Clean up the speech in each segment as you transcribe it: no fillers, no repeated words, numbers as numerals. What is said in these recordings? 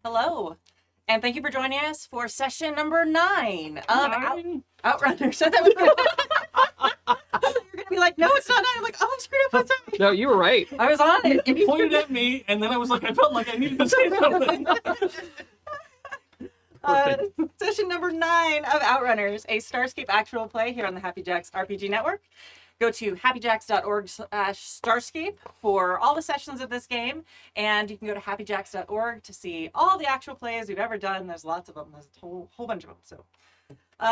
Hello, and thank you for joining us for session number 9 of Outrunners. So that was you're gonna be like, no, it's not 9. I'm like, oh, I screwed up. I'm sorry. No, you were right. I was on it. You pointed at me, and then I was like, I felt like I needed to say something. Session number 9 of Outrunners, a Starscape actual play here on the Happy Jacks RPG Network. Go to happyjacks.org/Starscape for all the sessions of this game, and you can go to happyjacks.org to see all the actual plays we've ever done. There's lots of them. There's a whole bunch of them. So,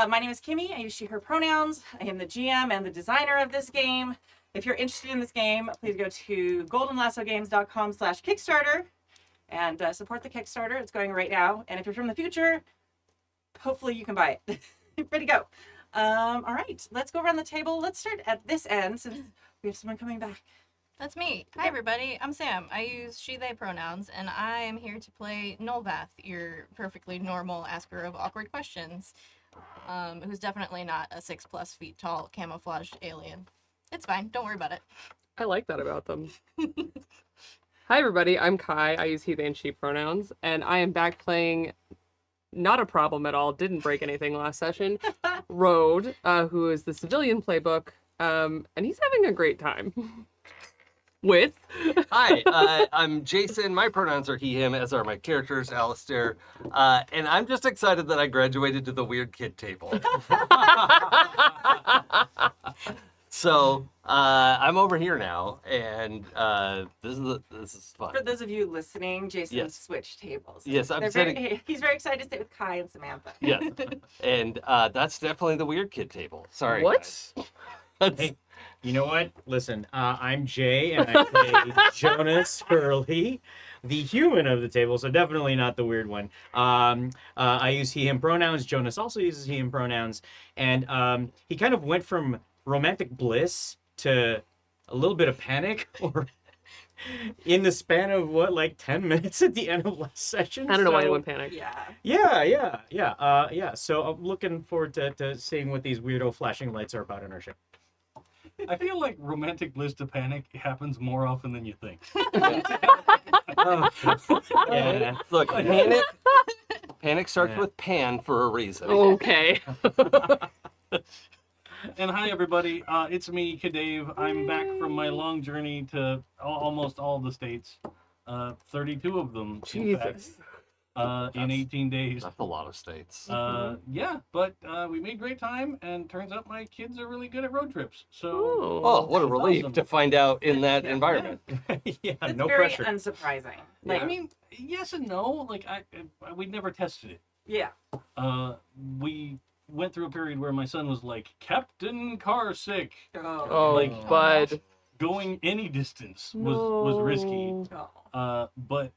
my name is Kimi. I use she/her pronouns. I am the GM and the designer of this game. If you're interested in this game, please go to goldenlassogames.com/Kickstarter and support the Kickstarter. It's going right now. And if you're from the future, hopefully you can buy it. Ready to go. All right, let's go around the table. Let's start at this end since we have someone coming back. That's me. Hi, everybody. I'm Sam. I use she, they pronouns, and I am here to play Nolvath, your perfectly normal asker of awkward questions, who's definitely not a 6+ feet tall camouflaged alien. It's fine. Don't worry about it. I like that about them. Hi, everybody. I'm Kai. I use he, they, and she pronouns, and I am back playing not a problem at all. Didn't break anything last session. Road, who is the civilian playbook, and he's having a great time. With Hi, I'm Jason. My pronouns are he, him, as are my characters, Alistair. And I'm just excited that I graduated to the weird kid table. So I'm over here now, and this is fun. For those of you listening, Jason Yes. switched tables. Yes, I'm sitting. He's very excited to sit with Kai and Samantha. Yes, and that's definitely the weird kid table. Sorry. what? Guys. That's- Hey, you know what? Listen, I'm Jay, and I play Jonas Hurley, the human of the table, so definitely not the weird one. I use he, him pronouns. Jonas also uses he, him pronouns. And he kind of went from romantic bliss to a little bit of panic, or in the span of, what, like 10 minutes at the end of last session? I don't know why So- anyone panicked. Yeah. So I'm looking forward to seeing what these weirdo flashing lights are about in our ship. I feel like romantic bliss to panic happens more often than you think. Yeah. Look, panic starts with pan for a reason. Okay. And hi, everybody. It's me, CADave. I'm back from my long journey to almost all the states. 32 of them, in fact, Jesus. in 18 days. That's a lot of states. Yeah, but we made great time, and turns out my kids are really good at road trips. So, Oh, what a relief awesome. to find out in that environment. Yeah, It's no very pressure. unsurprising. Yeah. I mean, yes and no. Like, we'd never tested it. Yeah. We went through a period where my son was like, Captain Car Sick. Oh, Like- bud. Going any distance was risky. Oh. But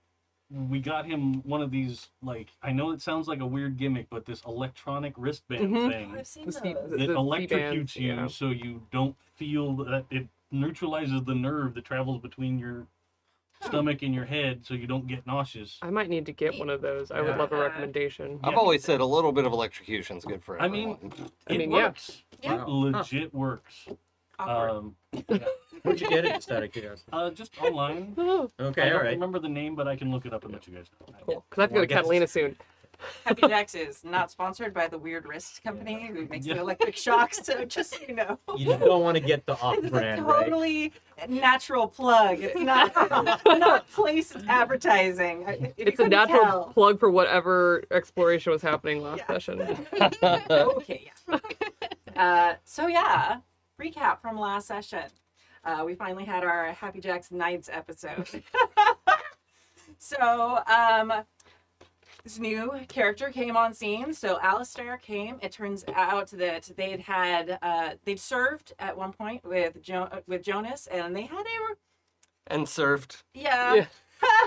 we got him one of these, like, I know it sounds like a weird gimmick, but this electronic wristband Mhm. thing I've seen The those. Steve- that the electrocutes C-bands, you yeah. so you don't feel that it neutralizes the nerve that travels between your stomach and your head so you don't get nauseous. I might need to get one of those. I would Yeah. love a recommendation. I've always said a little bit of electrocution is good for I everyone. mean, I it mean, yeah. works. Yeah. It legit works. Awkward. Where'd you get it? Just out of curiosity. Just online. Oh, I Okay, all don't right. remember the name, but I can look it up and let you guys know. cool. Because I have to go to Well, I guess- Catalina soon. Happy Jacks is not sponsored by the Weird Wrist Company who makes the Yeah. electric shocks, so just so you know. You just don't want to get the It's a off-brand, right? totally natural plug. It's not placed advertising. If you It's a couldn't natural tell. plug for whatever exploration was happening last Yeah. session. Okay, yeah. So yeah, recap from last session. We finally had our Happy Jacks Nights episode. So this new character came on scene. So Alistair came. It turns out that they'd served at one point with Jonas, and they had And surfed. Yeah.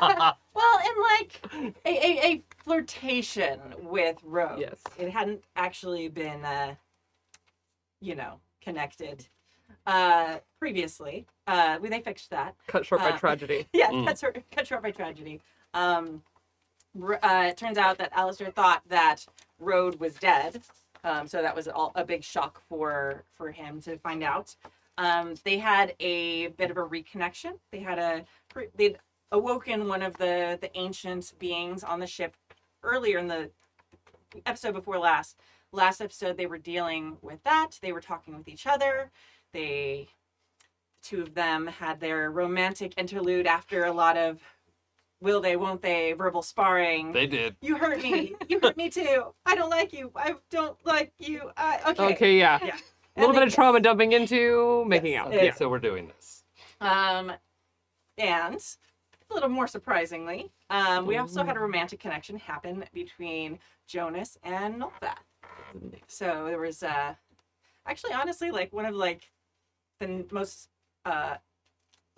well, in like a flirtation with Rogue. Yes. It hadn't actually been, connected previously. They fixed that. Cut short by tragedy. Yeah, Mm. cut short by tragedy. It turns out that Alistair thought that Road was dead. So that was a big shock for him to find out. They had a bit of a reconnection. They'd awoken one of the ancient beings on the ship earlier in the episode before last. Last episode, they were dealing with that. They were talking with each other. The two of them had their romantic interlude after a lot of will they, won't they, verbal sparring. They did. You hurt me. You hurt me too. I don't like you. I don't like you. Okay. Okay, yeah. Yeah. A little And bit of they trauma dumping into making Yes. out. Okay, Yeah. so we're doing this. And a little more surprisingly, we also had a romantic connection happen between Jonas and Nolvath. So there was actually, honestly, like one of like the most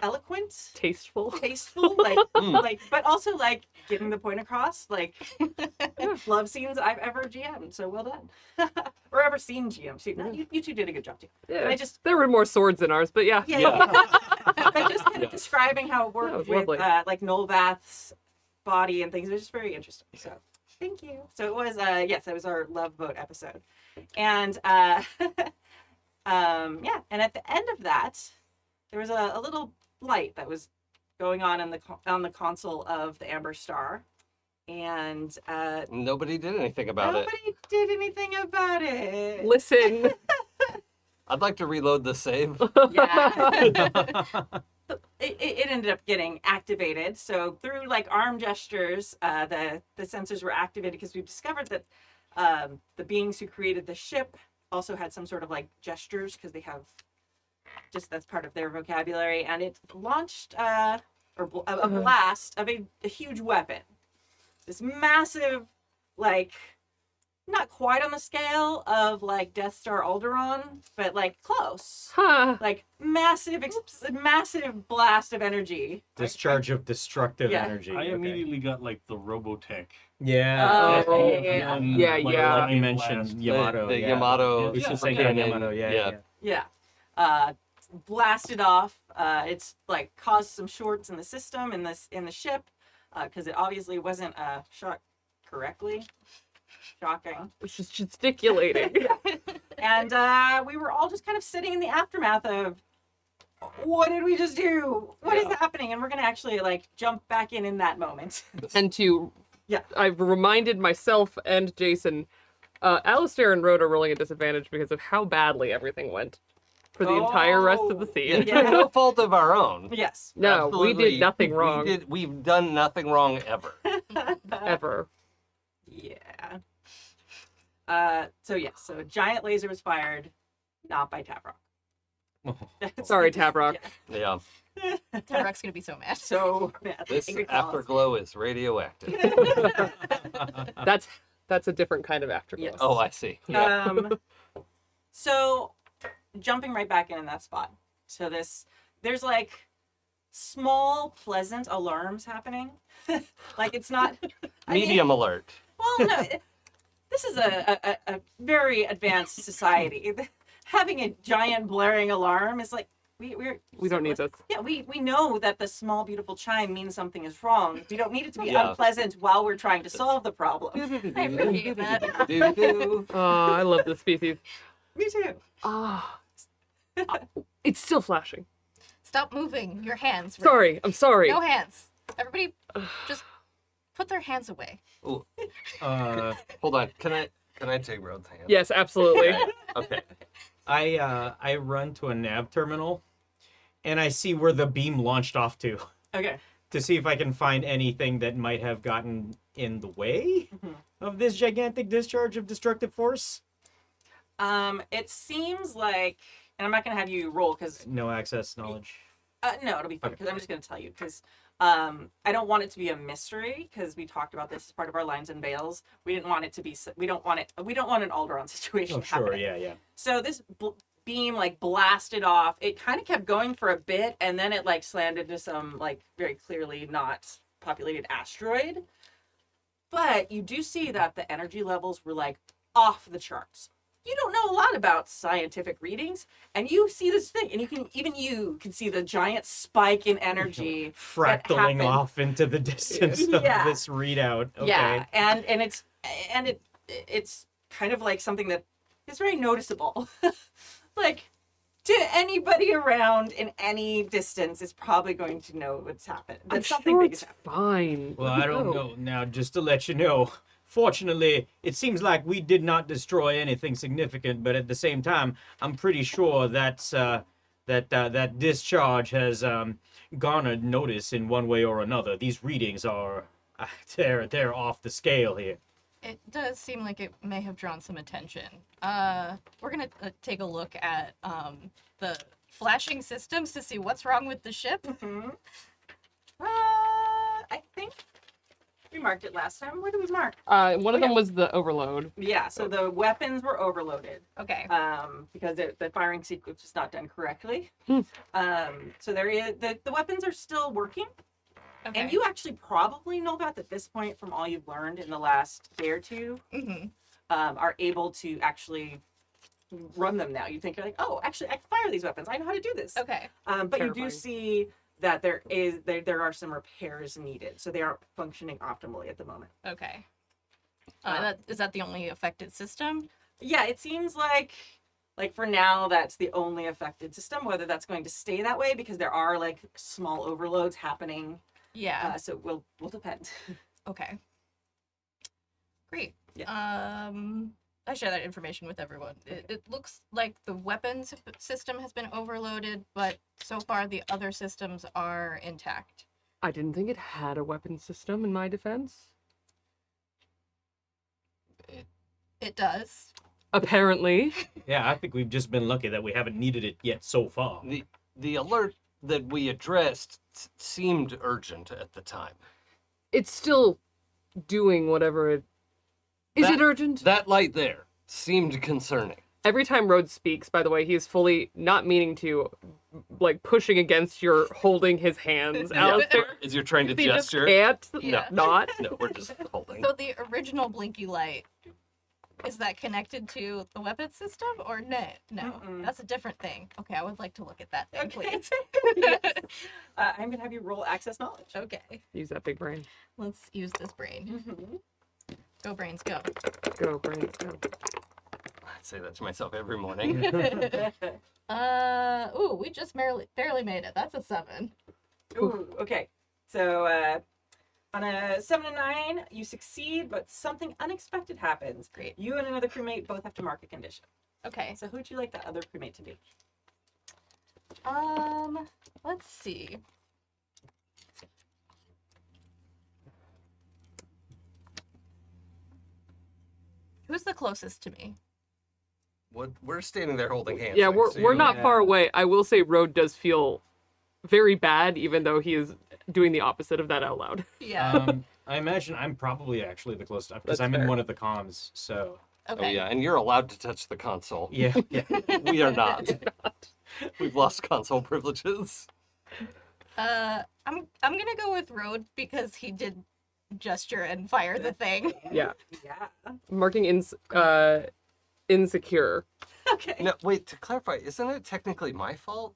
eloquent, Tasteful. tasteful, like Mm. like, but also like getting the point across, like love scenes I've ever GM'd. So well done, or ever seen GM. So you two did a good job too. Yeah. I just There were more swords in ours, but yeah. but just kind of Yes. describing how it That was worked with lovely. like Nolvath's body and things. It was just very interesting. So thank you. So it was yes, it was our love boat episode, and yeah, and at the end of that, there was a little light that was going on in the console of the Amber Star, and Nobody did anything about it. nobody did anything about it. Listen. I'd like to reload the save. Yeah. It ended up getting activated. So through like arm gestures, the sensors were activated because we've discovered that the beings who created the ship also had some sort of like gestures because they have just that's part of their vocabulary, and it launched a blast of a huge weapon. This massive, like, not quite on the scale of like Death Star Alderaan, but like close. Huh. Like massive blast of energy. Discharge of destructive Yeah. energy. I Okay. immediately got like the Robotech. Yeah. Oh, yeah. yeah. And, Yeah, like, yeah. Like lightning you mentioned blast. Yamato. The yeah. Yamato We should say cannon. Yamato. Yeah. Yeah. Blasted off. It's like caused some shorts in the system in the ship, because it obviously wasn't shot correctly. Shocking. It's just gesticulating. And we were all just kind of sitting in the aftermath of what did we just do? What is Yeah. happening? And we're gonna actually like jump back in that moment. And to, Yeah. I've reminded myself and Jason, Alistair and Rhoda are rolling a disadvantage because of how badly everything went for the entire rest of the Oh. scene. Yeah, no fault of our own. Yes. No, we Absolutely. did nothing wrong. We've done nothing wrong ever. Ever. Yeah. So a giant laser was fired, not by Tavrock. Sorry, Tabrock. Yeah. Tyrok's gonna be so mad. So bad. This Angry claws. afterglow is radioactive. That's a different kind of afterglow. Yes. Oh, I see. Yeah. So jumping right back in that spot. So there's like small pleasant alarms happening. Like it's not I mean, Medium alert. well, no, this is a very advanced society. Having a giant blaring alarm is like we don't need this. Yeah, we know that the small beautiful chime means something is wrong. We don't need it to be Yeah. unpleasant while we're trying to solve the problem. I appreciate that. Doo-doo. Oh, I love this species. Me too. Ah. It's still flashing. Stop moving your hands. Sorry, I'm sorry. No hands. Everybody, just put their hands away. Ooh, Uh, hold on. Can I take Rhoda's hand? Yes, absolutely. Okay. I run to a nav terminal, and I see where the beam launched off Okay. to see if I can find anything that might have gotten in the way Mhm. of this gigantic discharge of destructive force. It seems like, and I'm not gonna have you roll because No access knowledge. no, it'll be fun Okay. because I'm just gonna tell you because I don't want it to be a mystery because we talked about this as part of our lines and veils. We didn't want it to be. We don't want an Alderaan situation. Oh, sure. happening. Yeah. So this beam like blasted off. It kind of kept going for a bit, and then it like slammed into some like very clearly not populated asteroid. But you do see that the energy levels were like off the charts. You don't know a lot about scientific readings, and you see this thing, and you can see the giant spike in energy. Fractaling happened. off into the distance Yeah. of this readout. Okay. Yeah, and it's kind of like something that is very noticeable. Like to anybody around in any distance is probably going to know what's happened. That I'm something sure big it's has happened. fine. Well, Let I it don't go. know. Now, just to let you know, fortunately, it seems like we did not destroy anything significant, but at the same time, I'm pretty sure that discharge has garnered notice in one way or another. These readings are they're off the scale here. It does seem like it may have drawn some attention. We're gonna take a look at the flashing systems to see what's wrong with the ship. Mhm. I think we marked it last time. Where did we mark? One of yeah. them was the overload. Yeah, so the weapons were overloaded Okay. because the firing sequence was not done correctly. Hmm. So there is the weapons are still working. Okay. And you actually probably know that at this point, from all you've learned in the last day or two, are able to actually run them now. You think you're like, oh, actually, I can fire these weapons. I know how to do this. Okay. But you Terrifying. do see that there are some repairs needed, so they aren't functioning optimally at the moment. Okay. Is that the only affected system? Yeah, it seems like for now that's the only affected system. Whether that's going to stay that way because there are like small overloads happening. Yeah. So will depend. Okay. Great. Yeah. I share that information with everyone. It looks like the weapons system has been overloaded, but so far the other systems are intact. I didn't think it had a weapon system in my defense. It does. Apparently. Yeah, I think we've just been lucky that we haven't needed it yet so far. The alert that we addressed seemed urgent at the time. It's still doing whatever it... Is it urgent? That light there seemed concerning. Every time Rhodes speaks, by the way, he is fully not meaning to, like, pushing against your holding his hands, Alistair. As you're trying to He just gesture. can't Yeah. not. No, we're just holding. So the original blinky light, is that connected to the weapons system or no? No, Mm-mm. that's a different thing. Okay, I would like to look at that thing, Okay. please. Yes. I'm gonna have you roll access knowledge. Okay, Use that big brain. let's use this brain. Mm-hmm. Go brains, go. Go, brains, go. I say that to myself every morning. Ooh, we just barely made it. That's a 7. Ooh, okay. So on a 7 and 9, you succeed, but something unexpected happens. Great. You and another crewmate both have to mark a condition. Okay. So who'd you like that other crewmate to be? Let's see. Who's the closest to me? We're standing there holding hands. Yeah, next to we're you. not Yeah. far away. I will say Rhodes does feel very bad, even though he is doing the opposite of that out loud. Yeah. I imagine I'm probably actually the closest because That's I'm in fair. one of the comms. So Okay. Oh yeah, and you're allowed to touch the console. yeah, yeah. We are not. We've lost console privileges. I'm gonna go with Road because he did gesture and fire the thing. Yeah. Yeah. Marking insecure. Okay. No, wait. To clarify, isn't it technically my fault?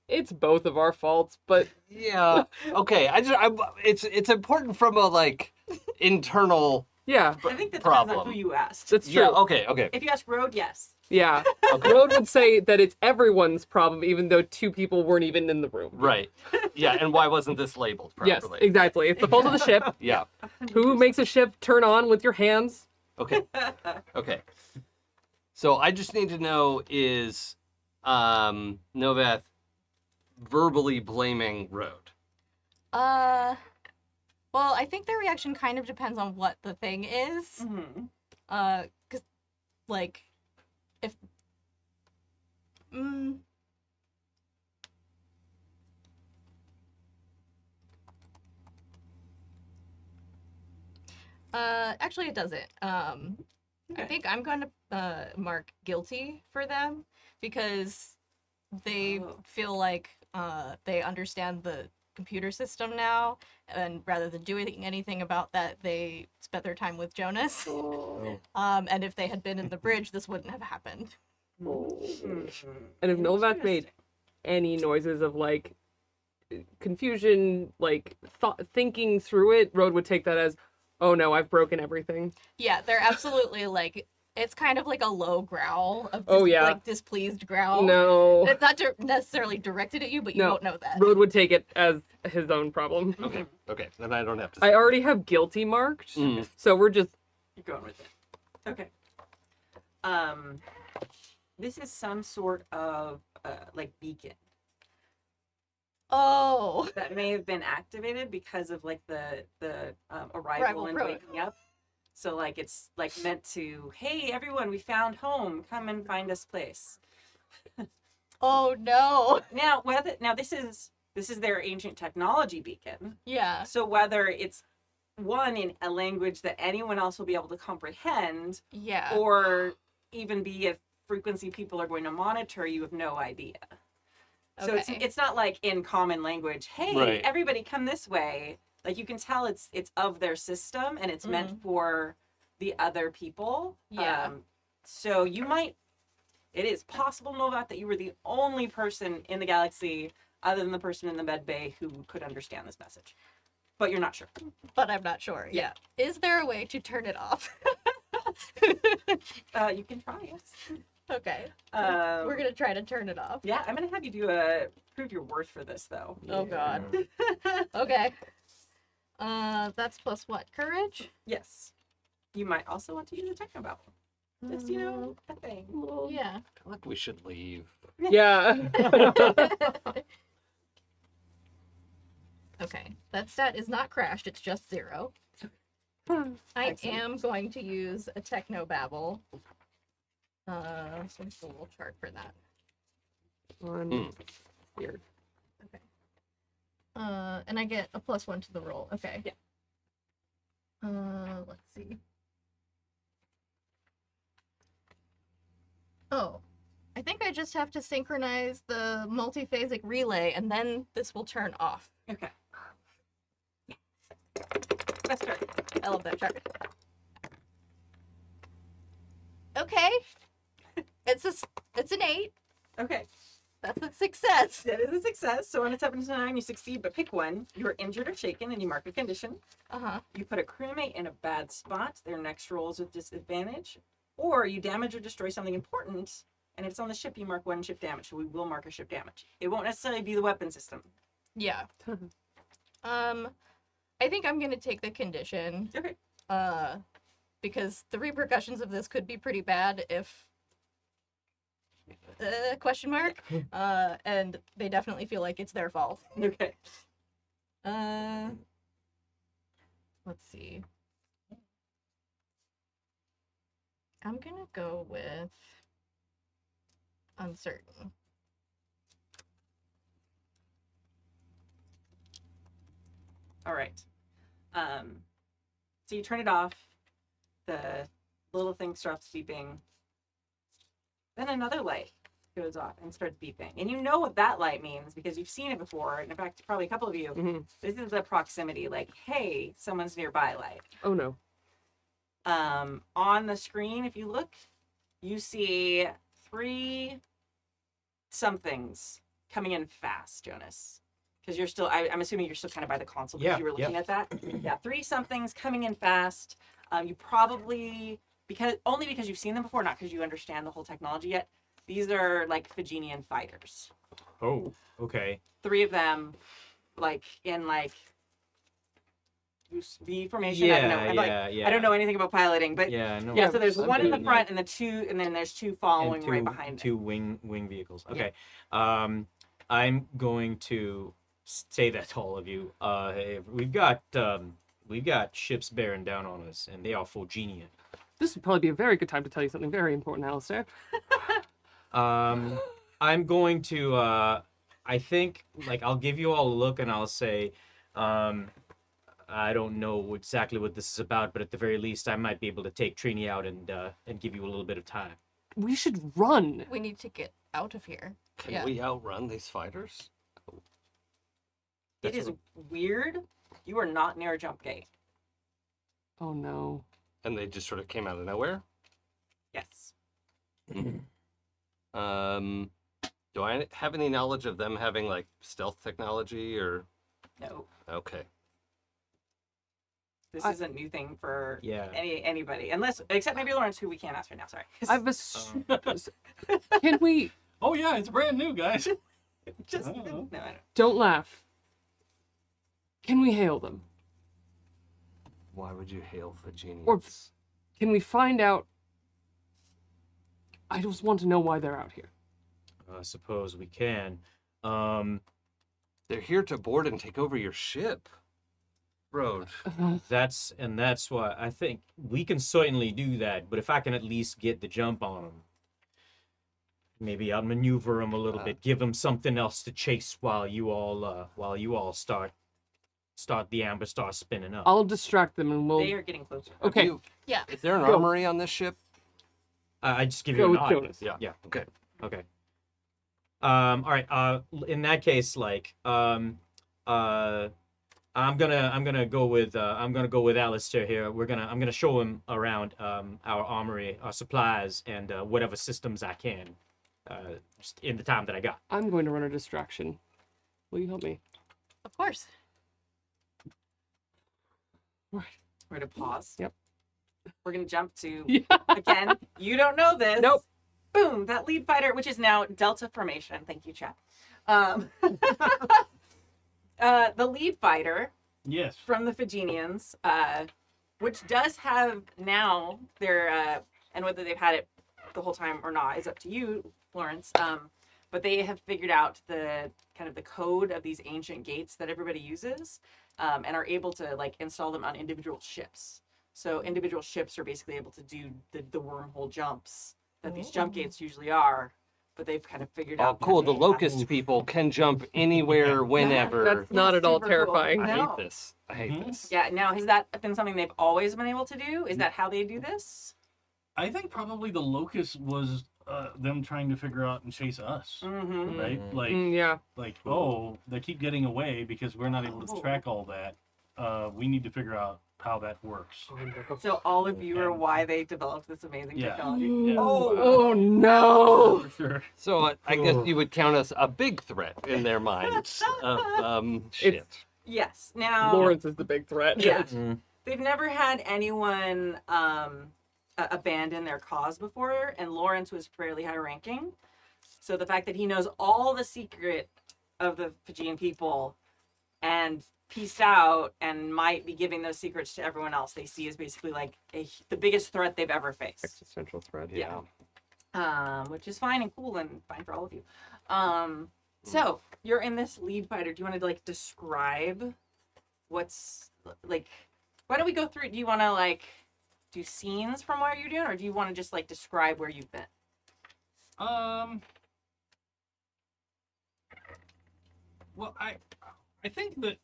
It's both of our faults, but Yeah. Okay. It's important from a like internal. yeah, I think that depends on problem. who you asked. that's true. Yeah. Okay. Okay. If you ask Road, yes. Yeah. Okay. Road would say that it's everyone's problem, even though 2 people weren't even in the room. Right. Yeah. And why wasn't this labeled Yes, properly? exactly. It's the fault of the ship. Yeah. Who makes a ship turn on with your hands? Okay. Okay. So I just need to know is Nolvath verbally blaming Road? Well, I think their reaction kind of depends on what the thing is. Mm-hmm. Cause like if actually it doesn't. I Okay. think I'm going to mark guilty for them because they Oh. feel like they understand the computer system now, and rather than doing anything about that, they spent their time with Jonas. And if they had been in the bridge, this wouldn't have happened. Mm-hmm. And if Nolvath made any noises of like confusion, like thinking through it, Road would take that as, oh no, I've broken everything. Yeah, they're absolutely like It's kind of like a low growl of Oh, yeah. like displeased growl. No. It's not necessarily directed at you, but you No. won't know that. Road would take it as his own problem. Okay. Okay. Then I don't have to. I already have guilty marked, Mm. so we're just You're going with it. Okay. This is some sort of like beacon Oh. that may have been activated because of like the arrival Arrival and pro- waking up. So like it's like meant to, hey everyone, we found home. Come and find us place. Oh no. Now this is their ancient technology beacon. Yeah. So whether it's one in a language that anyone else will be able to comprehend, Yeah. or even be a frequency people are going to monitor, you have no idea. So Okay. it's not like in common language, hey, Right. everybody come this way. Like you can tell it's of their system and it's meant for the other people. Yeah. So it is possible, Nolvath, that you were the only person in the galaxy other than the person in the med bay who could understand this message. But you're not sure. But I'm not sure. Yeah. Is there a way to turn it off? You can try it. Okay. Um, We're gonna try to turn it off. Yeah, I'm gonna have you do prove your worth for this though. Oh god. Okay. That's plus what? Courage? Yes. You might also want to use a technobabble. Just a thing. Yeah. I feel like we should leave. yeah. Okay. That stat is not crashed, it's just 0. I Excellent. am going to use a technobabble. What's the little chart for that? One. Weird. And I get a +1 to the roll. Okay. Yeah. Let's see. Oh, I think I just have to synchronize the multiphasic relay, and then this will turn off. Okay. Best turn. I love that chart. Okay. It's an 8. Okay. That's a success. That is a success. So on a 7 to 9, you succeed, but pick one. You are injured or shaken, and you mark a condition. Uh-huh. You put a crewmate in a bad spot. Their next rolls with disadvantage. Or you damage or destroy something important, and if it's on the ship, you mark 1 ship damage. So we will mark a ship damage. It won't necessarily be the weapon system. Yeah. I think I'm gonna take the condition. Okay. Because the repercussions of this could be pretty bad if question mark. And they definitely feel like it's their fault. Okay. Let's see. I'm gonna go with uncertain. All right. So you turn it off. The little thing stops beeping. Then another light goes off and starts beeping. And you know what that light means because you've seen it before. And in fact, probably a couple of you. Mm-hmm. This is the proximity, like, hey, someone's nearby light. Oh no. On the screen, if you look, you see 3 somethings coming in fast, Jonas. Because you're still, I'm assuming you're still kind of by the console because you were looking at that. Yeah, 3 somethings coming in fast. You probably, because you've seen them before, not because you understand the whole technology yet. These are like Phagenian fighters. Oh, okay. 3 of them, like in like V formation. Yeah, I don't know. yeah. I don't know anything about piloting, but Yeah, no. yeah. So there's I'm one in the doing front and then there's 2 following and right behind. two wing vehicles. Okay. I'm going to say that to all of you. We've got ships bearing down on us, and they are Phagenian. This would probably be a very good time to tell you something very important, Alistair. I'm going to, I think, like, I'll give you all a look and I'll say, I don't know exactly what this is about, but at the very least, I might be able to take Trini out and give you a little bit of time. We should run. We need to get out of here. Can we outrun these fighters? It is weird. You are not near a jump gate. Oh no. And they just sort of came out of nowhere? Yes. Do I have any knowledge of them having, like, stealth technology or? No. Okay. This is a new thing for Yeah. anybody, except maybe Lawrence, who we can't ask right now. Sorry. I've can we Oh yeah, it's brand new, guys. Just I don't know. no, I don't. don't laugh. Can we hail them? Why would you hail Virginians? Or can we find out? I just want to know why they're out here. I suppose we can. They're here to board and take over your ship. Road. That's why I think we can certainly do that. But if I can at least get the jump on them, maybe outmaneuver them a little bit, give them something else to chase while you all start the amber star spinning up. I'll distract them and we'll. They are getting closer. Okay. Yeah. Is there an Go. armory on this ship? I just give you Go a with nod. Jonas. Yeah. Okay. Okay. All right. In that case, like, I'm gonna go with Alistair here. I'm gonna show him around our armory, our supplies, and whatever systems I can, just in the time that I got. I'm going to run a distraction. Will you help me? Of course. We're gonna pause. Yep. We're gonna jump to Yeah. again. You don't know this. Nope. Boom! That lead fighter, which is now Delta formation. Thank you, chat. The lead fighter Yes. from the Fagenians, which does have now their and whether they've had it the whole time or not is up to you, Lawrence. But they have figured out the kind of the code of these ancient gates that everybody uses, and are able to like install them on individual ships. So individual ships are basically able to do the wormhole jumps that these jump gates usually are, but they've kind of figured Oh, out. cool. that The they locust have- people can jump anywhere, whenever. That's not at all super cool. terrifying. I No. hate this. I hate Mhm. this. Yeah. Now, has that been something they've always been able to do? Is that how they do this? I think probably the locust was them trying to figure out and chase us, Mm-hmm. right? Mhm. Like, Yeah. oh, they keep getting away because we're not able to track all that. We need to figure out how that works. So all of you are why they developed this amazing Yeah. technology. Yeah. Oh no. For sure. So I guess you would count us a big threat in their minds. Shit. Yes. Now, Lawrence is the big threat. Yeah. Mm. they've never had anyone abandon their cause before, and Lawrence was fairly high ranking. So the fact that he knows all the secret of the Fijian people and pieced out and might be giving those secrets to everyone else they see is basically like the biggest threat they've ever faced. Existential threat. Yeah. Which is fine and cool and fine for all of you. So you're in this lead fighter. Do you want to like describe what's like? Why don't we go through? Do you want to like do scenes from what you're doing, or do you want to just like describe where you've been? Well, I think that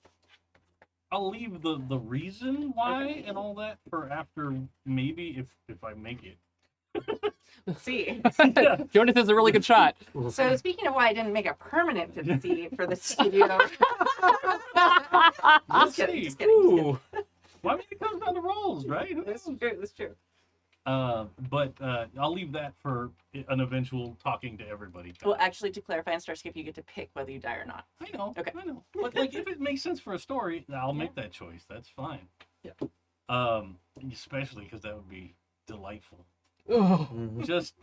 I'll leave the reason why and all that for after, maybe if I make it. Let's see. Jonas is a really good shot. So speaking of why I didn't make a permanent for the studio. Let's kidding, see. just kidding. Ooh. Well, I mean, it comes down to roles, right? Who That's knows? true. That's true. But I'll leave that for an eventual talking to everybody. Well, actually, to clarify, in Starscape, you get to pick whether you die or not. I know. Okay. I know. But like, if it makes sense for a story, I'll make that choice. That's fine. Yeah. Especially because that would be delightful. Oh, Just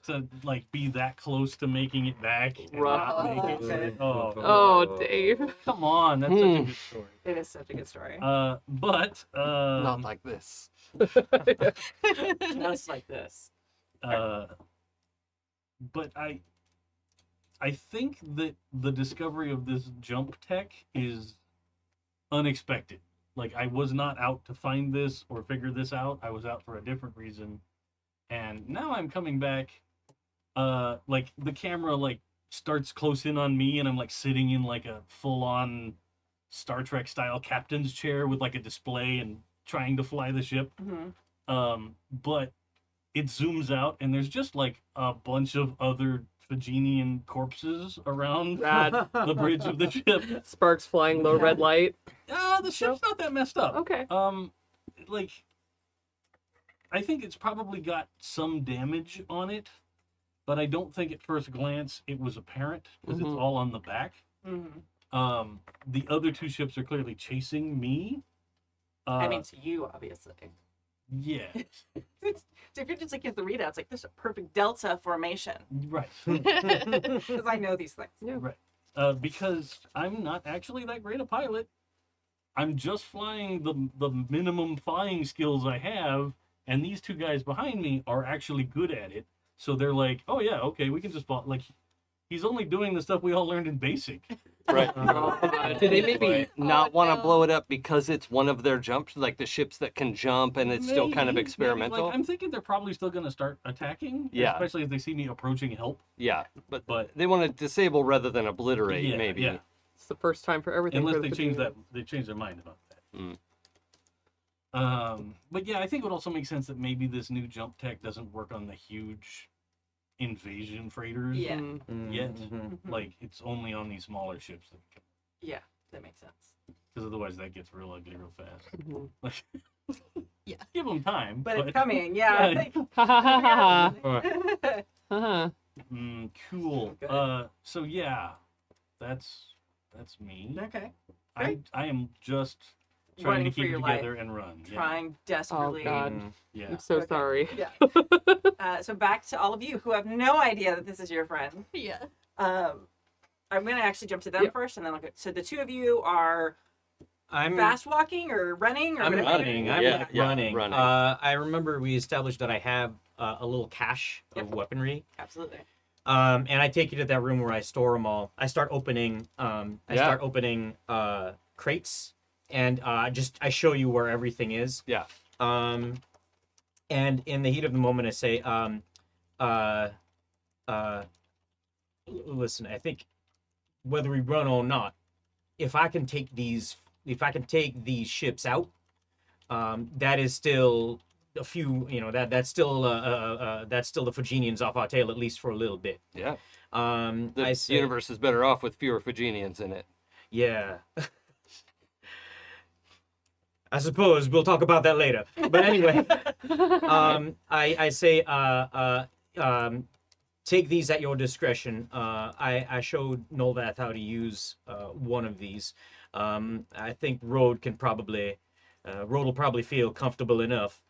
to like be that close to making it back and Rough. not make it. Okay. oh, Dave. Come on, that's such a good story. It is such a good story. But Not like this. Just like this. but I think that the discovery of this jump tech is unexpected. Like, I was not out to find this or figure this out. I was out for a different reason. And now I'm coming back, like the camera like starts close in on me and I'm like sitting in like a full-on Star Trek style captain's chair with like a display and trying to fly the ship. Mm-hmm. But it zooms out and there's just like a bunch of other Fagenian corpses around Rad. the bridge of the ship. Sparks flying, low red light. The ship's not that messed up. Okay. Like, I think it's probably got some damage on it, but I don't think at first glance it was apparent because it's Mhm. all on the back. Mm-hmm. The other two ships are clearly chasing me, I mean, to you, obviously. Yeah. So if you're just looking at the readouts, like there's a perfect delta formation. Right. Because I know these things. Right. Because I'm not actually that great a pilot. I'm just flying the minimum flying skills I have, and these two guys behind me are actually good at it. So they're like, oh yeah, okay, we can just fly. Like, he's only doing the stuff we all learned in basic. Right. Do they maybe Right. not want to no. blow it up because it's one of their jumps, like the ships that can jump and it's still kind of Maybe, experimental? Like, I'm thinking they're probably still going to start attacking. Yeah. Especially if they see me approaching help. Yeah, but But they want to disable rather than obliterate, yeah, maybe. yeah. It's the first time for everything. Unless for they the change Virginia. they change their mind about that. Mm. But yeah, I think it would also make sense that maybe this new jump tech doesn't work on the huge invasion freighters Yeah. yet. Mhm. Like, it's only on these smaller ships that Yeah, that makes sense. because otherwise that gets real ugly real fast. Mhm. Like, Yeah. give them time. But it's coming, yeah. Yeah. Ha ha ha ha. Like- Uh-huh. Cool. Good. So yeah, that's me. Okay. I am just trying Running to for keep it your together and run. Yeah. Trying desperately. Oh, God. Yeah. I'm so Okay. sorry. Yeah. So back to all of you who have no idea that this is your friend. Yeah. I'm going to actually jump to them Yep. first, and then I'll go. So the two of you are I'm fast walking or running or I'm whatever you're running. doing? I'm Yeah, like yeah, running. running. I remember we established that I have a little cache Yep. of weaponry. Absolutely. And I take you to that room where I store them all. I start opening. Crates, and I show you where everything is. Yeah. And in the heat of the moment, I say, listen, I think whether we run or not, if I can take these ships out, that is still a few, that's still the Phagenians off our tail, at least for a little bit. Yeah. I The say, universe is better off with fewer Phagenians in it. yeah. I suppose we'll talk about that later. But anyway, I say, take these at your discretion. I showed Nolvath how to use one of these. I think Road will probably feel comfortable enough.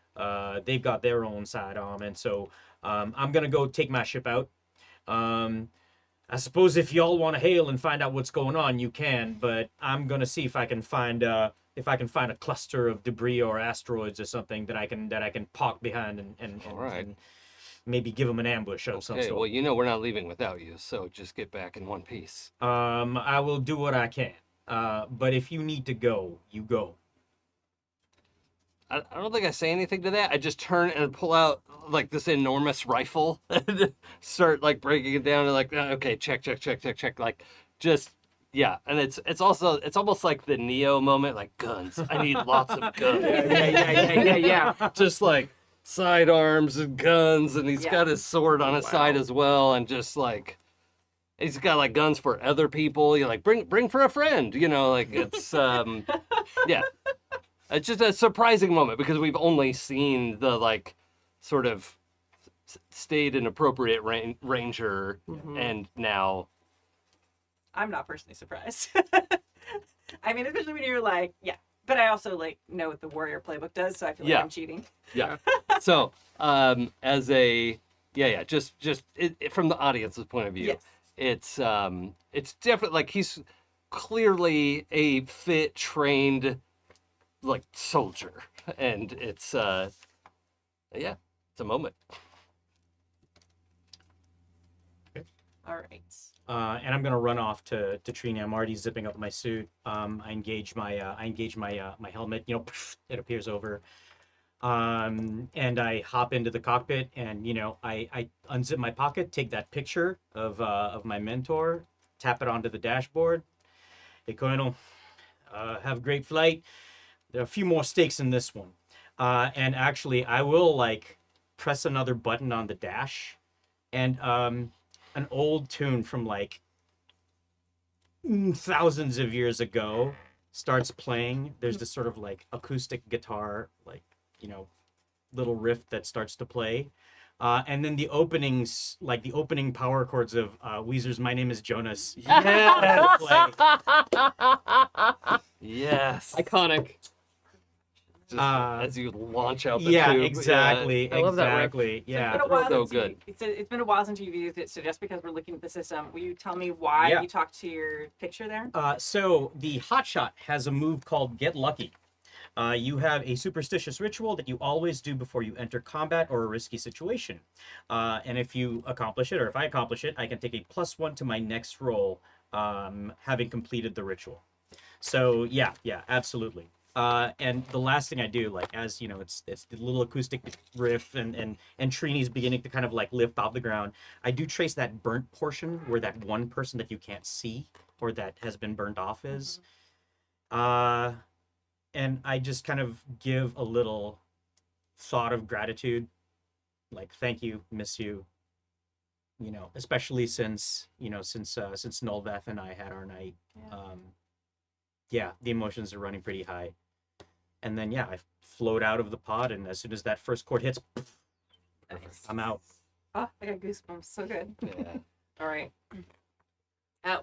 They've got their own sidearm, and so I'm gonna go take my ship out. I suppose if y'all want to hail and find out what's going on, you can. But I'm gonna see if I can find a cluster of debris or asteroids or something that I can park behind and All right. and maybe give them an ambush of some Okay, sort. well, we're not leaving without you, so just get back in one piece. I will do what I can. But if you need to go, you go. I don't think I say anything to that. I just turn and pull out like this enormous rifle and start like breaking it down and like, okay, check, like just yeah. And it's almost like the Neo moment, like guns. I need lots of guns. Yeah. Just like sidearms and guns, and he's Yeah. got his sword on his side as well, and just like he's got like guns for other people. You're like, bring for a friend, like it's yeah. It's just a surprising moment because we've only seen the like sort of staid and appropriate ranger, and now I'm not personally surprised. I mean, especially when you're like, yeah. But I also like know what the warrior playbook does, so I feel like Yeah. I'm cheating. yeah. So as a just from the audience's point of view, Yes. it's definitely like he's clearly a fit, trained like soldier, and it's it's a moment. All right. And I'm gonna run off to Trini. I'm already zipping up my suit. I engage my my helmet. It appears over. And I hop into the cockpit, and I unzip my pocket, take that picture of my mentor, tap it onto the dashboard. Hey, Colonel, have a great flight. There are a few more stakes in this one. And actually, I will like press another button on the dash, and an old tune from like thousands of years ago starts playing. There's this sort of like acoustic guitar, like, little riff that starts to play. And then the opening power chords of Weezer's My Name is Jonas. Yes. Play. Yes. Iconic. Just as you launch out the yeah, tube. exactly. I love that riff. Exactly. Yeah. It's been a while So since good. it's been a while since you've used it, so just because we're looking at the system, will you tell me why Yeah. you talked to your picture there? So the hotshot has a move called Get Lucky. You have a superstitious ritual that you always do before you enter combat or a risky situation. And if you accomplish it, or if I accomplish it, I can take a +1 to my next roll, having completed the ritual. So yeah, absolutely. And the last thing I do, like as you know, it's the little acoustic riff and Trini's beginning to kind of like lift off the ground. I do trace that burnt portion where that one person that you can't see or that has been burned off is. And I just kind of give a little thought of gratitude, like thank you, miss you. You know, especially since Nolvath and I had our night. The emotions are running pretty high. And then I float out of the pod, and as soon as that first chord hits, Nice. I'm out. Oh, I got goosebumps. So good. Yeah. All right.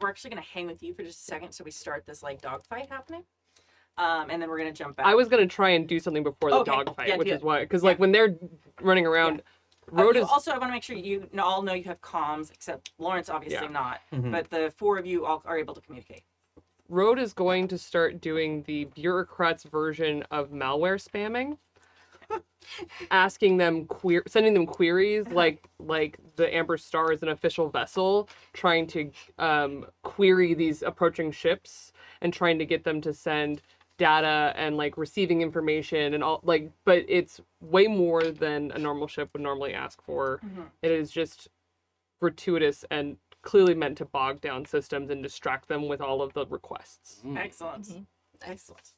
We're actually gonna hang with you for just a second, so we start this like dogfight happening, and then we're gonna jump back. I was gonna try and do something before the Okay, dogfight, yeah, which do is it. why, because like when they're running around, Road you is also, I want to make sure you all know you have comms, except Lawrence obviously Yeah. not. Mhm. But the four of you all are able to communicate. Road is going to start doing the bureaucrats version of malware spamming, asking them sending them queries like the Amber Star is an official vessel, trying to query these approaching ships and trying to get them to send data and like receiving information and all like, but it's way more than a normal ship would normally ask for. It is just gratuitous and clearly meant to bog down systems and distract them with all of the requests. Excellent. Excellent.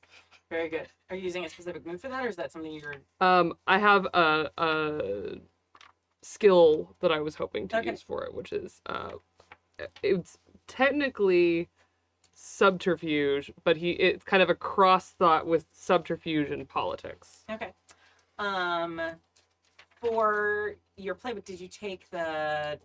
Very good. Are you using a specific move for that, or is that something you're... I have a skill that I was hoping to Okay. use for it, which is it's technically subterfuge, but it's kind of a cross thought with subterfuge and politics. Okay. For your playbook, did you take the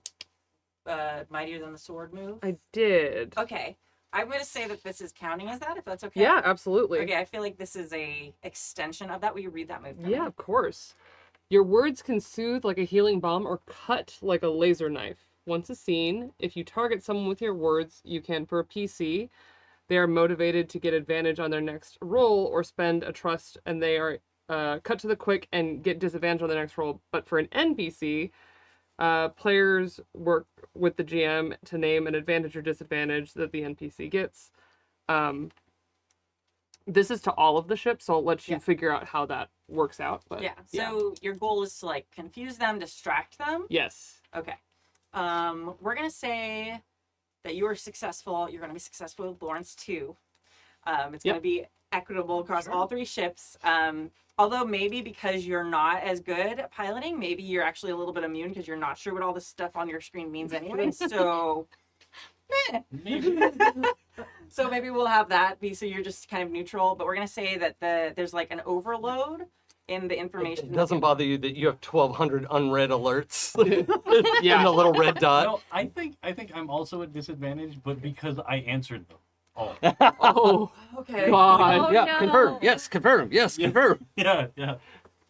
Mightier Than the Sword move? I did. Okay. I'm going to say that this is counting as that, if that's okay. Yeah, absolutely. Okay, I feel like this is a extension of that. Will you read that move for me? Yeah, of course. Your words can soothe like a healing balm or cut like a laser knife. Once a scene, if you target someone with your words, you can for a PC. They are motivated to get advantage on their next roll or spend a trust, and they are cut to the quick and get disadvantage on the next roll. But for an NPC, players work with the GM to name an advantage or disadvantage that the NPC gets. This is to all of the ships, so I'll let you figure out how that works out. But Yeah. So your goal is to like confuse them, distract them. yes. Okay. We're gonna say that you are successful. You're gonna be successful with Lawrence too. It's gonna be equitable across all three ships. Although maybe because you're not as good at piloting, maybe you're actually a little bit immune because you're not sure what all this stuff on your screen means anyway. So, Maybe. so maybe we'll have that be so you're just kind of neutral. But we're gonna say that there's like an overload in the information. It doesn't bother you that you have 1,200 unread alerts Yeah. in the little red dot. No, I think I'm also at disadvantage, but because I answered them all. Oh, Okay. God. Oh, Yeah, no. confirm. Yes, confirm. Yes, confirm. Yeah.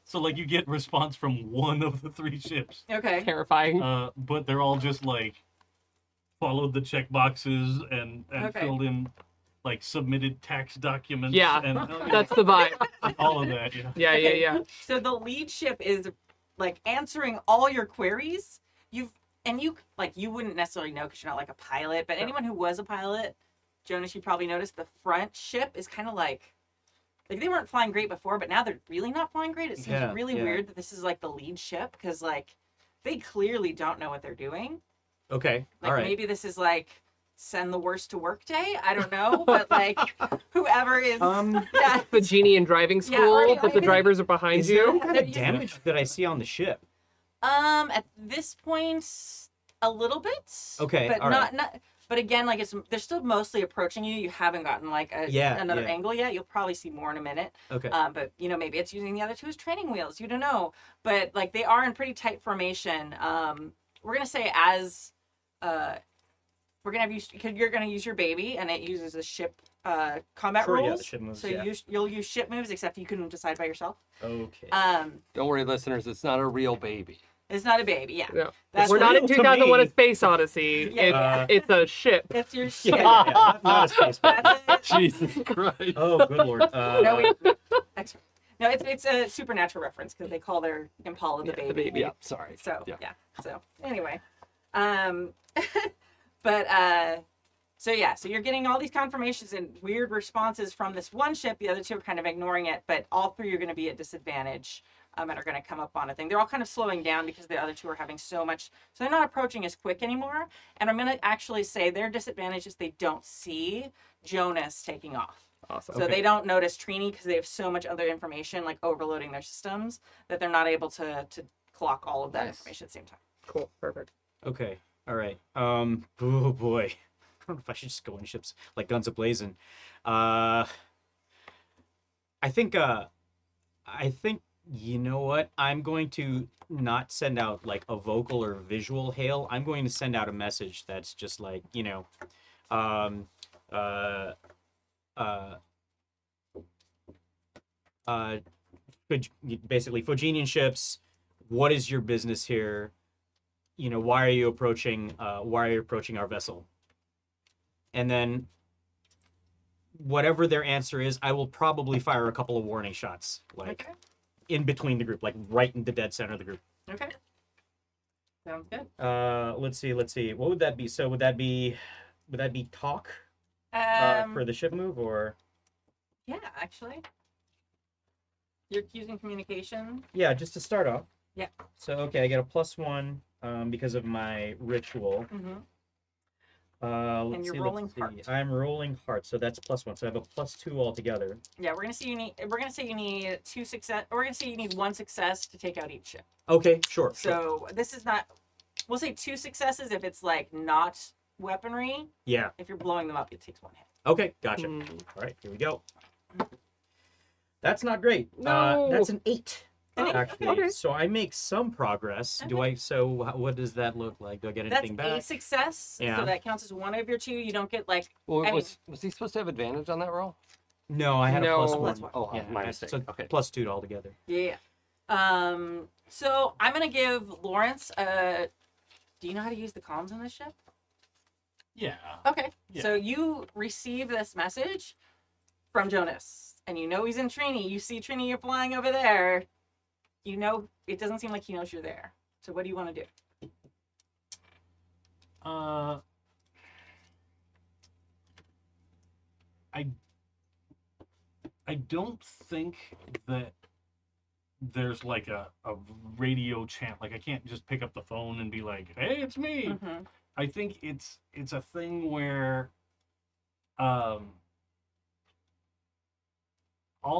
So like you get response from one of the three ships, Okay. Terrifying. but they're all just like followed the check boxes and Okay. filled in like submitted tax documents. Yeah. and That's the vibe. all of that. Yeah. Yeah, Okay. yeah. So the lead ship is like answering all your queries. You wouldn't necessarily know because you're not like a pilot, but anyone who was a pilot, Jonas, you probably noticed the front ship is kind of like they weren't flying great before, but now they're really not flying great. It seems Yeah, really yeah. weird that this is like the lead ship because like they clearly don't know what they're doing. Okay. Like All right. maybe this is like send the worst to work day. I don't know, but like whoever is yeah. The genie in driving Yeah, school, or but the even- drivers are behind Is there you. any kind of damage that I see on the ship? At this point, a little bit. Okay, but all right. not. But again, like they're still mostly approaching you. You haven't gotten like another yeah. angle yet. You'll probably see more in a minute. Okay. But maybe it's using the other two as training wheels. You don't know. But like they are in pretty tight formation. We're gonna say as we're gonna have you because you're gonna use your baby, and it uses the ship combat Sure, rules. yeah, the ship moves, so yeah. you'll use ship moves, except you can decide by yourself. Okay. Don't worry, listeners. It's not a real baby. It's not a baby. Yeah. No. That's We're not in real to 2001: A me. Space Odyssey. Yeah, It's a ship. It's your ship. yeah, not a space battle. That's it. Jesus Christ. Oh, good lord. No, no, it's a supernatural reference because they call their Impala the baby. the baby. Yeah, sorry. So Yeah. yeah. So anyway, but so yeah, so you're getting all these confirmations and weird responses from this one ship. The other two are kind of ignoring it, but all three are going to be at disadvantage. And are going to come up on a thing. They're all kind of slowing down because the other two are having so much, so they're not approaching as quick anymore. And I'm going to actually say their disadvantage is they don't see Jonas taking off. Awesome. So they don't notice Trini because they have so much other information, like overloading their systems, that they're not able to clock all of that Nice. information at the same time. Cool. Perfect. Okay. All right. Oh boy. I don't know if I should just go in ships like guns ablazing. I think you know what? I'm going to not send out like a vocal or visual hail. I'm going to send out a message that's just like, basically Phogenian ships. What is your business here? Why are you approaching our vessel? And then whatever their answer is, I will probably fire a couple of warning shots, like Okay. in between the group, like right in the dead center of the group. Okay. Sounds good. Let's see. What would that be? So would that be talk for the ship move, or? Yeah, actually. You're using communication. Yeah, just to start off. Yeah. So okay, I get a +1 because of my ritual. Mm-hmm. Let's you're see, rolling let's see. heart. I'm rolling heart, so that's +1. So I have a +2 altogether. Yeah, we're gonna say you need 2 success. Or we're gonna say you need 1 success to take out each ship. Okay, sure. So this is not. We'll say 2 successes if it's like not weaponry. Yeah. If you're blowing them up, it takes 1 hit. Okay, gotcha. Mm. All right, here we go. That's not great. No. That's an 8. An 8? Actually, Okay. so I make some progress. Do I? So what does that look like? Do I get That's anything a back? success. Yeah. So that counts as 1 of your 2. You don't get like. Well, I mean- was he supposed to have advantage on that roll? No, I had No. a +1. +1. Oh, Yeah, my mistake. so Okay. +2 altogether. Yeah. So I'm gonna give Lawrence a. Do you know how to use the comms on this ship? Yeah. Okay. Yeah. So you receive this message from Jonas, and you know he's in Trini. You see Trini, you're flying over there. You know it doesn't seem like he knows you're there. So what do you want to do? I don't think that there's like a radio chant. Like I can't just pick up the phone and be like, "Hey, it's me." Mm-hmm. I think it's a thing where all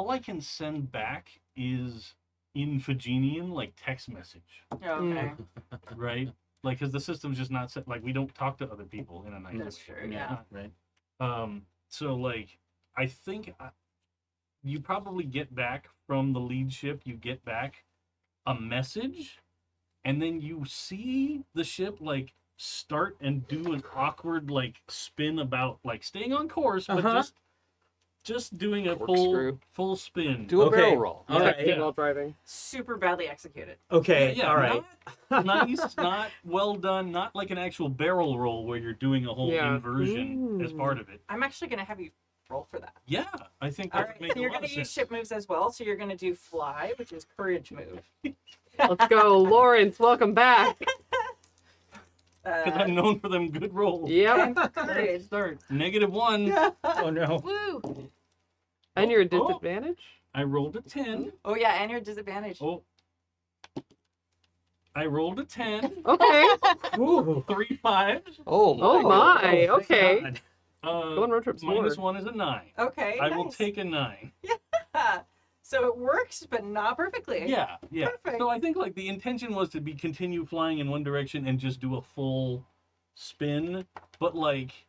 I can send back is in Phogenian, like text message, Okay. right? Like, because the system's just not set. Like, we don't talk to other people in a nice That's way. true, yeah. Right. So like, I think you probably get back from the lead ship. You get back a message, and then you see the ship like start and do an awkward like spin about like staying on course, but Uh-huh. just doing a Corkscrew. full spin. Do a Okay. barrel roll. All right. Texting while driving. Super badly executed. Okay. Yeah, all right. Nice, not well done, not like an actual barrel roll where you're doing a whole Yeah. inversion as Ooh. part of it. I'm actually gonna have you roll for that. Yeah, I think All that right. would make So a you're lot gonna of use sense. ship moves as well. So you're gonna do fly, which is courage move. Let's go, Lawrence. Welcome back. Because I'm known for them good rolls. Yep. And Let's courage. start. -1. Oh no. Woo! And you're at Oh. disadvantage? I rolled a 10. Oh yeah, and your disadvantage. Oh. I rolled a 10. Okay. Ooh. 3 5s. Oh Oh my. my. Thank Okay. God. Go on road trips more. -1 is a 9. Okay. I will nice. take a 9. So it works, but not perfectly. Yeah, yeah. Perfect. So I think like the intention was to be continue flying in one direction and just do a full spin, but like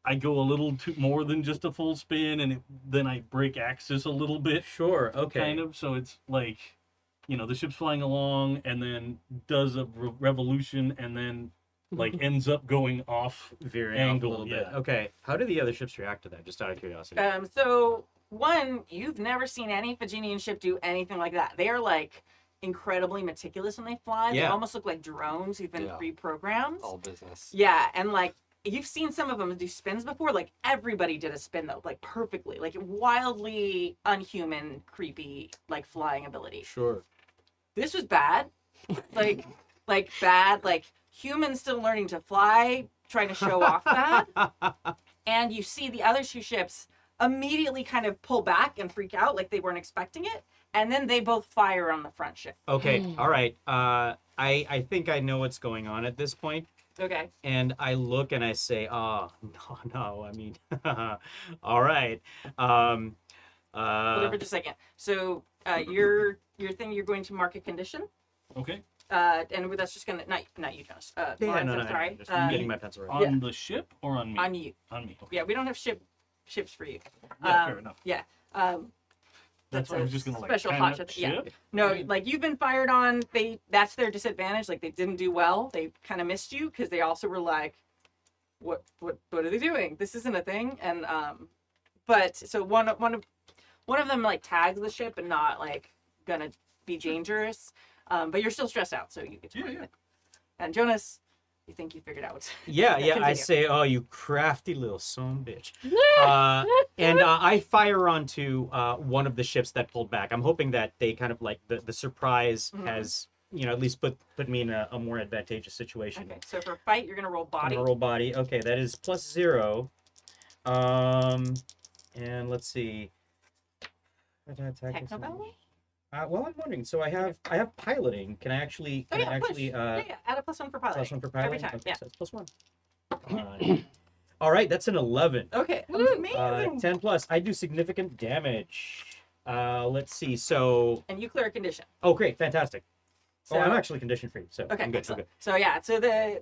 I go a little too more than just a full spin, and then I break axis a little bit, Sure. Okay. kind of. So it's like, the ship's flying along and then does a revolution and then like ends up going off. Veering off a Angle, little bit. yeah. Okay. How do the other ships react to that? Just out of curiosity. So one, you've never seen any Phagenian ship do anything like that. They are like incredibly meticulous when they fly. They Yeah. almost look like drones who've been Yeah. pre-programmed. All business. Yeah, and like you've seen some of them do spins before. Like everybody did a spin though, like perfectly, like wildly unhuman, creepy, like flying ability. Sure. This was bad, like bad, like humans still learning to fly, trying to show off that. And you see the other two ships immediately kind of pull back and freak out, like they weren't expecting it, and then they both fire on the front ship. Okay. All right. I think I know what's going on at this point. Okay. And I look and I say, oh, no, I mean, all right. Hold on for just a second. So your thing, you're going to mark a condition, Okay. and that's just gonna not you, Jonas. Lawrence, I'm sorry. Just getting my pencil right. On the ship or on me? On you. On me. Okay. Yeah, we don't have ships for you. Yeah, fair enough. Yeah. That's That's why I was a just gonna like special time hot that ship. Yeah. ship. No, Right. like you've been fired on. That's their disadvantage. Like they didn't do well. They kind of missed you because they also were like, what are they doing? This isn't a thing. And but so one of them like tags the ship and not like gonna be dangerous. But you're still stressed out, so you get to Yeah, mark yeah. it. And Jonas, you think you figured out? Yeah, I Continue. say, oh, you crafty little son of a bitch. And I fire onto one of the ships that pulled back. I'm hoping that they kind of like the surprise Mhm. has, at least put me in a more advantageous situation. Okay, so for fight, you're gonna roll I'm body. gonna roll body. Okay, that is +0. And let's see. Technobelly? Well, I'm wondering. So I have piloting. Can I actually? Oh Can yeah, I of course. actually? Yeah. Add a +1 for piloting. +1 for piloting. Every time. Okay, Yeah. so that's +1. All right, that's an 11. Okay. Amazing. 10 plus. I do significant damage. Let's see. So, And you clear a condition. oh, great, fantastic. So, I'm actually condition free, so okay. I'm good. I'm Excellent. good. So yeah. So the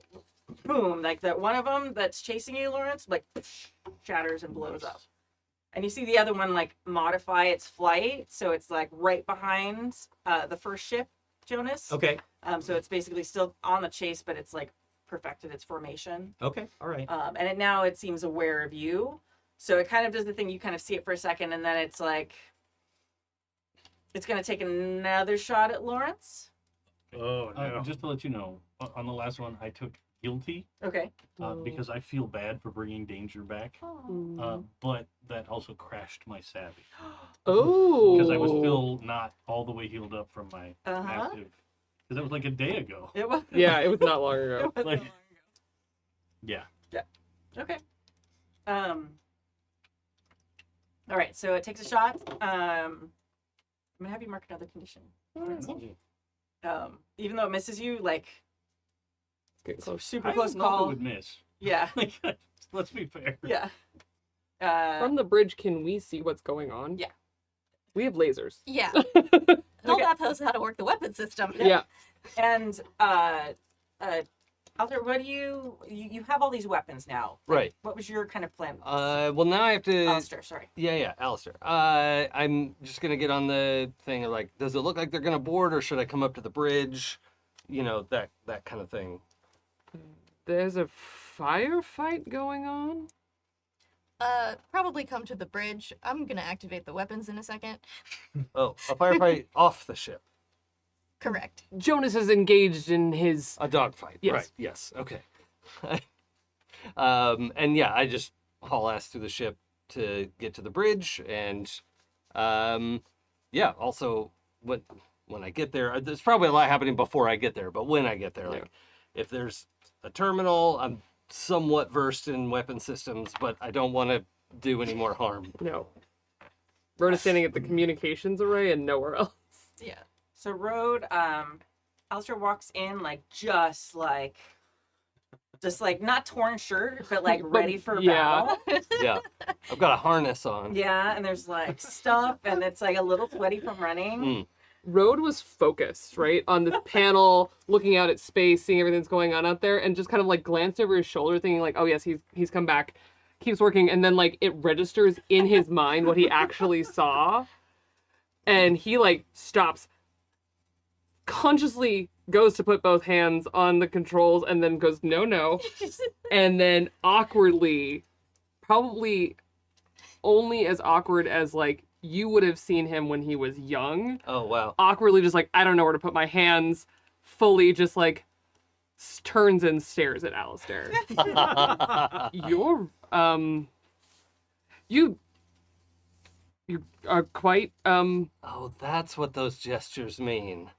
boom, like the one of them that's chasing you, Lawrence, like shatters and blows up. And you see the other one like modify its flight, so it's like right behind the first ship, Jonas. Okay. So it's basically still on the chase, but it's like perfected its formation. Okay. All right. And now it seems aware of you. So it kind of does the thing, you kind of see it for a second, and then it's like, it's going to take another shot at Lawrence. Oh Just to let you know, on the last one, I took guilty Okay. because I feel bad for bringing danger back. But that also crashed my savvy Oh. because I was still not all the way healed up from my Uh-huh. massive. Because that was like a day ago. It was. Yeah, it was not long It ago. was Like- so long Yeah. ago. Okay. All right. So it takes a shot. I'm gonna have you mark another condition. Even though it misses you, like Getting close. super I close don't know if it call. would miss. Yeah. Like, let's be fair. Yeah. From the bridge, can we see what's going on? Yeah. We have lasers. Yeah. Okay. Nolvath knows how to work the weapon system. Yeah. And Alter, what do you have all these weapons now? Right. What was your kind of plan? Well, now I have to. Alistair, sorry. Yeah, Alistair. I'm just gonna get on the thing of like, does it look like they're gonna board, or should I come up to the bridge? You know, that kind of thing. There's a firefight going on. Probably come to the bridge. I'm gonna activate the weapons in a second. Oh, a firefight off the ship. Correct. Jonas is engaged in his. A dogfight. Yes. Right. Yes. Okay. And yeah, I just haul ass through the ship to get to the bridge, and yeah. Also, when I get there, there's probably a lot happening before I get there. But when I get there, like, if there's a terminal, I'm somewhat versed in weapon systems, but I don't want to do any more harm. No. Rhoda's standing at the communications array and nowhere else. Yeah. So Road, Alistair walks in just like not torn shirt, but like ready for yeah. battle. Yeah, I've got a harness on. Yeah, and there's like stuff, and it's like a little sweaty from running. Mm. Rhoda was focused, right, on this panel, looking out at space, seeing everything that's going on out there, and just kind of like glanced over his shoulder, thinking like, oh yes, he's come back, keeps working, and then like it registers in his mind what he actually saw, and he like stops. consciously goes to put both hands on the controls and then goes, no. And then awkwardly, probably only as awkward as like you would have seen him when he was young, Oh, wow. awkwardly just like, I don't know where to put my hands, fully just like turns and stares at Alistair. You're, you are quite, Oh, that's what those gestures mean.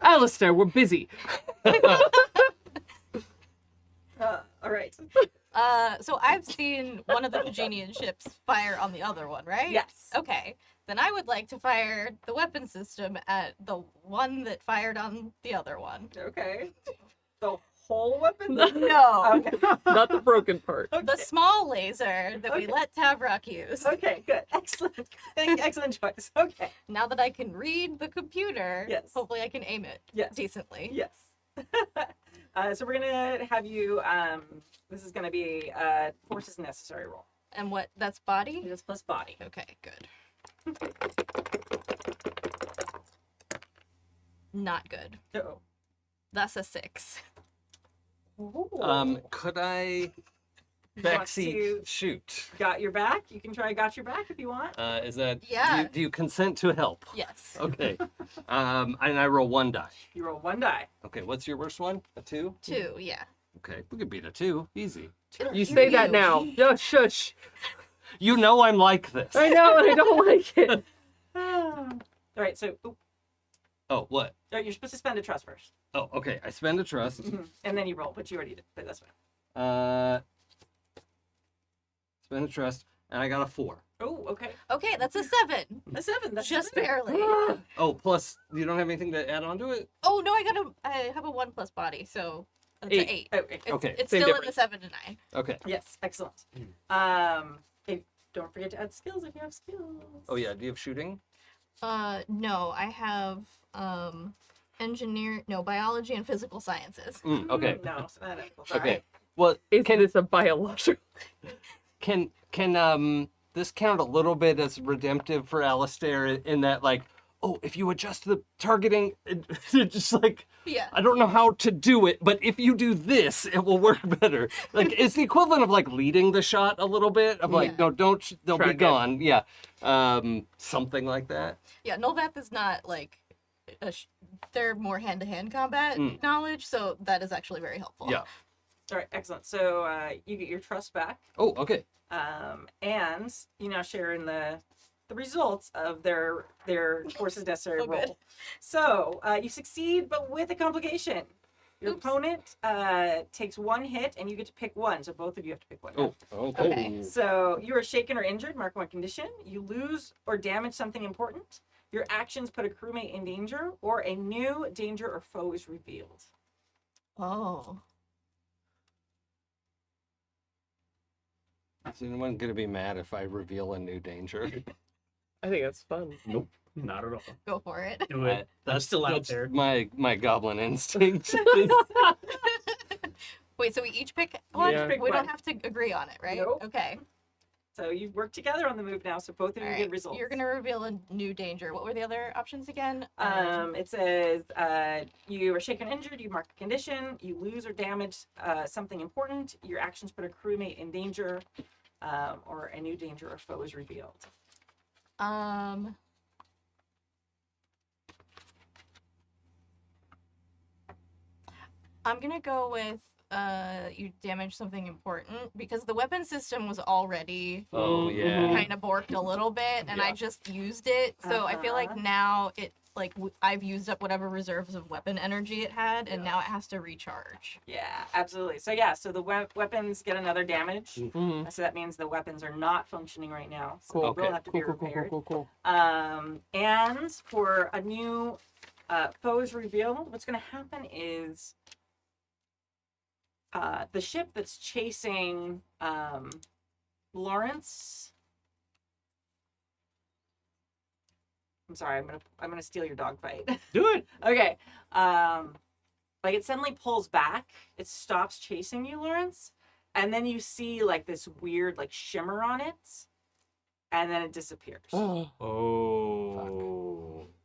Alistair, we're busy. All right. So I've seen one of the Virginian ships fire on the other one, right? Yes. Okay. Then I would like to fire the weapon system at the one that fired on the other one. Okay. The whole weapon? No. Okay. Not the broken part. The small laser that we Okay. let Tavrock use. Okay, good. Excellent. Excellent choice. Okay. Now that I can read the computer, Yes. hopefully I can aim it Yes. decently. Yes. So we're gonna have you. This is gonna be a forces necessary roll. And what? That's body? This plus body. Okay, good. Not good. So. That's a 6. Could I Want backseat to- shoot? Got your back. You can try got your back if you want. Is that? Yeah. Do you consent to help? Yes. Okay. And I roll 1 die. You roll 1 die. Okay. What's your worst one? A 2? 2, yeah. Okay. We could beat a 2. Easy. You say that now. Yeah, shush. You know I'm like this. I know, and I don't like it. All right. So Oh, what? you're supposed to spend a trust first, Oh, okay. I spend a trust. and then you roll, but you already did. But that's fine. Spend a trust, and I got a 4. Oh, okay. Okay, that's a 7. A 7. That's Just seven. barely. Oh, plus you don't have anything to add on to it? Oh no, I have a 1 plus body, so that's an 8. Okay. It's, Okay, it's same still in the difference. 7 to 9. Okay. Yes. Excellent. Don't forget to add skills if you have skills. Oh yeah. Do you have shooting? No, I have biology and physical sciences. Okay. No. So that is, Okay. Well, Is this a biological? can this count a little bit as redemptive for Alistair in that, like, oh, if you adjust the targeting, it's just like, Yeah. I don't know how to do it, but if you do this, it will work better. Like, it's the equivalent of like leading the shot a little bit of like, Yeah. no, they'll Track be it. gone. Yeah. Something like that. Yeah, Nolvath is not like they're more hand-to-hand combat Mm. knowledge, so that is actually very helpful. Yeah. All right. Excellent. So you get your trust back. Oh, okay. And you now share in the results of their forces necessary Oh, good. roll. So you succeed, but with a complication. Your Oops. opponent takes 1 hit, and you get to pick 1. So both of you have to pick 1. Oh, okay. Okay. So you are shaken or injured. Mark 1 condition. You lose or damage something important. Your actions put a crewmate in danger, or a new danger or foe is revealed. Oh. Is anyone gonna be mad if I reveal a new danger? I think that's fun. Nope, not at all. Go for it. Do it. I'm still out That's there. my goblin instinct. Wait, so we each pick one? Yeah. Pick We one. don't have to agree on it, right? Nope. Okay. So you work together on the move now. So both of you All get right. results. You're gonna reveal a new danger. What were the other options again? It says you are shaken or injured, you mark a condition, you lose or damage something important, your actions put a crewmate in danger, or a new danger or foe is revealed. I'm gonna go with you damage something important because the weapon system was already Oh yeah. kind of borked a little bit, and I Yeah. just used it. So I feel like Uh-huh. now it I've used up whatever reserves of weapon energy it had, and now it has to recharge. Yeah, absolutely. So yeah, so the weapons get another damage. Mm-hmm. So that means the weapons are not functioning right now. So Cool. they Okay. will have to be Cool, cool, cool, repaired. cool, cool, cool. And for a new foes reveal, what's going to happen is the ship that's chasing Lawrence. I'm sorry, I'm gonna steal your dog fight. Do it. Okay. Like it suddenly pulls back. It stops chasing you, Lawrence, and then you see like this weird like shimmer on it, and then it disappears. Oh.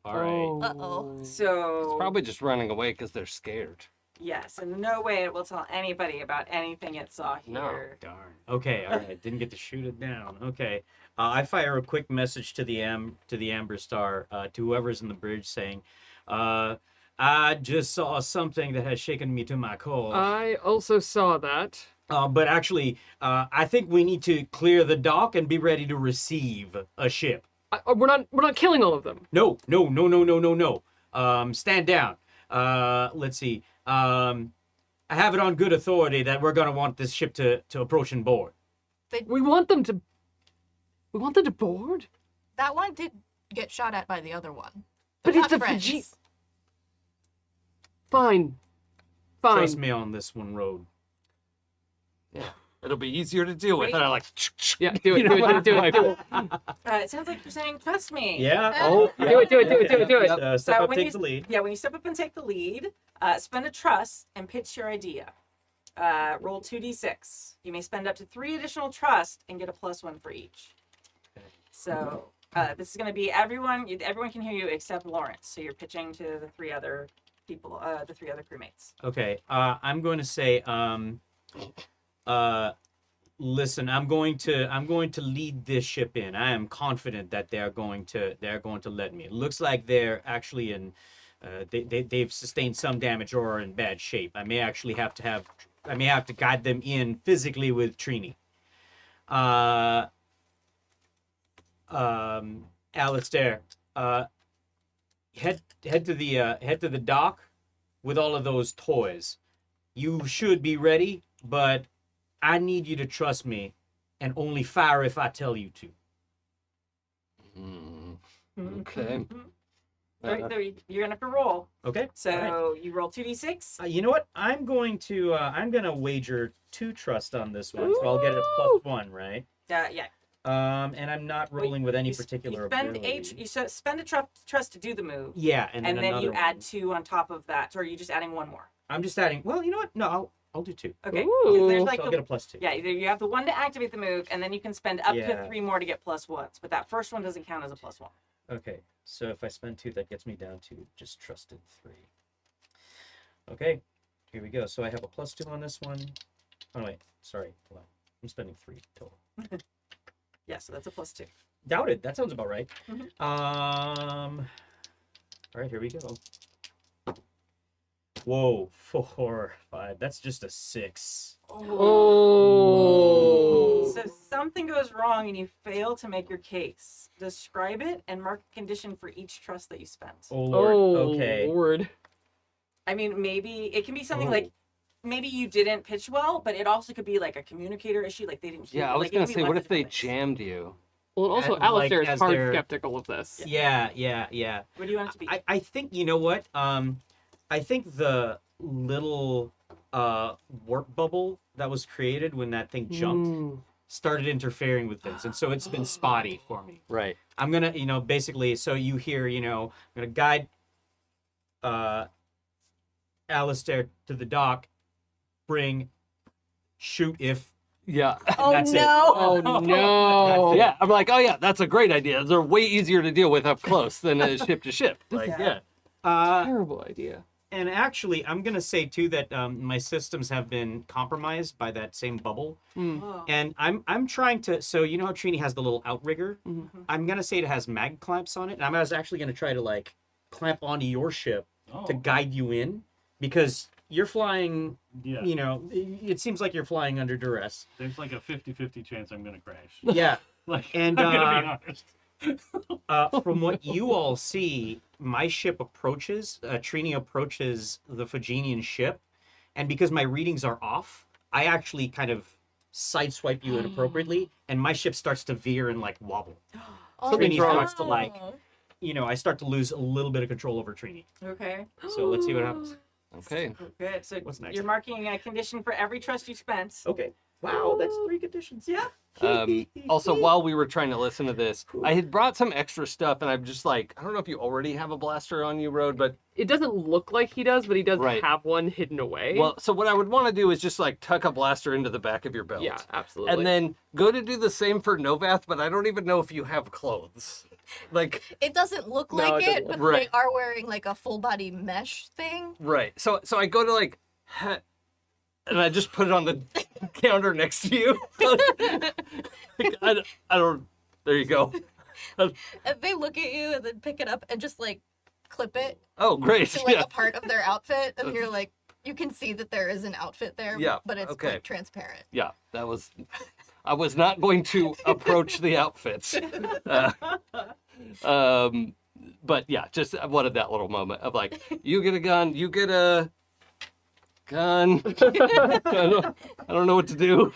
All right. Uh-oh. So It's probably just running away because they're scared. yes, in no way it will tell anybody about anything it saw No. here. Darn. Okay. All right. Didn't get to shoot it down. Okay. I fire a quick message to the Amber Star, to whoever's in the bridge, saying, "I just saw something that has shaken me to my core. I also saw that. But actually, I think we need to clear the dock and be ready to receive a ship." We're not killing all of them. No, no, no, no, no, no, no. Stand down. Let's see. I have it on good authority that we're gonna want this ship to approach and board. We want them to. We want them to board. That one did get shot at by the other one. But They're it's not a friends. Fiji- Fine. Fine. Trust me on this one, Road. It'll be easier to deal with. Wait. And I like. Yeah, do it. Do it. Do it. It sounds like you're saying, "Trust me." Yeah. Oh, yeah. Do it. Do it. Do it. Do it. Do it. Step So up, when take you the lead. yeah, when you step up and take the lead, spend a trust and pitch your idea. Roll 2d6. You may spend up to 3 additional trust and get a +1 for each. So this is going to be everyone. Everyone can hear you except Lawrence. So you're pitching to the 3 other people, the 3 other crewmates. Okay. I'm going to say, listen, I'm going to lead this ship in. I am confident that they're going to let me. It looks like they're actually in. They've sustained some damage or are in bad shape. I may have to guide them in physically with Trini. Alistair, head to the dock with all of those toys. You should be ready, but I need you to trust me and only fire if I tell you to. Okay. All right, so you're gonna have to roll. Okay. So All right. you roll 2d6. You know what? I'm gonna wager 2 trust on this one, so I'll get a +1, right? Yeah. And I'm not rolling with any You particular spend ability. spend a trust to do the move, Yeah, and then you another add one. 2 on top of that. Or are you just adding 1 more? I'm just adding. Well, you know what? No, I'll do 2. Okay. Ooh. Because there's So like I'll get a +2. yeah, either you have the 1 to activate the move, and then you can spend up to Yeah. 3 more to get +1s. But that first one doesn't count as a +1. Okay, so if I spend 2, that gets me down to just trusted 3. Okay, here we go. So I have a +2 on this one. Oh wait, sorry. Hold on. I'm spending 3 total. Yeah, so that's a +2. Doubted. That sounds about right. Mhm. All right, here we go. Whoa, 4, 5. That's just a 6. Oh. So something goes wrong and you fail to make your case. Describe it and mark a condition for each trust that you spent. Oh Lord. Okay. Lord. I mean, maybe it can be something Oh. like maybe you didn't pitch well, but it also could be like a communicator issue, like they didn't hear. Yeah, I was like, it gonna can be say, lots what of if they different things. jammed you? Well, and also And, Alistair like, is as hard they're- skeptical of this. Yeah. What do you want it to be? I think you know what? I think the little warp bubble that was created when that thing jumped started interfering with things, and so it's been spotty for me. Right. I'm gonna, basically, so you hear, I'm gonna guide Alistair to the dock, shoot if. Yeah. Oh That's it. no! Oh That's no. it. Yeah, I'm like, oh yeah, that's a great idea. They're way easier to deal with up close than a ship to ship. Like, Yeah. yeah. Terrible idea. And actually, I'm gonna say too that my systems have been compromised by that same bubble. Oh. And I'm trying to, so you know how Trini has the little outrigger? Mhm. I'm gonna say it has mag clamps on it, and I was actually gonna try to like clamp onto your ship Oh, to guide you in, because you're flying, yeah. it seems like you're flying under duress. There's like a 50-50 chance I'm gonna crash. Yeah, Like, And, I'm gonna be honest. from what you all see, my ship approaches, Trini approaches the Faginian ship, and because my readings are off, I actually kind of sideswipe you inappropriately, and my ship starts to veer and like wobble. Oh, Trini no. starts to like, I start to lose a little bit of control over Trini. Okay. So let's see what happens. Okay. Good. So What's next? you're marking a condition for every trust you spent. Okay. Wow, that's 3 conditions. Yeah. Also, while we were trying to listen to this, I had brought some extra stuff, and I'm just like, I don't know if you already have a blaster on you, Road, but It doesn't look like he does, but he does Right. have one hidden away. well, so what I would want to do is just like tuck a blaster into the back of your belt. yeah, absolutely. And then go to do the same for Nolvath, but I don't even know if you have clothes. Like, It doesn't look No, like it it, doesn't but look- they are wearing like a full body mesh thing. right. So I go to like, and I just put it on the counter next to you. Like, I don't, there you go. And they look at you and then pick it up and just like clip it Oh, great. to like Yeah. a part of their outfit, and you're like, you can see that there is an outfit there, Yeah, but it's okay. like transparent. Yeah, that was. I was not going to approach the outfits. But yeah, just I wanted that little moment of like, you get a gun, you get a gun. I don't know what to do.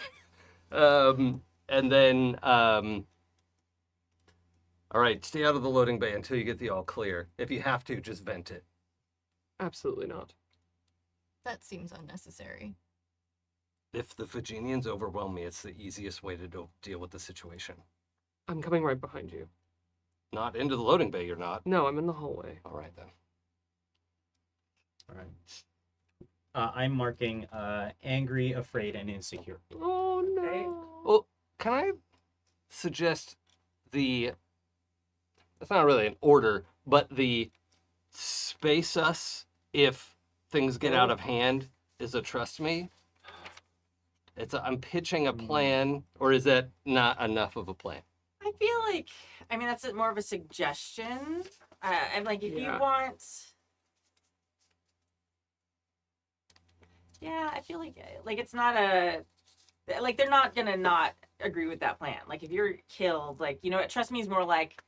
And then, all right, stay out of the loading bay until you get the all clear. If you have to, just vent it. Absolutely not. That seems unnecessary. If the Virginians overwhelm me, it's the easiest way to deal with the situation. I'm coming right behind you. Not into the loading bay, you're not. No, I'm in the hallway. All right, then. All right. I'm marking angry, afraid, and insecure. Oh no. Okay. Well, can I suggest it's not really an order, but the space us if things get out of hand is a trust me? I'm pitching a plan, or is that not enough of a plan? I feel like, I mean, that's more of a suggestion. I'm like, if you Yeah. want, yeah, I feel like it's not like they're not gonna not agree with that plan. Like if you're killed, like you know what? Trust me is more like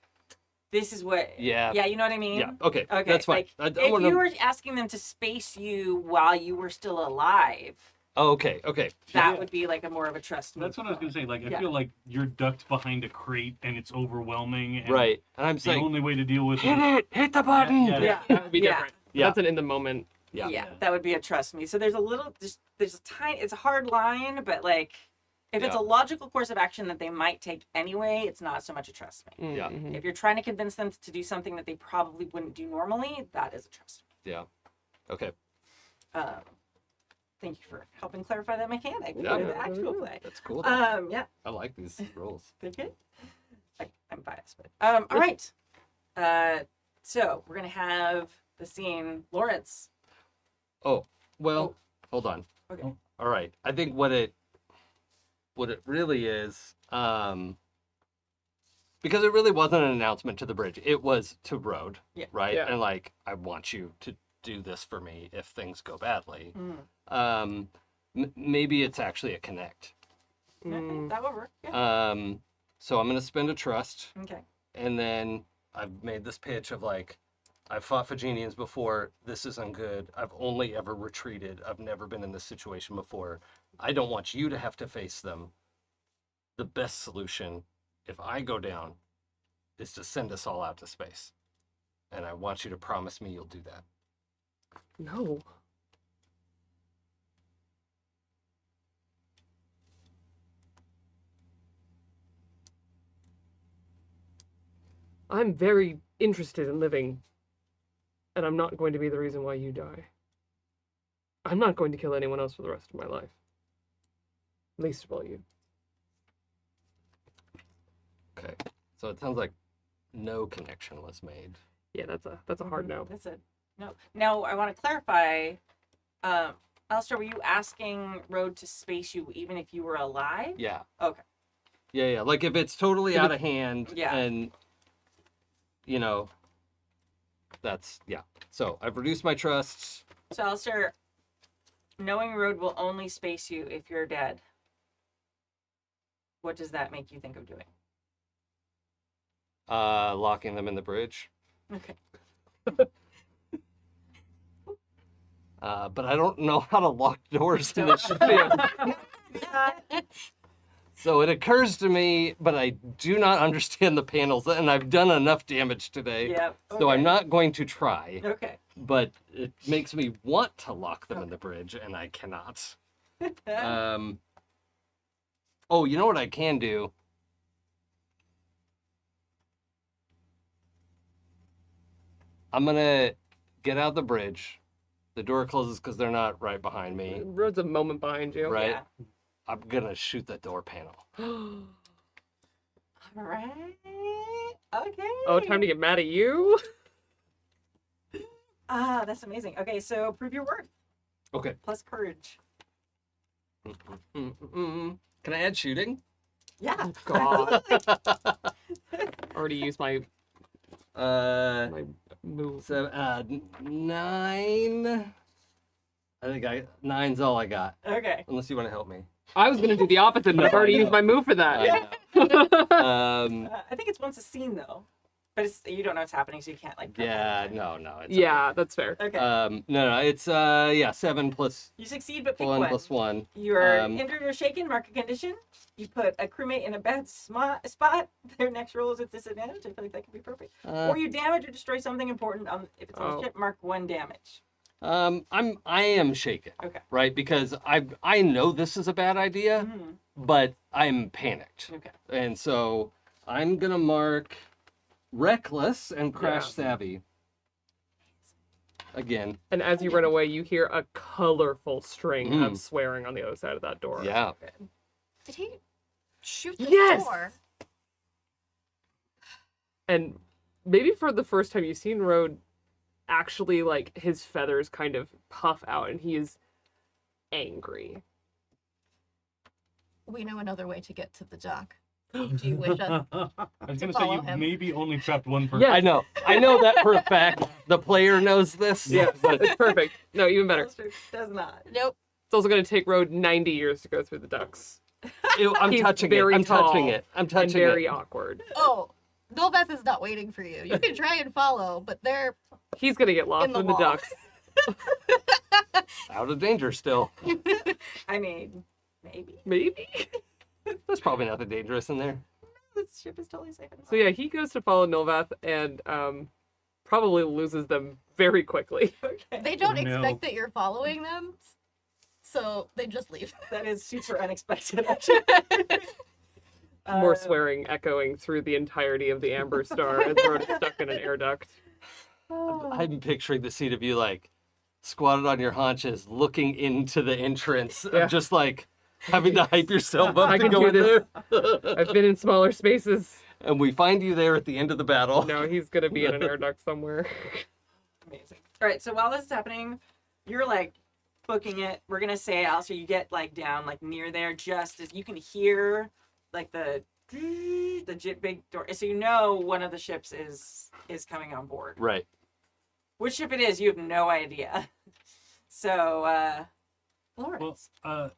this is what. Yeah. Yeah, you know what I mean. Yeah, okay, Okay, that's fine. like, I don't if wanna... you were asking them to space you while you were still alive, Oh, okay. that Yeah. would be like a more of a trust me. That's what I was gonna say. Like, I Yeah. feel like you're ducked behind a crate and it's overwhelming. And Right. And I'm The saying, only way to deal with hit it. it! Hit the button! Yeah. Yeah. That would be Yeah. different. Yeah. That's an in the moment. Yeah. Yeah, that would be a trust me. So there's a little, there's a tiny, it's a hard line, but like, if it's Yeah. a logical course of action that they might take anyway, it's not so much a trust me. Yeah. Mhm. If you're trying to convince them to do something that they probably wouldn't do normally, that is a trust Yeah. Okay. me. Thank you for helping clarify that mechanic Yeah. for the actual play. That's cool. Yeah, I like these rules. they're good. I'm biased, but all right. So we're gonna have the scene, Lawrence. Oh, well, Oh. hold on. Okay. All right. I think what it really is, because it really wasn't an announcement to the bridge. It was to Road, Yeah. right? Yeah. And like, I want you to do this for me if things go badly. Mm. Maybe it's actually a connect. Okay, that would work. Yeah. So I'm gonna spend a trust, Okay. and then I've made this pitch of like, I've fought Fagenians before. This isn't good. I've only ever retreated. I've never been in this situation before. I don't want you to have to face them. The best solution, if I go down, is to send us all out to space. And I want you to promise me you'll do that. No. I'm very interested in living, and I'm not going to be the reason why you die. I'm not going to kill anyone else for the rest of my life. Least of all you. Okay. So it sounds like no connection was made. Yeah, that's a hard no. That's it. No. Now I want to clarify. Alistair, were you asking Road to space you even if you were alive? Yeah. Okay. Yeah. Like if it's totally out of hand Yeah. and, you know, that's, yeah. So I've reduced my trusts. So Alistair, knowing Road will only space you if you're dead. What does that make you think of doing? Locking them in the bridge. Okay. But I don't know how to lock doors in this ship. So it occurs to me, but I do not understand the panels, and I've done enough damage today. Yep. So I'm not going to try. Okay. But it makes me want to lock them in the bridge, and I cannot. Oh, you know what I can do? I'm gonna get out the bridge. The door closes because they're not right behind me. Road's a moment behind you. Right? Yeah. I'm gonna shoot the door panel. All right. Okay. Oh, time to get mad at you? Ah, that's amazing. Okay, so prove your worth Okay. plus courage. Can I add shooting? Yeah. God. Already used my Uh, move. so 9. I think 9's all I got. Okay. Unless you want to help me. I was gonna do the opposite, but I've already used my move for that. I I think it's once a scene though, but you don't know what's happening, so you can't like. prep yeah, anything. no. It's Yeah, that's fair. Okay. No, it's 7 plus You succeed, but pick 1 one. plus 1. You're Um, injured or shaken. Mark a condition. You put a crewmate in a bad spot. Their next roll is at disadvantage. I feel like that could be perfect. Or you damage or destroy something important. If it's on Oh. the ship, mark 1 damage. I am shaken. Okay. Right, because I know this is a bad idea, Mhm. but I'm panicked. Okay. And so I'm gonna mark reckless and crash Yeah. savvy. Again. And as you run away, you hear a colorful string Mm. of swearing on the other side of that door. Yeah. Did he shoot the Yes! door? And maybe for the first time you've seen Road, actually, like, his feathers kind of puff out and he is angry. We know another way to get to the dock. Do you wish us? I was gonna say follow you him. maybe only trapped one person. Yeah. I know that for a fact. The player knows this. Yeah, but it's perfect. No, even better. Does not. Nope. It's also going to take Road 90 years to go through the ducks. I'm He's touching it. very I'm touching tall it. I'm And touching very it. awkward. Oh, Nolvath is not waiting for you. You can try and follow, but they're He's going to get lost In the in the wall. ducks. Out of danger still. I mean, maybe. Maybe? There's probably nothing dangerous in there. This ship is totally safe. So yeah, he goes to follow Nolvath and probably loses them very quickly. Okay. they don't Oh, no. expect that you're following them, so they just leave. That is super unexpected, actually. More swearing echoing through the entirety of the Amber Star as Road is stuck in an air duct. I'm picturing the scene of you like squatted on your haunches, looking into the entrance, Yeah. just like having to hype yourself up I to can go do in this. there. I've been in smaller spaces. And we find you there at the end of the battle. No, he's gonna be in an air duct somewhere. Amazing. All right, so while this is happening, you're like booking it. We're gonna say, Alistair, you get like down like near there, just as you can hear like the big door. So you know one of the ships is coming on board. Right. Which ship it is, you have no idea. So, Lawrence. Well,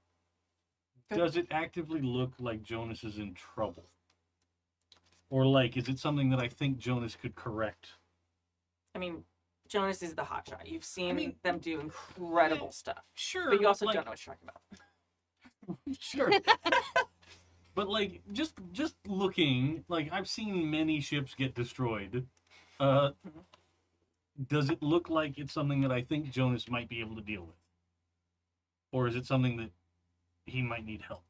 does it actively look like Jonas is in trouble? Or like, is it something that I think Jonas could correct? I mean, Jonas is the hotshot. You've seen them do incredible stuff. Sure. But you also like, don't know what you're talking about. Sure. But like, just looking, like I've seen many ships get destroyed. Does it look like it's something that I think Jonas might be able to deal with? Or is it something that he might need help?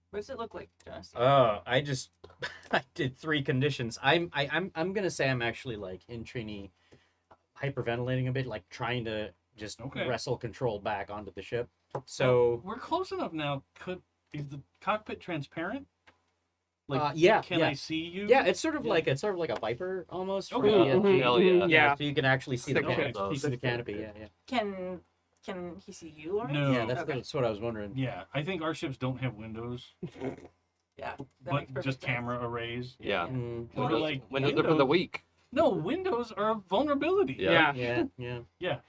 What does it look like, Jonas? I did 3 conditions. I'm gonna say I'm actually like in Trini hyperventilating a bit, like trying to just wrestle control back onto the ship. So we're close enough now. Is the cockpit transparent? Like, yeah, can yeah. I see you? Yeah, it's sort of like a Viper almost. from Okay. ESG. Hell yeah. Yeah. So you can actually see the Sick canopy. ship. See the canopy. Yeah, yeah. Can he see you, Lawrence? No. Yeah, that's, Okay. that's what I was wondering. Yeah, I think our ships don't have windows, Yeah. That but makes perfect just sense. camera arrays. Yeah. Mm, Well, Windows, like, windows are for the weak. No, windows are a vulnerability. Yeah. Yeah. yeah.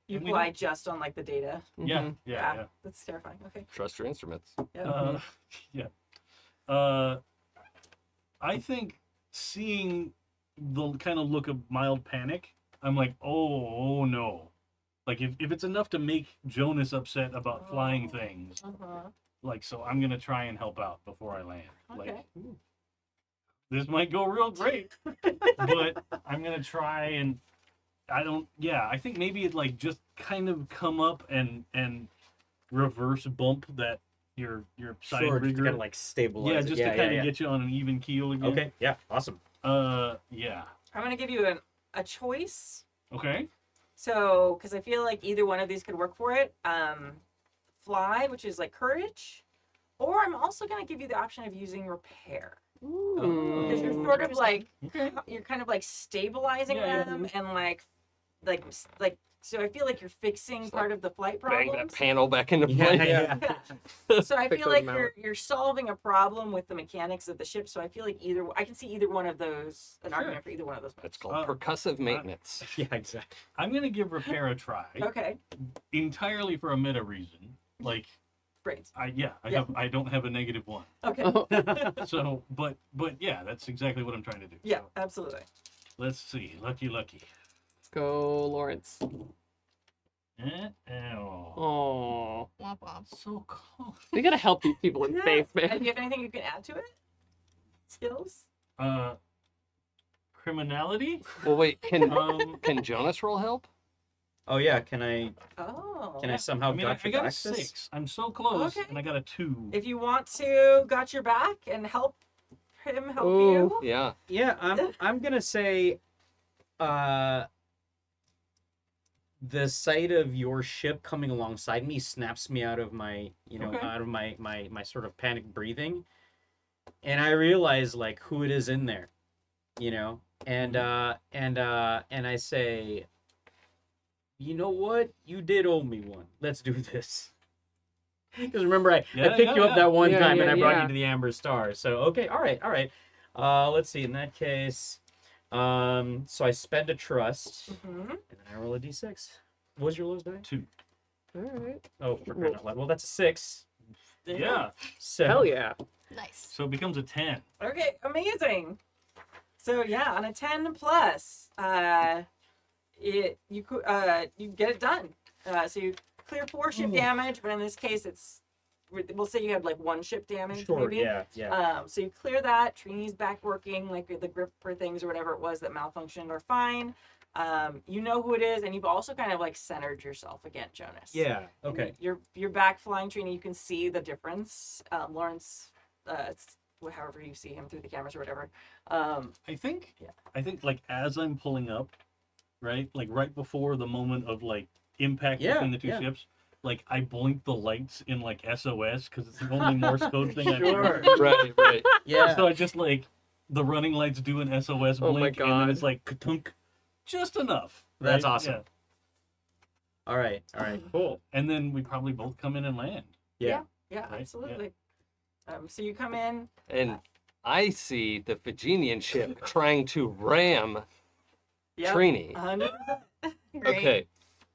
You And we fly don't- just on like the data. Yeah, Mhm. yeah. That's terrifying. Okay. Trust your instruments. Yeah. Yeah. I think seeing the kind of look of mild panic, I'm like, oh no. Like if it's enough to make Jonas upset about flying Oh. things, Uh-huh. like so I'm gonna try and help out before I land. Okay. Like this might go real great, but I'm gonna try and I think maybe it like just kind of come up and reverse bump that your side Sure, just to rigger. kind of like stabilize. Yeah, it. just to kind of get you on an even keel again. Okay, yeah, awesome. Yeah. I'm gonna give you a choice. Okay. So, because I feel like either one of these could work for it. Fly, which is like courage, or I'm also gonna give you the option of using repair. Because you're Ooh. sort of like Okay. you're kind of like stabilizing Yeah, them and like so I feel like you're fixing Just, part of the flight Bang that problems. panel back into Yeah, place. yeah. Yeah. So I Fix feel those like mallets. you're solving a problem with the mechanics of the ship. So I feel like I can see either one of those, an Sure. argument for either one of those. That's called percussive maintenance. Yeah, exactly. I'm gonna give repair a try. Okay, Entirely for a meta reason. Like brains. I Yeah. don't have a -1. Okay, So but yeah, that's exactly what I'm trying to do. yeah, So, absolutely. let's see. Lucky. Let's go, Lawrence. Oh. Oh, Womp womp. So close. we gotta help these people in space, And man. do you have anything you can add to it? Skills? Criminality? Well, wait, can Um can Jonas roll help? Oh yeah, can I Oh. somehow I mean, I gotcha got a back this? 6. I'm so close, Okay. and I got a 2. If you want to, got your back and help him help Ooh. you. Yeah. Yeah, I'm gonna say, the sight of your ship coming alongside me snaps me out of my, Okay. out of my sort of panic breathing, and I realize like who it is in there, and I say, you know what, you did owe me one. Let's do this. Because remember, I picked you up that one Yeah, time and yeah, I brought yeah. you to the Amber Star. So okay, all right. Let's see. In that case, so I spend a trust, Mm-hmm. and then I roll a d6. What was your lowest die? 2. All right. Oh, for crying out loud. Well, that's a 6. Yeah. So Hell yeah. Nice. So it becomes a 10. Okay, amazing. So yeah, on a 10 plus, you get it done. So you clear 4 ship damage, but in this case, we'll say you had like 1 ship damage, sure. maybe. Yeah. So you clear that. Trini's back working, like the gripper things or whatever it was that malfunctioned are fine. You know who it is, and you've also kind of like centered yourself again, Jonas. Yeah. And Okay. You're back flying, Trini. You can see the difference. Lawrence, however you see him through the cameras or whatever. I think Yeah. like as I'm pulling up, right? Like right before the moment of like impact Yeah, between the two yeah. ships, like I blink the lights in like SOS because it's the only Morse code thing I Sure. do. Right. Yeah. So I just like the running lights do an SOS Oh my blink, and then God. it's like ka-tunk, just enough. That's right? awesome. Yeah. All right. Cool. And then we probably both come in and land. Yeah. Yeah, Right, absolutely. So you come in. And I see the Virginian ship trying to ram Yep, Trini. 100%. Great. Okay.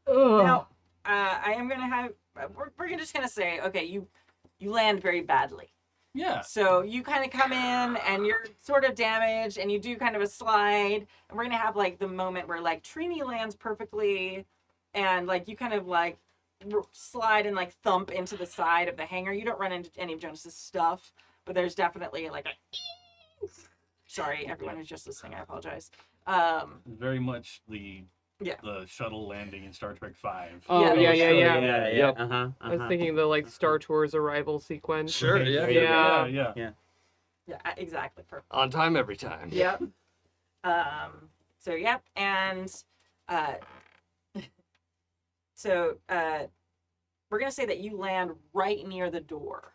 Now, I am gonna have. We're just gonna say, okay, you land very badly. Yeah. So you kind of come in and you're sort of damaged, and you do kind of a slide, and we're gonna have like the moment where like Trini lands perfectly, and like you kind of like slide and like thump into the side of the hangar. You don't run into any of Jonas's stuff, but there's definitely like a. Sorry, everyone who's just listening. I apologize. Very much the Yeah. the shuttle landing in Star Trek V. Oh, yeah, Sure, yeah. Yeah. Yep. I was thinking the like Star Tours arrival sequence. Sure, yeah. Yeah. Yeah. Yeah, exactly. Perfect. On time every time. Yep. So yep, and we're gonna say that you land right near the door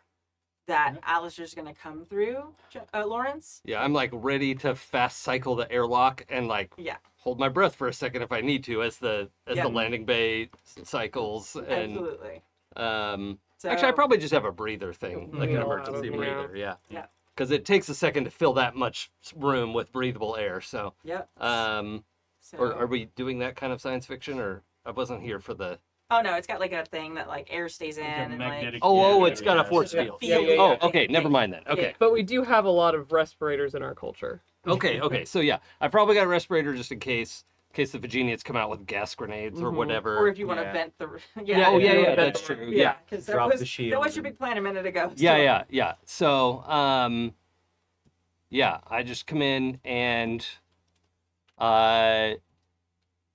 that Alistair's gonna come through, Lawrence. Yeah, I'm like ready to fast cycle the airlock and like Yeah. hold my breath for a second if I need to as the Yeah. landing bay cycles and Absolutely. So, actually I probably just have a breather thing, like an Yeah. emergency Yeah. breather, yeah. Yeah. Because it takes a second to fill that much room with breathable air. So, Yep. So, or are we doing that kind of science fiction, or I wasn't here for the? oh no, it's got like a thing that like air stays in Like a and like. magnetic- Oh, Yeah, it's got a yeah, force yeah. field. Yeah, yeah, Oh, yeah. okay, never mind then. Okay, But we do have a lot of respirators in our culture. okay. So yeah, I probably got a respirator just in case the Virginians come out with gas grenades or Mhm. where. Or if you want to Yeah. vent the. Yeah, Oh, yeah, yeah, that's that's true. Yeah, Yeah. because Drop that the was shield your big plan a minute ago. so- Yeah. So, yeah, I just come in and,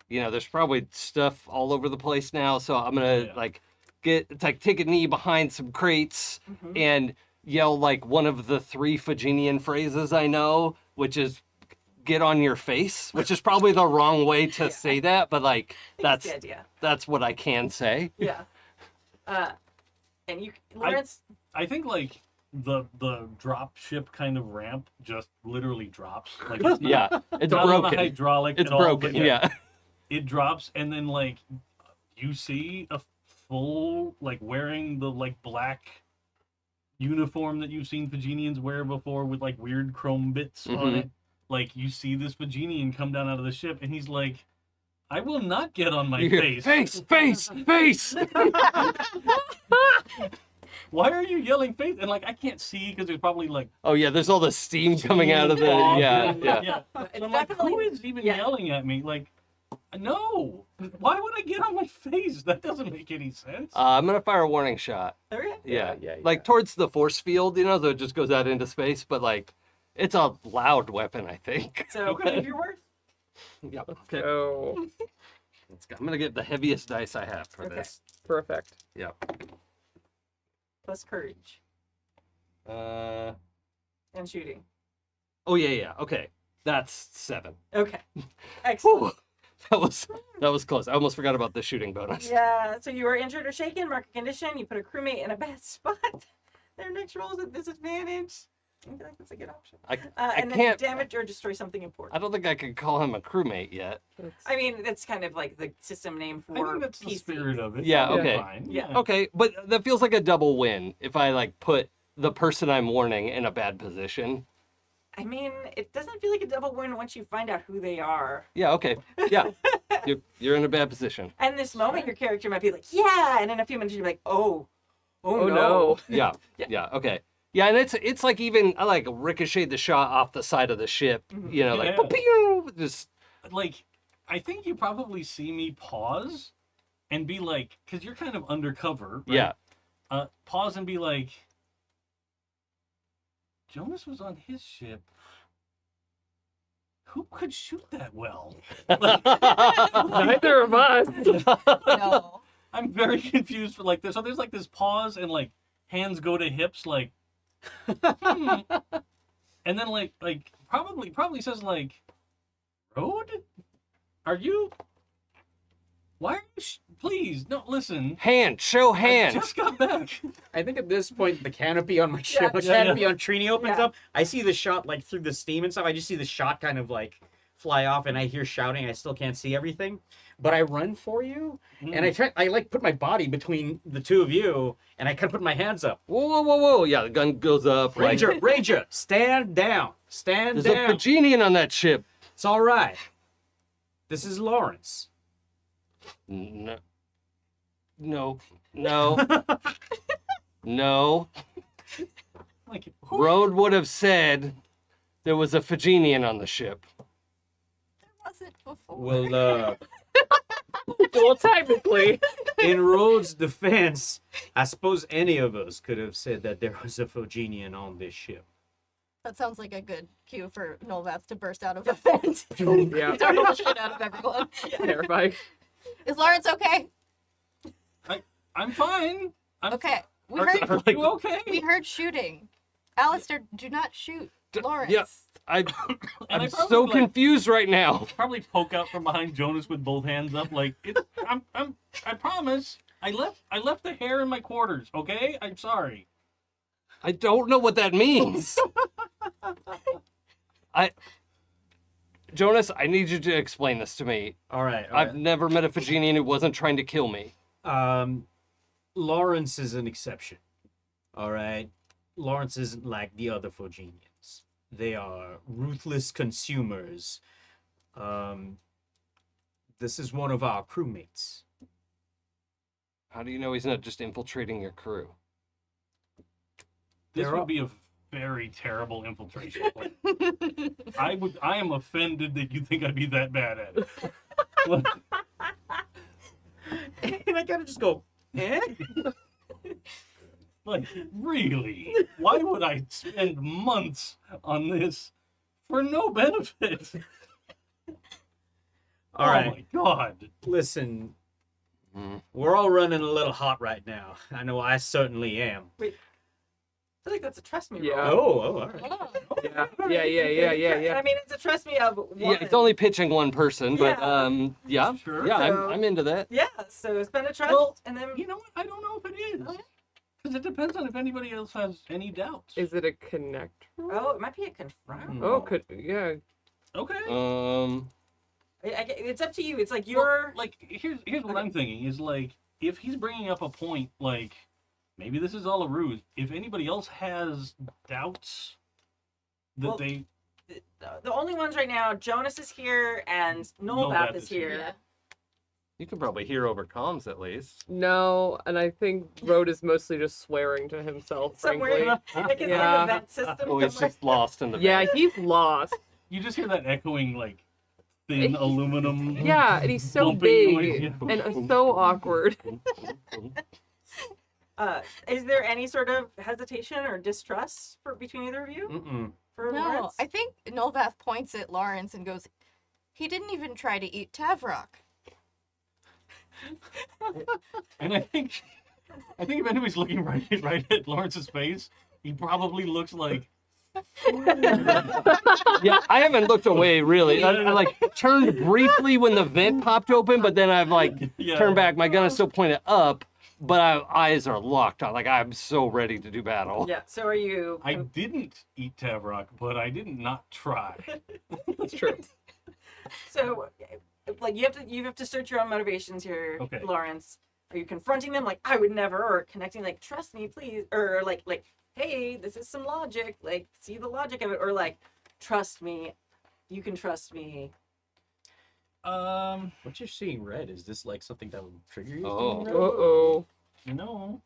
there's probably stuff all over the place now. So I'm gonna Yeah. like take a knee behind some crates and yell like one of the 3 Faginian phrases I know, which is "get on your face," which is probably the wrong way to say that, but like That's the idea. that's what I can say. Yeah. And you, Lawrence. I think like the drop ship kind of ramp just literally drops. Like Yeah, it's not on the broken. hydraulic It's at all, broken. but Yeah. it drops, and then like you see a full like wearing the like black uniform that you've seen Faginians wear before with like weird chrome bits on it. Like you see this Faginian come down out of the ship, and he's like, "I will not get on my You hear, face." face. Why are you yelling face? And like I can't see because there's probably like Oh yeah, there's all the steam coming out of the fog. yeah. And It's I'm like, definitely- who is even yeah. yelling at me? Like, no. Why would I get on my face? That doesn't make any sense. I'm gonna fire a warning shot. Okay. Yeah. Yeah. Like towards the force field, so it just goes out into space, but like it's a loud weapon, I think. So Okay. give your word. Yep. Okay. Oh, I'm gonna get the heaviest dice I have for Okay. this. perfect. Yep. Plus courage Oh and shooting. yeah. Okay. That's 7. Okay. Excellent. Whew. That was close. I almost forgot about the shooting bonus. Yeah. So you are injured or shaken. Mark a condition. You put a crewmate in a bad spot. Their next roll is at disadvantage. I feel like that's a good option. I And then can't. damage or destroy something important. I don't think I could call him a crewmate yet. I mean, that's kind of like the system name I for think that's the PC. spirit of it. Yeah, That'd be okay. fine. Yeah. Okay, but that feels like a double win if I like put the person I'm warning in a bad position. I mean, it doesn't feel like a double win once you find out who they are. Yeah. Okay. Yeah. you're in a bad position. And this moment, your character might be like, "Yeah," and in a few minutes, you're like, "Oh, Oh no." no. Yeah. Yeah. Okay. Yeah, and it's like even I like ricocheted the shot off the side of the ship. Like Yeah. pew, just Like, I think you probably see me pause and be like, because you're kind of undercover. Right? yeah. Pause and be like, Jonas was on his ship. Who could shoot that well? Neither of us. No. I'm very confused for like this. So there's like this pause and like hands go to hips, like, and then like probably says like, Road, are you? Why are you? Please, no, listen. Show I hand. just got back. I think at this point the canopy on my ship, the Yeah. canopy on Trini opens Yeah. up. I see the shot like through the steam and stuff. I just see the shot kind of like fly off, and I hear shouting. I still can't see everything, but I run for you, and I like put my body between the two of you, and I kind of put my hands up. Whoa. Yeah, the gun goes up. like, Ranger, stand down, stand There's a down. Faginian on that ship. It's all right. This is Lawrence. No. No. Like, Road would have said there was a Faginian on the ship. Wasn't before. Well, Well, technically. in Rhodes' defense, I suppose any of us could have said that there was a Faginian on this ship. That sounds like a good cue for Nolvath to burst out of a vent. Yeah. Startle the shit out of everyone. Terrifying. Is Lawrence okay? I'm fine. Okay. We Are, heard are you okay? we heard shooting. Alistair, do not shoot Lawrence. Yeah. I'm And I so probably, like, confused right now. probably poke out from behind Jonas with both hands up, like I promise. I left the hair in my quarters. Okay, I'm sorry. I don't know what that means. Jonas, I need you to explain this to me. All right. I've never met a Faginian who wasn't trying to kill me. Lawrence is an exception. All right. Lawrence isn't like the other Faginians. They are ruthless consumers. This is one of our crewmates. How do you know he's not just infiltrating your crew? This They're would all- be a very terrible infiltration plan. I am offended that you think I'd be that bad at it. And I gotta just go, eh? Like, really? Why would I spend months on this for no benefit? All right. Oh my god. Listen, We're all running a little hot right now. I know I certainly am. I feel like that's a trust me Yeah. roll. Oh, all right. Yeah. I mean, it's a trust me of one. Yeah, it's only pitching one person, but Yeah. Sure. yeah, So- I'm into that. Yeah, so spend a trust, Well, and then You know what? I don't know if it is. Okay. Because it depends on if anybody else has any doubts. Is it a connect? oh, it might be a confront. Oh, yeah. Okay. It's up to you. It's like Well, you're like here's what Okay. I'm thinking is like if he's bringing up a point like maybe this is all a ruse. If anybody else has doubts that Well, they the only ones right now. Jonas is here and Nolvath Nolvath is is here. here. Yeah. You could probably hear over comms at least. No, and I think Rode is mostly just swearing to himself, frankly. Somewhere, like it's Yeah. like a vent system. Oh, he's somewhere. just lost in the Yeah, vent. he's lost. you just hear that echoing like thin aluminum. Yeah, and he's so bumping noise, big yeah. and so awkward. Is there any sort of hesitation or distrust between either of you? Mm-mm. For No, Lawrence? I think Nolvath points at Lawrence and goes, "He didn't even try to eat Tavrock." And I think if anybody's looking right at Lawrence's face, he probably looks like Yeah, I haven't looked away really. I like turned briefly when the vent popped open, but then I've like Yeah. turned back. My gun is still pointed up, but eyes are locked on. Like I'm so ready to do battle. Yeah. So are you? I didn't eat Tavrock, but I did not try. That's true. So, like you have to search your own motivations here, Okay. Lawrence. Are you confronting them like I would never, or connecting like trust me, please, or like hey, this is some logic, like see the logic of it, or like trust me, you can trust me. What you're seeing red, is this like something that would trigger you? Oh. seeing red? Uh-oh. No.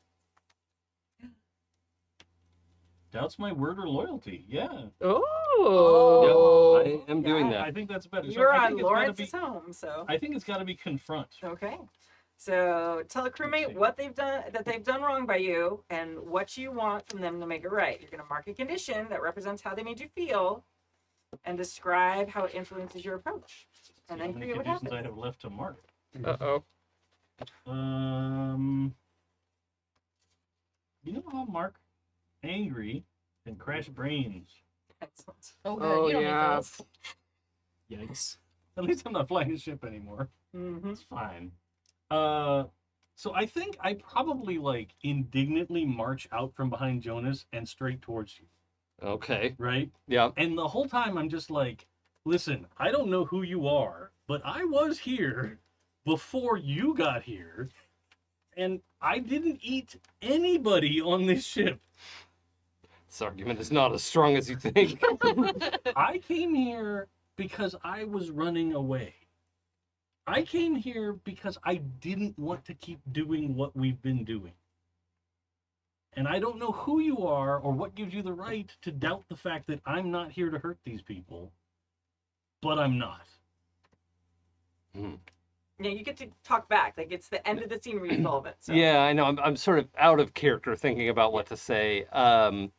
Doubts my word or loyalty. Yeah. Oh. I am doing I that. think that's better. So You're I on think it's gotta Lawrence's be- home, so I think it's got to be confront. okay. So tell a crewmate what they've done wrong by you and what you want from them to make it right. You're gonna mark a condition that represents how they made you feel, and describe how it influences your approach, and How then many create what conditions I happens. have left to mark? Uh-oh. You know how Mark angry and crash brains. Excellent. Oh, good. Oh, You don't yeah. need those. Yikes. At least I'm not flying a ship anymore. Mm-hmm. It's fine. So I think I probably like indignantly march out from behind Jonas and straight towards you, Okay. right? Yeah. And the whole time I'm just like, listen, I don't know who you are, but I was here before you got here, and I didn't eat anybody on this ship. This argument is not as strong as you think. I came here because I was running away. I came here because I didn't want to keep doing what we've been doing. And I don't know who you are or what gives you the right to doubt the fact that I'm not here to hurt these people, but I'm not. Yeah, you get to talk back. Like it's the end of the scene where you solve it. So. Yeah, I know. I'm sort of out of character thinking about what to say. I'm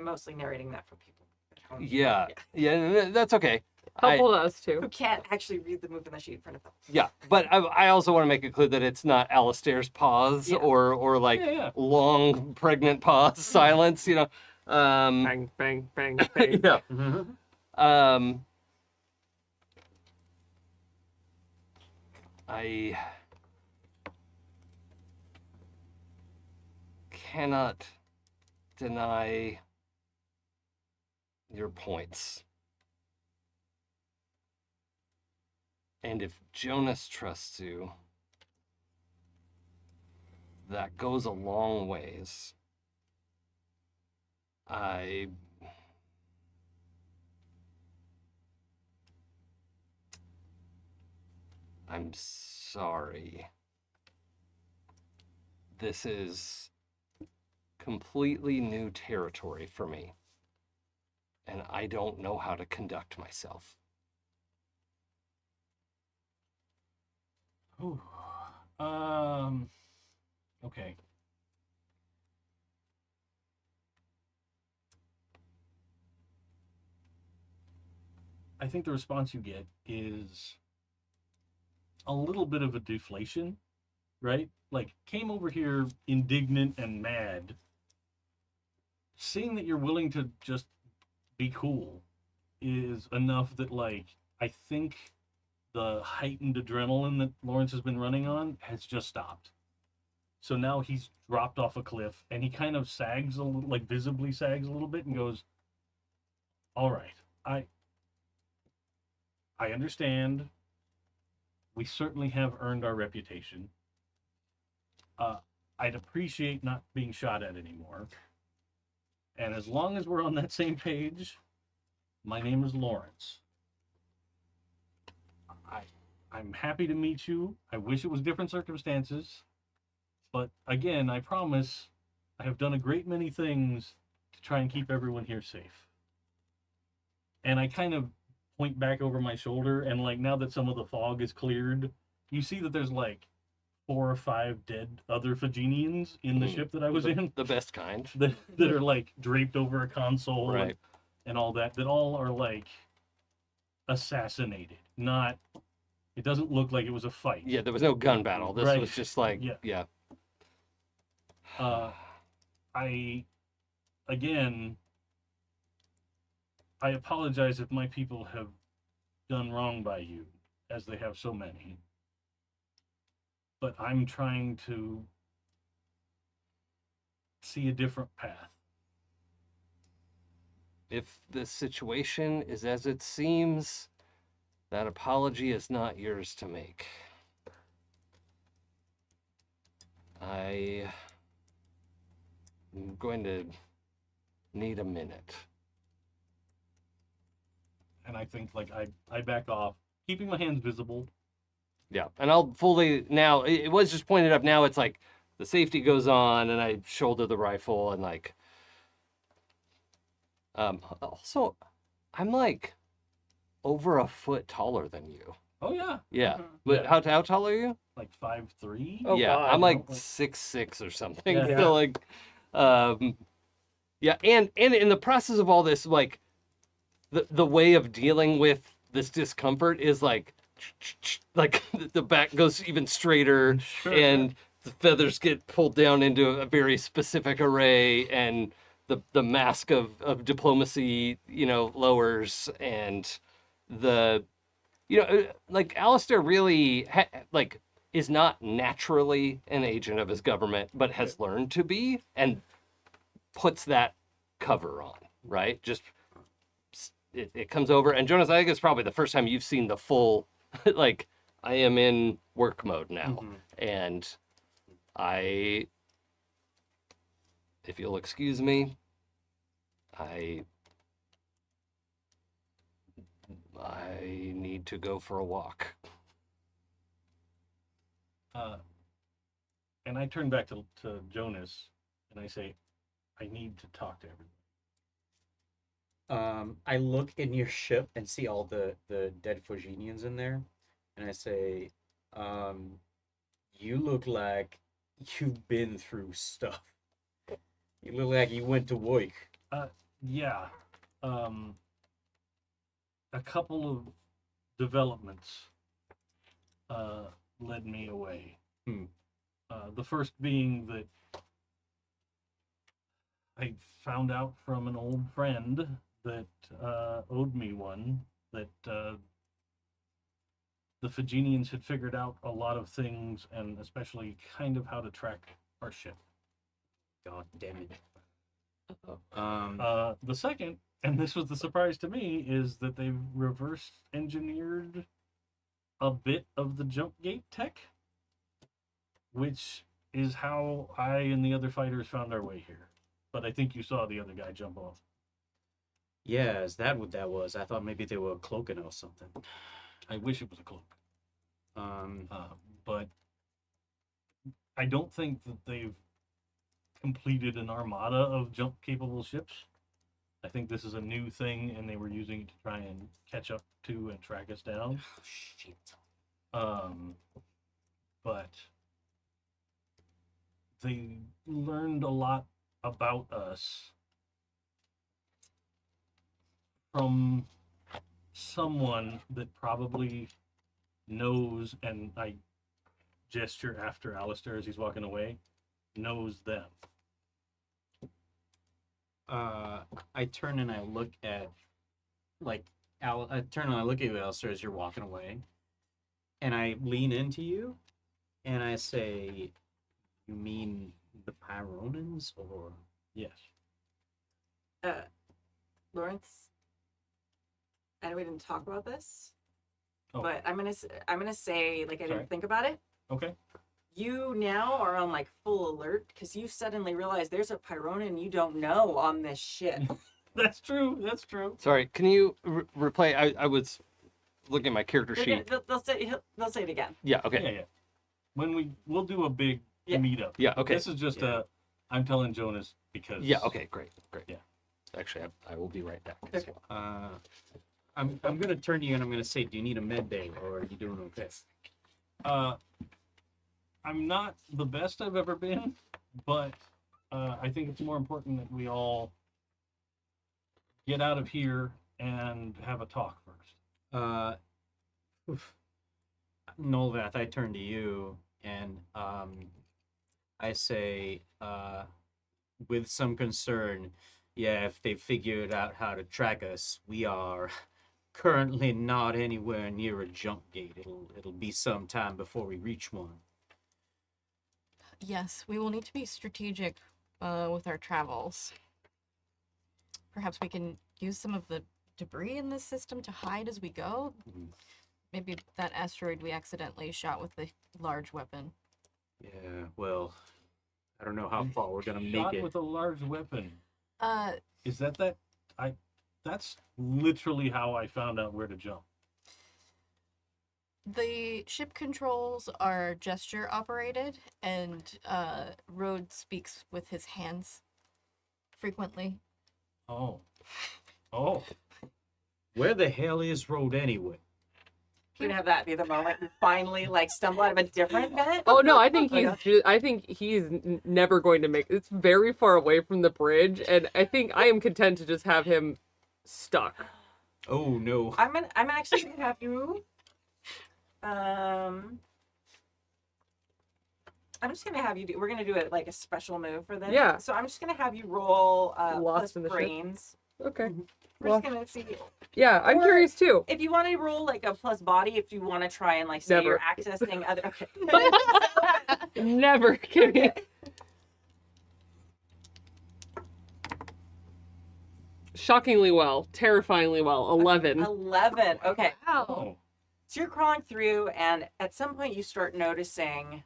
mostly narrating that for people at home. Yeah, that's okay. Helpful to us, Who too. can't actually read the move in the sheet in front of them. Yeah, but I also want to make it clear that it's not Alistair's pause Yeah. or like Yeah. long pregnant pause silence, you know. Bang, bang, bang, bang. Yeah. I cannot deny your points. And if Jonas trusts you, that goes a long ways. I'm sorry. This is completely new territory for me, and I don't know how to conduct myself. Ooh. Okay. I think the response you get is a little bit of a deflation, right? Like, came over here indignant and mad. Seeing that you're willing to just be cool is enough that, like, I think the heightened adrenaline that Lawrence has been running on has just stopped. So now he's dropped off a cliff and he kind of sags a little, like visibly sags a little bit and goes, "All right, I understand. We certainly have earned our reputation. I'd appreciate not being shot at anymore. And as long as we're on that same page, my name is Lawrence. I'm happy to meet you. I wish it was different circumstances. But again, I promise I have done a great many things to try and keep everyone here safe." And I kind of point back over my shoulder, and like now that some of the fog is cleared, you see that there's like 4 or 5 dead other Phagenians in the ship that I was in. The best kind. That are like draped over a console, Right. and all that. That all are like assassinated. Not. It doesn't look like it was a fight. Yeah, there was no gun battle. This Right. was just like, Yeah. yeah. Again, I apologize if my people have done wrong by you, as they have so many. But I'm trying to see a different path. If the situation is as it seems, that apology is not yours to make. I am going to need a minute. And I think like I back off, keeping my hands visible. Yeah, and I'll fully now. It was just pointed up. Now it's like the safety goes on, and I shoulder the rifle, and like. Also, I'm like over a foot taller than you. Oh yeah, Yeah, Mhm. but Yeah. how tall are you? like 5'3". Oh, yeah, God. I'm like Oh. 6'6" or something. Yeah. So like, yeah, and in the process of all this, like, the way of dealing with this discomfort is like the back goes even straighter, Sure. and the feathers get pulled down into a very specific array, and the mask of diplomacy, lowers, and the like Alistair really like is not naturally an agent of his government, but has learned to be, and puts that cover on, right? Just it comes over, and Jonas, I think it's probably the first time you've seen the full like I am in work mode now, and if you'll excuse me, I need to go for a walk. And I turn back to Jonas and I say, I need to talk to everybody. I look in your ship and see all the dead Phogenians in there, and I say, you look like you've been through stuff. You look like you went to work. Yeah. A couple of developments led me away. The first being that I found out from an old friend that owed me one, that the Phagenians had figured out a lot of things, and especially kind of how to track our ship. God damn it. The second, and this was the surprise to me, is that they've reverse engineered a bit of the jump gate tech, which is how I and the other fighters found our way here. But I think you saw the other guy jump off. Yeah, is that what that was? I thought maybe they were cloaking or something. I wish it was a cloak. Um, But I don't think that they've completed an armada of jump-capable ships. I think this is a new thing, and they were using it to try and catch up to and track us down. shit. But they learned a lot about us from someone that probably knows, and I gesture after Alistair as he's walking away, knows them. I turn and I look at, like, I turn and I look at you, Alistair, as you're walking away, and I lean into you, and I say, "You mean the Pyronans, or?" Yes. Lawrence, I know we didn't talk about this, Oh. but I'm gonna say, like, I Sorry. didn't think about it. Okay. You now are on like full alert because you suddenly realize there's a Pyronan you don't know on this ship. That's true. That's true. Sorry, can you replay? I was looking at my character They're sheet. they'll say it again. Yeah, okay. Yeah, yeah. When we'll do a big Yeah. meetup. Yeah, okay. This is just Yeah. I'm telling Jonas because. Yeah, okay, great. Yeah. Actually, I will be right back. as Okay. well. I'm gonna turn to you and I'm gonna say, "Do you need a med bay, or are you doing okay?" I'm not the best I've ever been, but I think it's more important that we all get out of here and have a talk first. Nolvath, I turn to you and I say, with some concern, "Yeah, if they figured out how to track us, we are currently not anywhere near a jump gate. It'll be some time before we reach one." Yes, we will need to be strategic with our travels. Perhaps we can use some of the debris in this system to hide as we go. Mhm. Maybe that asteroid we accidentally shot with the large weapon. Yeah, well, I don't know how far we're gonna make Shot it. with a large weapon. Uh, Is that? That's literally how I found out where to jump. the ship controls are gesture operated, and Rhodes speaks with his hands frequently. Oh. Where the hell is Road anyway? We're gonna have that be the moment we finally like stumble out of a different bed. Oh no, I think Oh, he's never going to make. It's very far away from the bridge, and I think I am content to just have him stuck. Oh no. I'm actually gonna have you. I'm just gonna have you do. We're gonna do it like a special move for this. Yeah. So I'm just gonna have you roll Lost plus in the ship? brains. Okay. We're Well- just gonna see Yeah, I'm Or- curious too. if you want to roll like a plus body. If you want to try and like say Never. you're accessing other. Okay. Never kidding. Shockingly well, terrifyingly well. 11. 11. Okay. Wow. Oh. So you're crawling through, and at some point you start noticing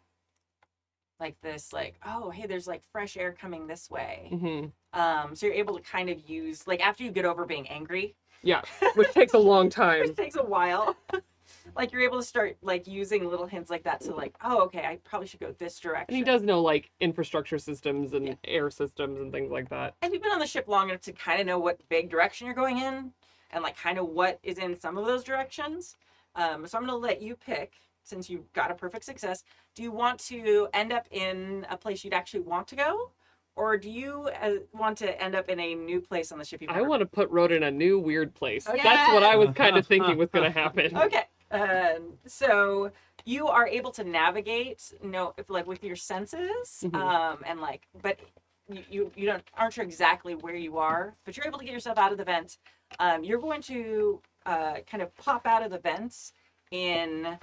like this, like, oh, hey, there's like fresh air coming this way. Hmm. So you're able to kind of use, like, after you get over being angry, Yeah, which takes a long time. which takes a while, like, you're able to start like using little hints like that to like, oh, okay, I probably should go this direction. And he does know like infrastructure systems and Yeah. air systems and things like that. And you've been on the ship long enough to kind of know what big direction you're going in, and like kind of what is in some of those directions. So I'm going to let you pick, since you got a perfect success. Do you want to end up in a place you'd actually want to go? Or do you want to end up in a new place on the ship? I want to put Rhoda in a new weird place. Okay. That's what I was kind of thinking was going to happen. Okay. So you are able to navigate, if like with your senses, Mhm. and like, but you aren't sure exactly where you are, but you're able to get yourself out of the vent. You're going to kind of pop out of the vents in,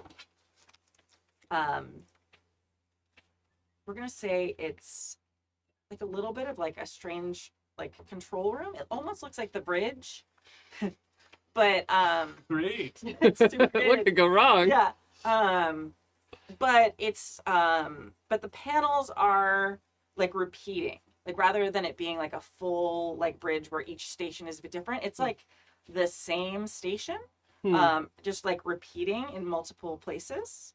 we're gonna say it's like a little bit of like a strange like control room. It almost looks like the bridge, but Great. it's too What big. could go wrong? Yeah. But it's but the panels are like repeating. Like rather than it being like a full like bridge where each station is a bit different, it's like the same station. Just like repeating in multiple places.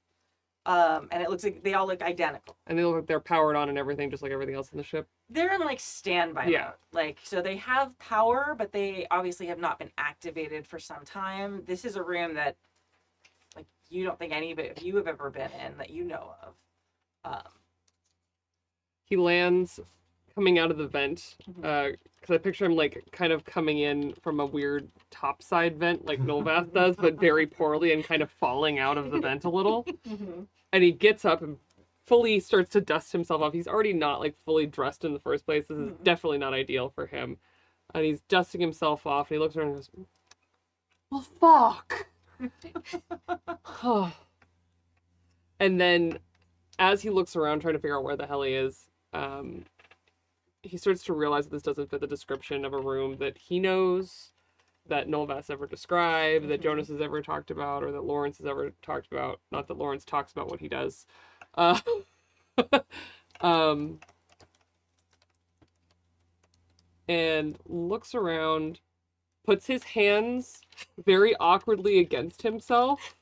And it looks like they all look identical. And they look like they're powered on and everything, just like everything else in the ship. They're in like standby Yeah. mode. Like, so they have power, but they obviously have not been activated for some time. This is a room that like you don't think any of you have ever been in that you know of. He lands coming out of the vent, because I picture him like kind of coming in from a weird topside vent like Nolvath does, but very poorly and kind of falling out of the vent a little. And he gets up and fully starts to dust himself off. He's already not like fully dressed in the first place. This is definitely not ideal for him. And he's dusting himself off and he looks around and goes, well, fuck. And then as he looks around trying to figure out where the hell he is, he starts to realize that this doesn't fit the description of a room that he knows, that Nolvath's ever described, that Jonas has ever talked about, or that Lawrence has ever talked about. Not that Lawrence talks about what he does. And looks around, puts his hands very awkwardly against himself,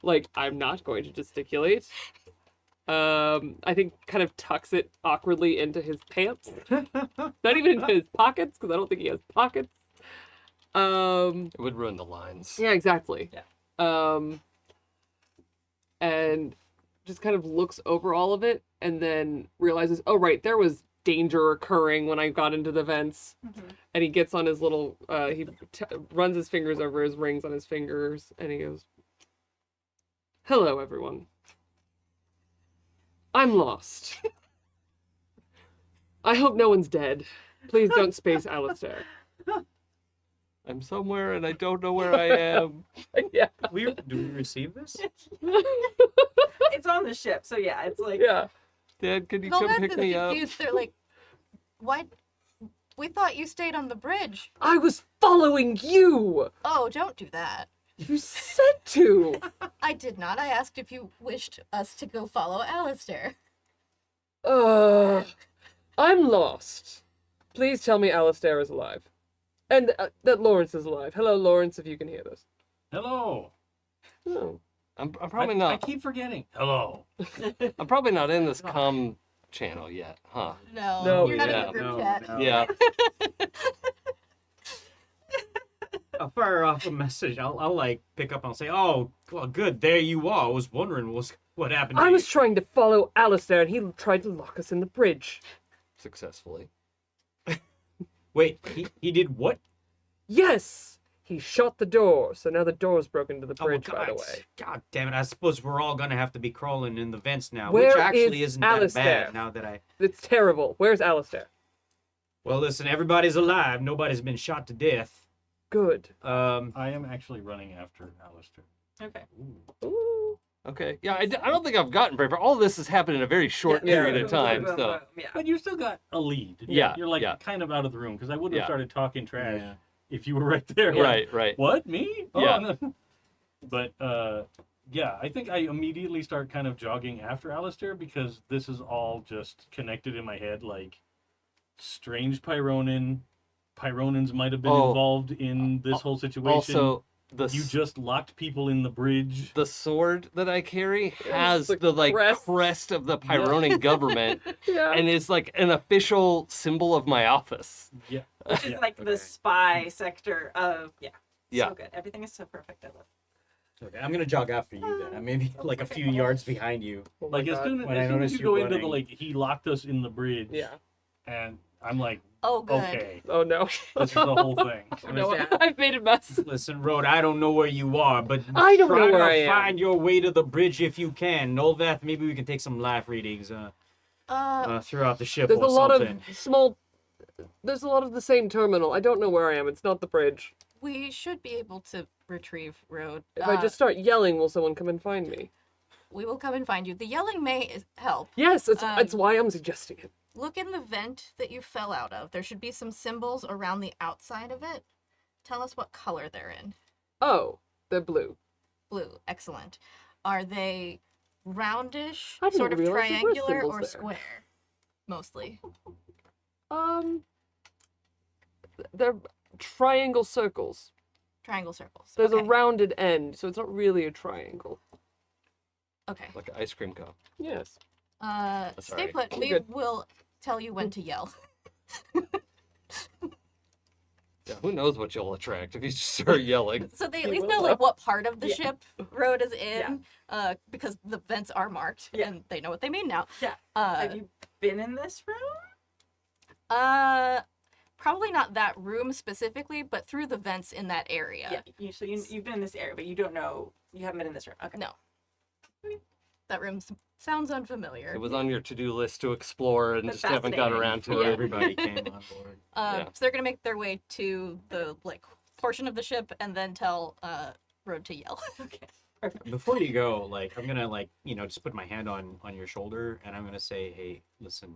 like, I'm not going to gesticulate. I think kind of tucks it awkwardly into his pants. Not even into his pockets, because I don't think he has pockets. It would ruin the lines. Yeah, exactly. Yeah. And just kind of looks over all of it and then realizes, oh, right, there was danger occurring when I got into the vents. And he gets on his little, runs his fingers over his rings on his fingers and he goes, hello, everyone. I'm lost. I hope no one's dead. Please don't space Alistair. I'm somewhere and I don't know where I am. Yeah. Do we receive this? It's on the ship, so yeah, it's like Yeah. Dad, can you come Nolvath pick is me up? confused. They're like, what? We thought you stayed on the bridge. I was following you! Oh, don't do that. You said to! I did not. I asked if you wished us to go follow Alistair. I'm lost. Please tell me Alistair is alive. And that Lawrence is alive. Hello, Lawrence, if you can hear this. Hello. Oh. I'm probably I not. keep forgetting. Hello. I'm probably not in this comm channel yet, huh? No, You're not yeah. in the group No, chat. no. Yeah. I'll fire off a message. I'll like pick up and I'll say, oh, well, good, there you are. I was wondering what happened to I you. was trying to follow Alistair and he tried to lock us in the bridge. Successfully. Wait, he did what? Yes! He shut the door, so now the door's broken to the bridge, by the God, way. God damn it! I suppose we're all gonna have to be crawling in the vents now, Where which actually is isn't Alistair? that bad now that I. It's terrible. Where's Alistair? Well, listen, everybody's alive. Nobody's been shot to death. Good. I am actually running after Alistair. okay. Ooh. Okay. Yeah, I don't think I've gotten very far. All this has happened in a very short Yeah. period of time, so. Yeah. But you still got a lead. Yeah, You're like yeah. kind of out of the room because I wouldn't have Yeah. started talking trash Yeah. if you were right there. Like, Right. what? Me? Oh, Yeah. no. But yeah, I think I immediately start kind of jogging after Alistair because this is all just connected in my head. Like strange Pyronin. Pyronins might have been Oh. involved in this whole situation. Also, you just locked people in the bridge. the sword that I carry has the the like crest. crest of the Pyronic government Yeah. and is like an official symbol of my office. Yeah. Which is Yeah, like the spy sector of Yeah. So good. Everything is so perfect. I love it. Okay, I'm gonna jog after you then. I'm maybe like a few yards behind you. Oh my Like as God. soon When I as noticed you you go into the running. like, he locked us in the bridge. Yeah. And I'm like, Oh, good. okay, Oh no. this is the whole thing. No, Yeah. I've made a mess. Listen, Road, I don't know where you are, but I don't try know where to I am. find your way to the bridge if you can. Nolvath, maybe we can take some live readings throughout the ship There's or a lot something. of small. There's a lot of the same terminal. I don't know where I am. It's not the bridge. We should be able to retrieve Road. If I just start yelling, will someone come and find me? We will come and find you. The yelling may help. Yes, it's why I'm suggesting it. Look in the vent that you fell out of. There should be some symbols around the outside of it. Tell us what color they're in. Oh, they're blue. Blue. Excellent. Are they roundish, I didn't sort of realize there were triangular, symbols or there. square? Mostly. They're triangle circles. Triangle circles. There's okay. a rounded end, so it's not really a triangle. Okay. Like an ice cream cone. Yes. Stay Sorry. put. I'm We good. will tell you when to yell. Yeah, who knows what you'll attract if you just start yelling. So they at You least will know know. like what part of the Yeah. ship Road is in, because the vents are marked Yeah. and they know what they mean now. Yeah. Uh, Have you been in this room? Probably not that room specifically, but through the vents in that area. Yeah. You've been in this area, but you don't know. You haven't been in this room. Okay. No. That room sounds unfamiliar. It was on your to-do list to explore and That's just haven't got fascinating. around to Before it. everybody came on board. Yeah. So they're gonna make their way to the portion of the ship and then tell Road to yell. Okay. Before you go, I'm gonna just put my hand on your shoulder and I'm gonna say, hey, listen,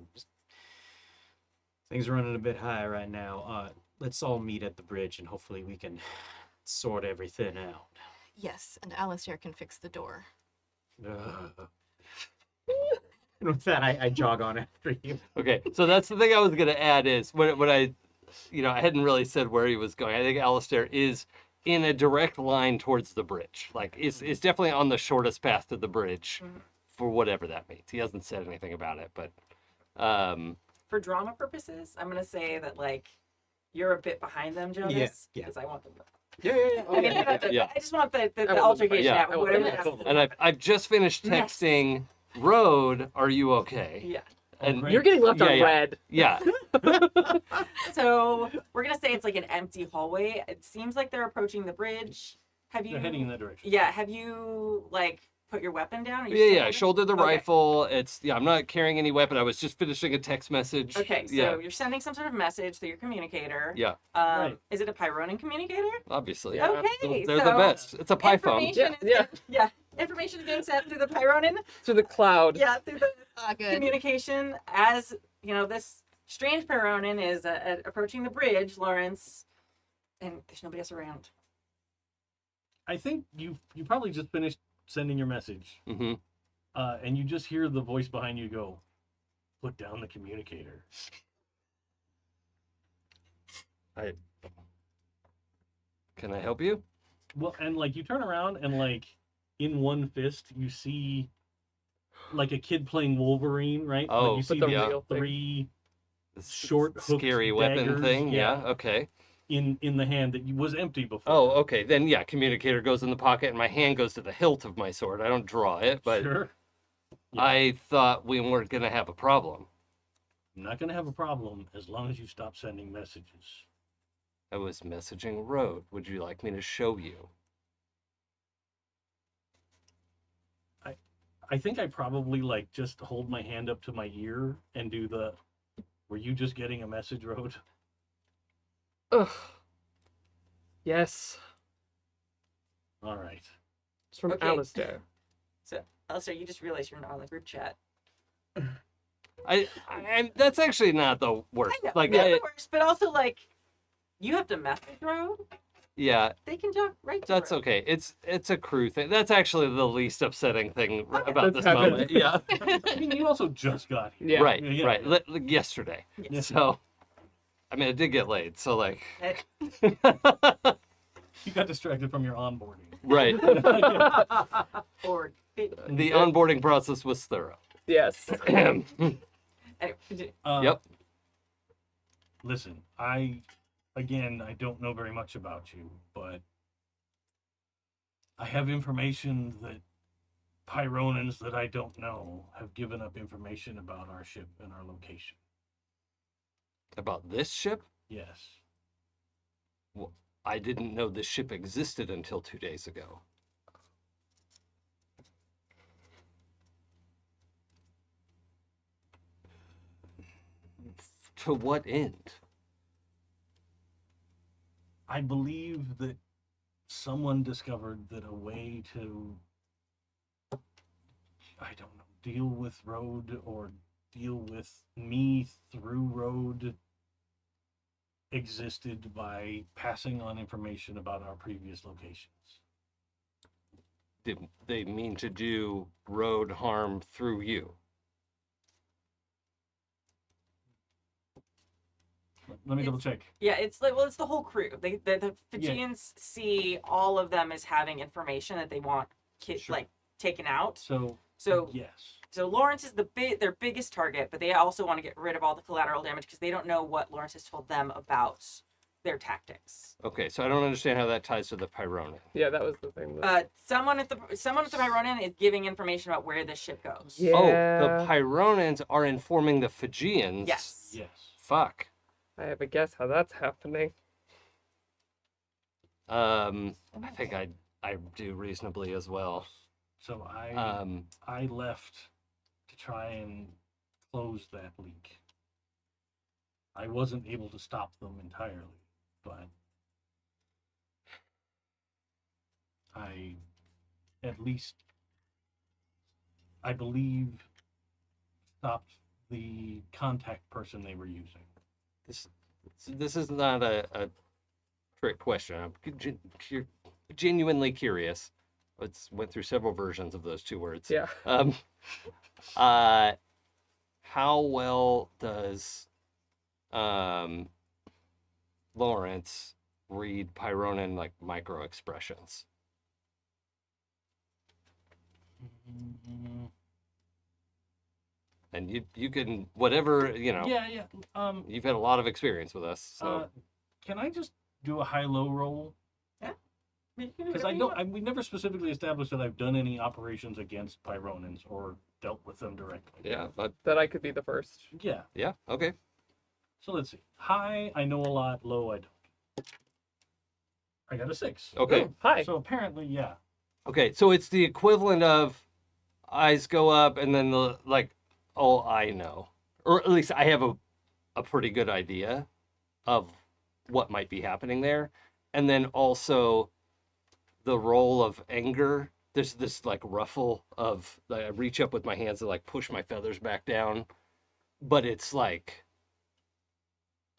things are running a bit high right now. Let's all meet at the bridge and hopefully we can sort everything out. Yes, and Alistair can fix the door. And with that, I jog on after you. Okay, so that's the thing I was gonna add is when I hadn't really said where he was going. I think Alistair is in a direct line towards the bridge. Is definitely on the shortest path to the bridge, for whatever that means. He hasn't said anything about it, but For drama purposes, I'm gonna say that you're a bit behind them, Jonas. Yeah. Because I want them. Yeah. I mean, Yeah. I just want the I want them altercation to fight. out. I want Whatever. them it to has to fight. be. and I've just finished Yes. texting Road. Are you okay? Yeah. And Great. You're getting left Yeah, on yeah. red. yeah, So we're gonna say it's like an empty hallway. It seems like they're approaching the bridge. Have you? They're heading in that direction. Yeah. Have you put your weapon down? Are you yeah, still yeah. holding- Shoulder the Okay. rifle. I'm not carrying any weapon. I was just finishing a text message. Okay, so yeah, you're sending some sort of message through your communicator. yeah. Right. Is it a Pyronin communicator? Obviously, Yeah. Okay, they're so the best. It's a pie phone. information Yeah, yeah. Information is being sent through the Pyronin. To the cloud. Yeah, through the Good. communication. As this strange Pyronin is approaching the bridge, Lawrence, and there's nobody else around. I think you probably just finished sending your message, Mm-hmm. and you just hear the voice behind you go, "Put down the communicator." Can I help you? Well, and you turn around and in one fist you see a kid playing Wolverine, right? Oh, you But see the the real thing. three This short hooked scary weapon daggers, thing. Yeah. yeah. Okay. in the hand that was empty before. Oh, okay. Then yeah, communicator goes in the pocket, and my hand goes to the hilt of my sword. I don't draw it, but Sure. Yeah. I thought we weren't gonna have a problem. I'm not gonna have a problem as long as you stop sending messages. I was messaging Road. Would you like me to show you? I think I probably just hold my hand up to my ear and do the, were you just getting a message, Road? Ugh. Yes. All right. It's from Okay. Alistair. So, Alistair, you just realized you're not on the group chat. I that's actually not the worst. I know. Like, Not the worst, but also you have to message Road. yeah, They can talk right to that's Road. okay. It's a crew thing. That's actually the least upsetting thing about That's this moment. happened. Yeah. I mean, you also just got here. Yeah. Right. Yeah. Right. Yesterday. Yeah. So, I mean, I did get laid. So Eh, You got distracted from your onboarding. right. Or The onboarding process was thorough. Yes. anyway, continue. Yep. Listen, I don't know very much about you, but I have information that Pyronins that I don't know have given up information about our ship and our location. About this ship? Yes. I didn't know this ship existed until 2 days ago. To what end? I believe that someone discovered that a way to, I don't know, deal with Road or deal with me through Road existed by passing on information about our previous locations. Did they mean to do road harm through you? Let me It's- double check. Yeah, it's it's the whole crew. The Fijians see all of them as having information that they want Sure. taken out. So So yes. so Lawrence is their biggest target, but they also want to get rid of all the collateral damage because they don't know what Lawrence has told them about their tactics. Okay, so I don't understand how that ties to the Pyronin. Yeah, that was the thing. That... Someone at the Pyronin is giving information about where this ship goes. Yeah. Oh, the Pyronins are informing the Fijians Yes. Yes. fuck. I have a guess how that's happening. I think I do reasonably as well. So Um, I left to try and close that leak. I wasn't able to stop them entirely, but I at least, I believe, stopped the contact person they were using. this is not a trick question. I'm genuinely curious. Went through several versions of those two words. Yeah. How well does Lawrence read Pyronin like micro expressions? And you can whatever Yeah. You've had a lot of experience with us, so Can I just do a high-low roll? Because we never specifically established that I've done any operations against Pyronins or dealt with them directly. yeah, but That I could be the first. Yeah. Okay. So let's see. High, I know a lot. Low, I don't. I got a 6. Okay. Oh, hi. So apparently, yeah. Okay, so it's the equivalent of eyes go up and then oh, I know. Or at least I have a pretty good idea of what might be happening there. And then also the roll of anger. There's this like ruffle of I reach up with my hands to like push my feathers back down. But it's like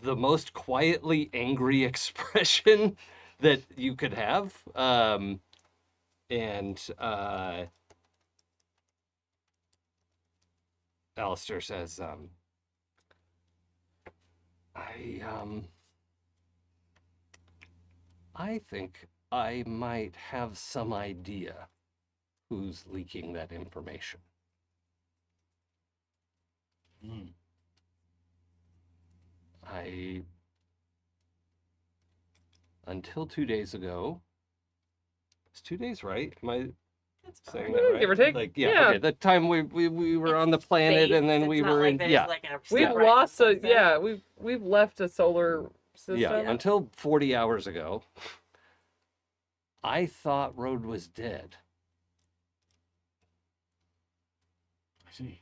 the most quietly angry expression that you could have. Alistair says, I think I might have some idea who's leaking that information. Until 2 days ago, it's 2 days, right? Am I saying that right? Give or take. Like, Yeah. okay. That time we were on the planet Space. and then It's we not were like in, there's yeah. like a We've sunrise lost and a sunset. yeah. We've left a solar system. Yeah, until 40 hours ago, I thought Road was dead. I see.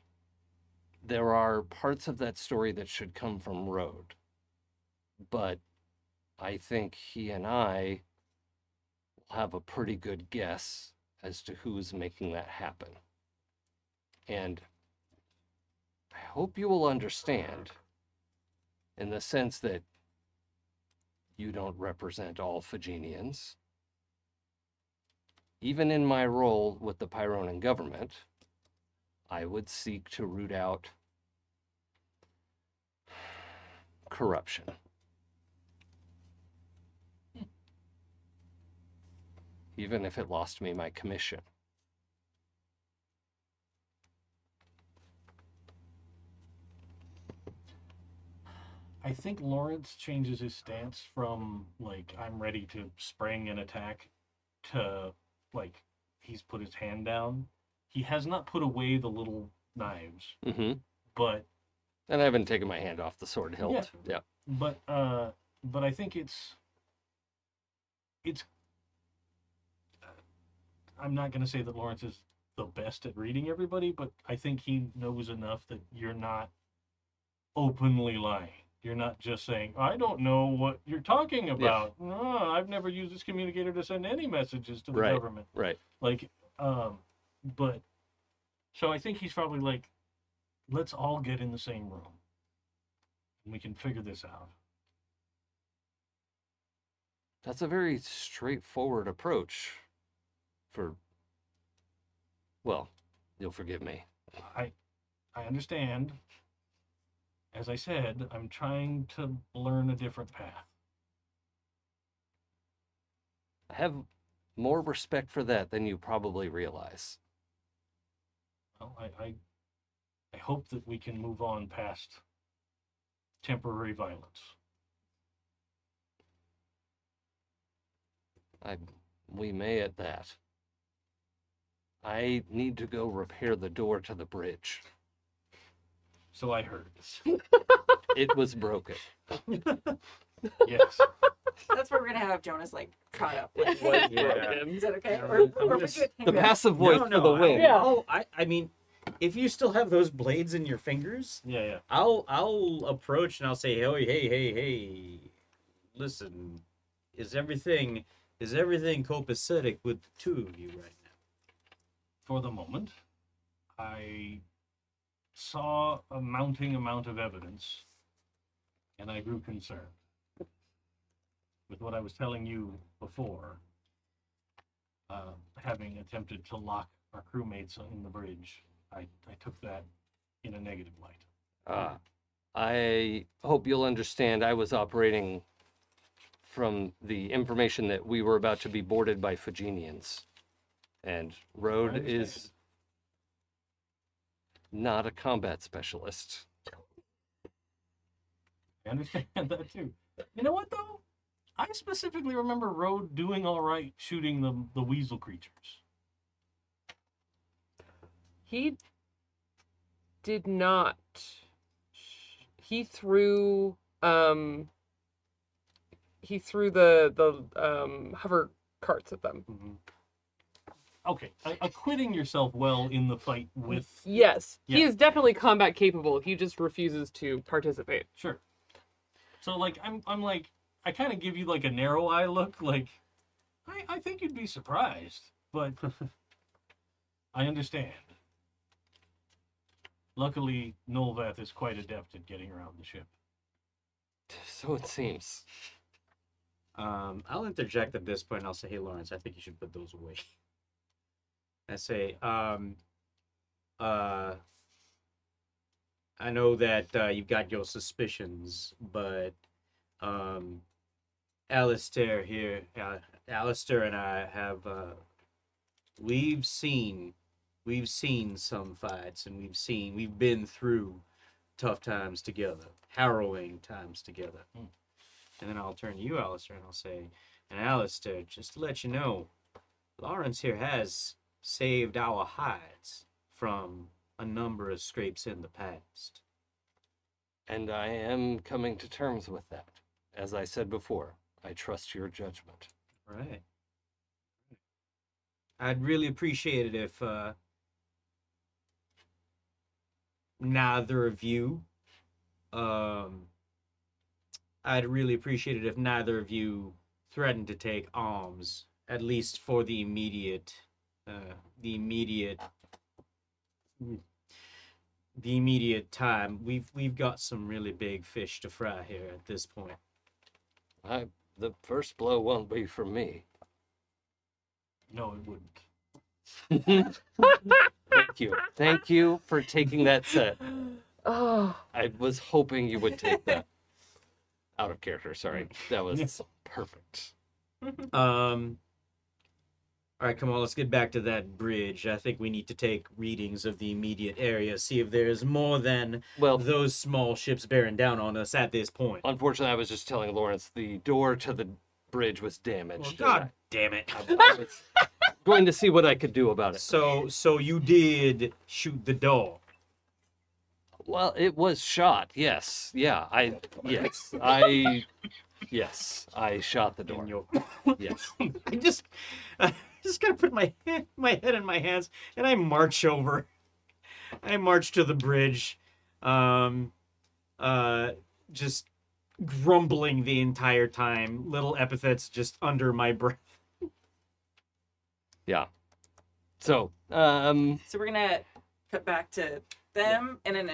There are parts of that story that should come from Road, but I think he and I will have a pretty good guess as to who's making that happen. And I hope you will understand in the sense that you don't represent all Phagenians. Even in my role with the Pyronan government, I would seek to root out corruption. Even if it lost me my commission. I think Lawrence changes his stance from like I'm ready to spring and attack to like he's put his hand down. He has not put away the little knives, Mm-hmm. but And I haven't taken my hand off the sword hilt. Yeah. but I think it's I'm not going to say that Lawrence is the best at reading everybody, but I think he knows enough that you're not openly lying. You're not just saying, I don't know what you're talking about. No, I've never used this communicator to send any messages to the government. Right. Like, but, so I think he's probably like, let's all get in the same room. And we can figure this out. That's a very straightforward approach for, well, you'll forgive me. I understand. As I said, I'm trying to learn a different path. I have more respect for that than you probably realize. Well, I hope that we can move on past temporary violence. We may at that. I need to go repair the door to the bridge. So I heard. It was broken. Yes. That's where we're gonna have Jonas like trot up. Like, Was Yeah. broken. is that okay? I'm Or gonna we s- do it The tango? passive voice for the win. I mean, if you still have those blades in your fingers, Yeah. I'll approach and I'll say, hey, listen, is everything copacetic with the two of you right now? For the moment, I saw a mounting amount of evidence, and I grew concerned. With what I was telling you before, having attempted to lock our crewmates in the bridge, I took that in a negative light. I hope you'll understand I was operating from the information that we were about to be boarded by Fuginians. And Rode understand. is not a combat specialist. I understand that too. You know what though? I specifically remember Rode doing all right shooting the weasel creatures. He did not. He threw the hover carts at them. Okay, acquitting yourself well in the fight with Yes, he Yeah. is definitely combat capable. He just refuses to participate. sure. So like I'm like I kind of give you like a narrow eye look, like I think you'd be surprised, but I understand. Luckily, Nolvath is quite adept at getting around the ship. So it seems. I'll interject at this point. I'll say, hey, Lawrence, I think you should put those away. I say, I know that you've got your suspicions, but Alistair here, Alistair and I have, we've seen some fights, and we've been through tough times together, harrowing times together. And then I'll turn to you, Alistair, and I'll say, and Alistair, just to let you know, Lawrence here has saved our hides from a number of scrapes in the past. And I am coming to terms with that. As I said before, I trust your judgment. Right. I'd really appreciate it if neither of you, I'd really appreciate it if neither of you threatened to take arms, at least for the immediate time. We've got some really big fish to fry here at this point. The first blow won't be from me. No, it wouldn't. Thank you. Thank you for taking that set. Oh, I was hoping you would take that. Out of character, sorry. That was Yes. perfect. All right, come on, let's get back to that bridge. I think we need to take readings of the immediate area, see if there's more than Well, those small ships bearing down on us at this point. unfortunately, I was just telling Lawrence the door to the bridge was Well, damaged. God damn it. I was going to see what I could do about it. So you did shoot the door. Well, it was shot. Yes. Yeah. I shot the door. In your... Yes. I just gotta put my head in my hands, and I march over. I march to the bridge, just grumbling the entire time, little epithets just under my breath. Yeah. So, So we're gonna cut back to them, and then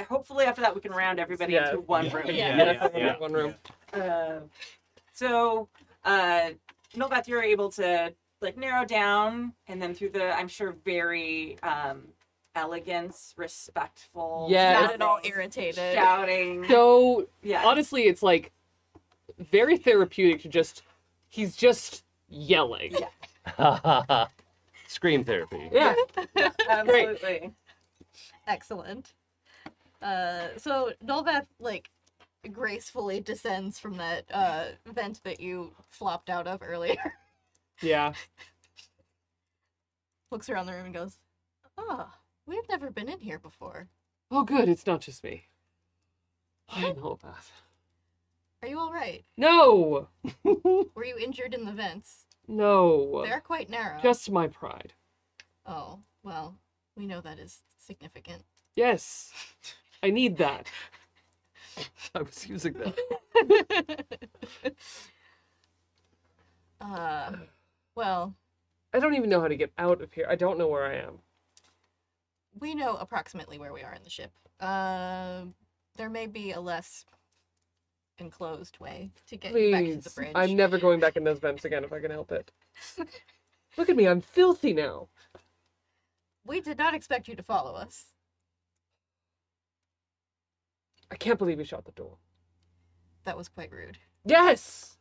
hopefully after that we can round everybody Yeah. into one Yeah. room. yeah. One room. So Nolvath, you're able to like narrow down, and then through the, I'm sure, very elegance, respectful, Yes. Not at all irritated. shouting. So Yeah. honestly, it's like very therapeutic to he's just yelling. Yeah. scream therapy. Yeah. Absolutely. Excellent. So Nolvath like gracefully descends from that vent that you flopped out of earlier. Yeah. Looks around the room and goes, "Oh, we've never been in here before." Oh, good. It's not just me. Hi, Nolvath. Are you all right? No! Were you injured in the vents? No. They're quite narrow. Just my pride. Oh, well, we know that is significant. Yes. I need that. I was using that. Well, I don't even know how to get out of here. I don't know where I am. we know approximately where we are in the ship. There may be a less enclosed way to get you back to the Please. bridge. I'm never going back in those vents again if I can help it. Look at me. I'm filthy now. We did not expect you to follow us. I can't believe he shut the door. That was quite rude. Yes!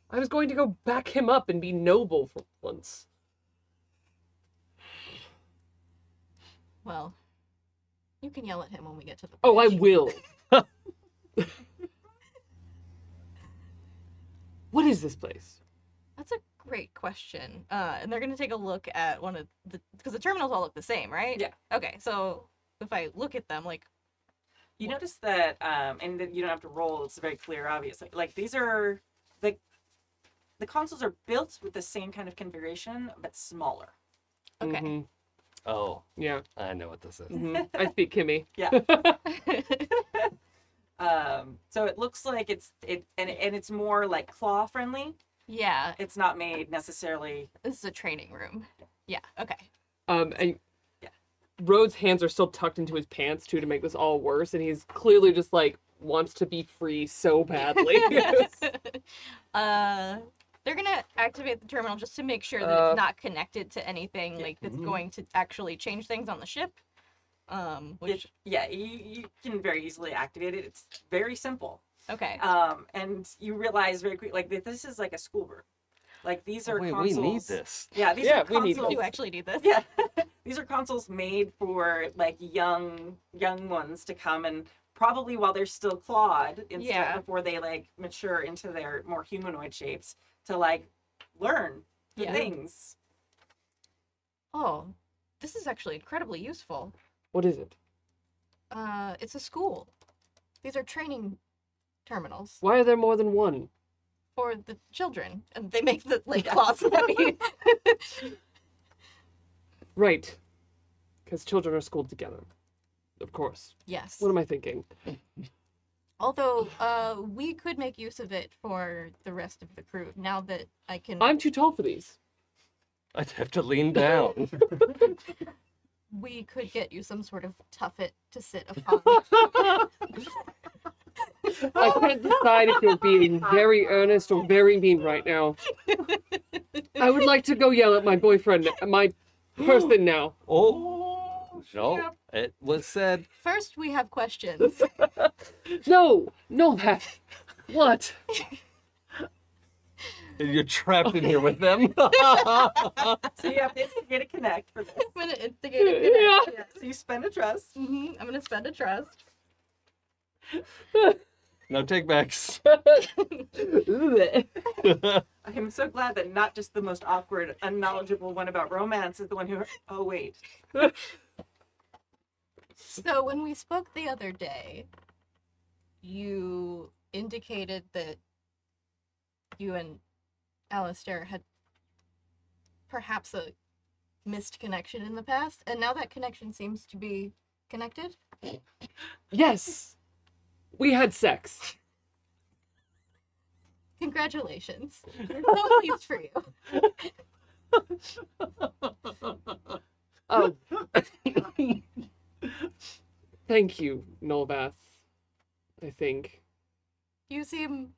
I was going to go back him up and be noble for once. Well, you can yell at him when we get to the bridge. Oh, I will. What is this place? That's a great question. And they're going to take a look at one of the... Because the terminals all look the same, right? Yeah. Okay, so if I look at them, like... You notice that, and then you don't have to roll, it's very clear, obviously. Like, these are, the consoles are built with the same kind of configuration, but smaller. Okay. Mhm. Oh, Yeah. I know what this is. Mhm. I speak Kimi. Yeah. So it looks like and it's more like claw friendly. Yeah, It's not made necessarily. this is a training room. Yeah, okay. And Yeah. Rhodes' hands are still tucked into his pants too to make this all worse, and he's clearly just like wants to be free so badly. They're gonna activate the terminal just to make sure that it's not connected to anything like that's going to actually change things on the ship. Which You can very easily activate it. It's very simple. okay. And you realize very quickly, like, that this is like a schoolroom. Like, these are Wait, consoles. we need this. Yeah, these Yeah, are we need consoles. You actually need this. Yeah, these are consoles made for like young ones to come and probably while they're still clawed, instead before they like mature into their more humanoid shapes to like learn the things. Oh, this is actually incredibly useful. What is it? It's a school. These are training terminals Why are there more than one? for the children, and they make the like claws heavy. Right. Because children are schooled together. Of course. Yes. What am I thinking? Although, we could make use of it for the rest of the crew now that I can. I'm too tall for these. I'd have to lean down. We could get you some sort of tuffet to sit upon. I can't decide if you're being very earnest or very mean right now. I would like to go yell at my boyfriend, my person now. Oh, no. It was said. First, we have questions. No, that. What? You're trapped in here with them. So you have to instigate a connect for this. I'm gonna instigate it. Yeah. Yeah, so you spend a trust. I'm gonna spend a trust. No takebacks. I am so glad that not just the most awkward, unknowledgeable one about romance is the one who. Oh wait. So when we spoke the other day, you indicated that you and Alistair had perhaps a missed connection in the past, and now that connection seems to be connected. Yes. We had sex. Congratulations. We're so pleased for you. Oh. Thank you, Nolvath. I think. You seem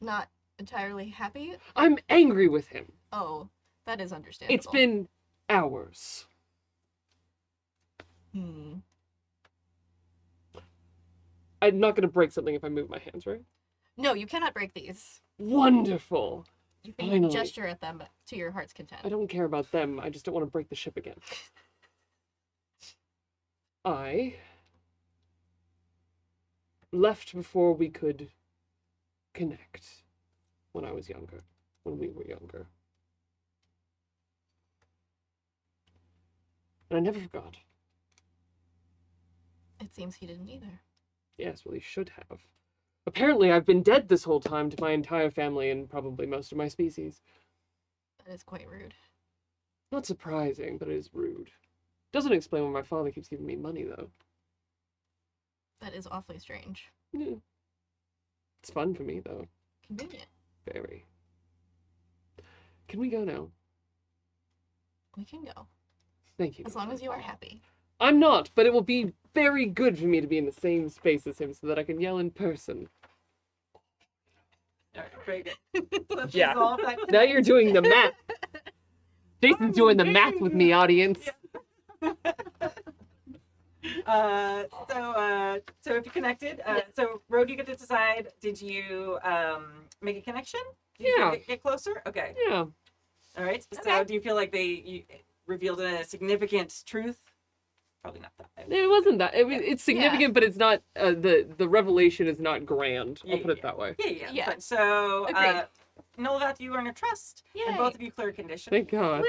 not entirely happy. I'm angry with him. Oh, that is understandable. It's been hours. I'm not going to break something if I move my hands, right? No, you cannot break these. Wonderful. You can Finally. gesture at them to your heart's content. I don't care about them. I just don't want to break the ship again. I left before we could connect when I was younger, when we were younger. And I never forgot. It seems he didn't either. Yes, well, he should have. Apparently, I've been dead this whole time to my entire family and probably most of my species. That is quite rude. Not surprising, but it is rude. Doesn't explain why my father keeps giving me money, though. That is awfully strange. Yeah. It's fun for me, though. Convenient. Very. Can we go now? We can go. Thank you. As long as you are happy. I'm not, but it will be very good for me to be in the same space as him so that I can yell in person. All right, very good. Let's Yeah. resolve that Now you're doing the math. Jason's doing the math with me, audience. So if you connected, so Road, you get to decide. Did you make a connection? Did you Yeah. get closer? Okay. Yeah. All right. So Okay. do you feel like you revealed a significant truth? Probably not that. It wasn't that. It's significant, but it's not. The revelation is not grand. I'll put it that way. Yeah. Yeah. Fine. So Agreed. Nolvath, you earn a trust, and Yay. both of you clear a condition. Thank God.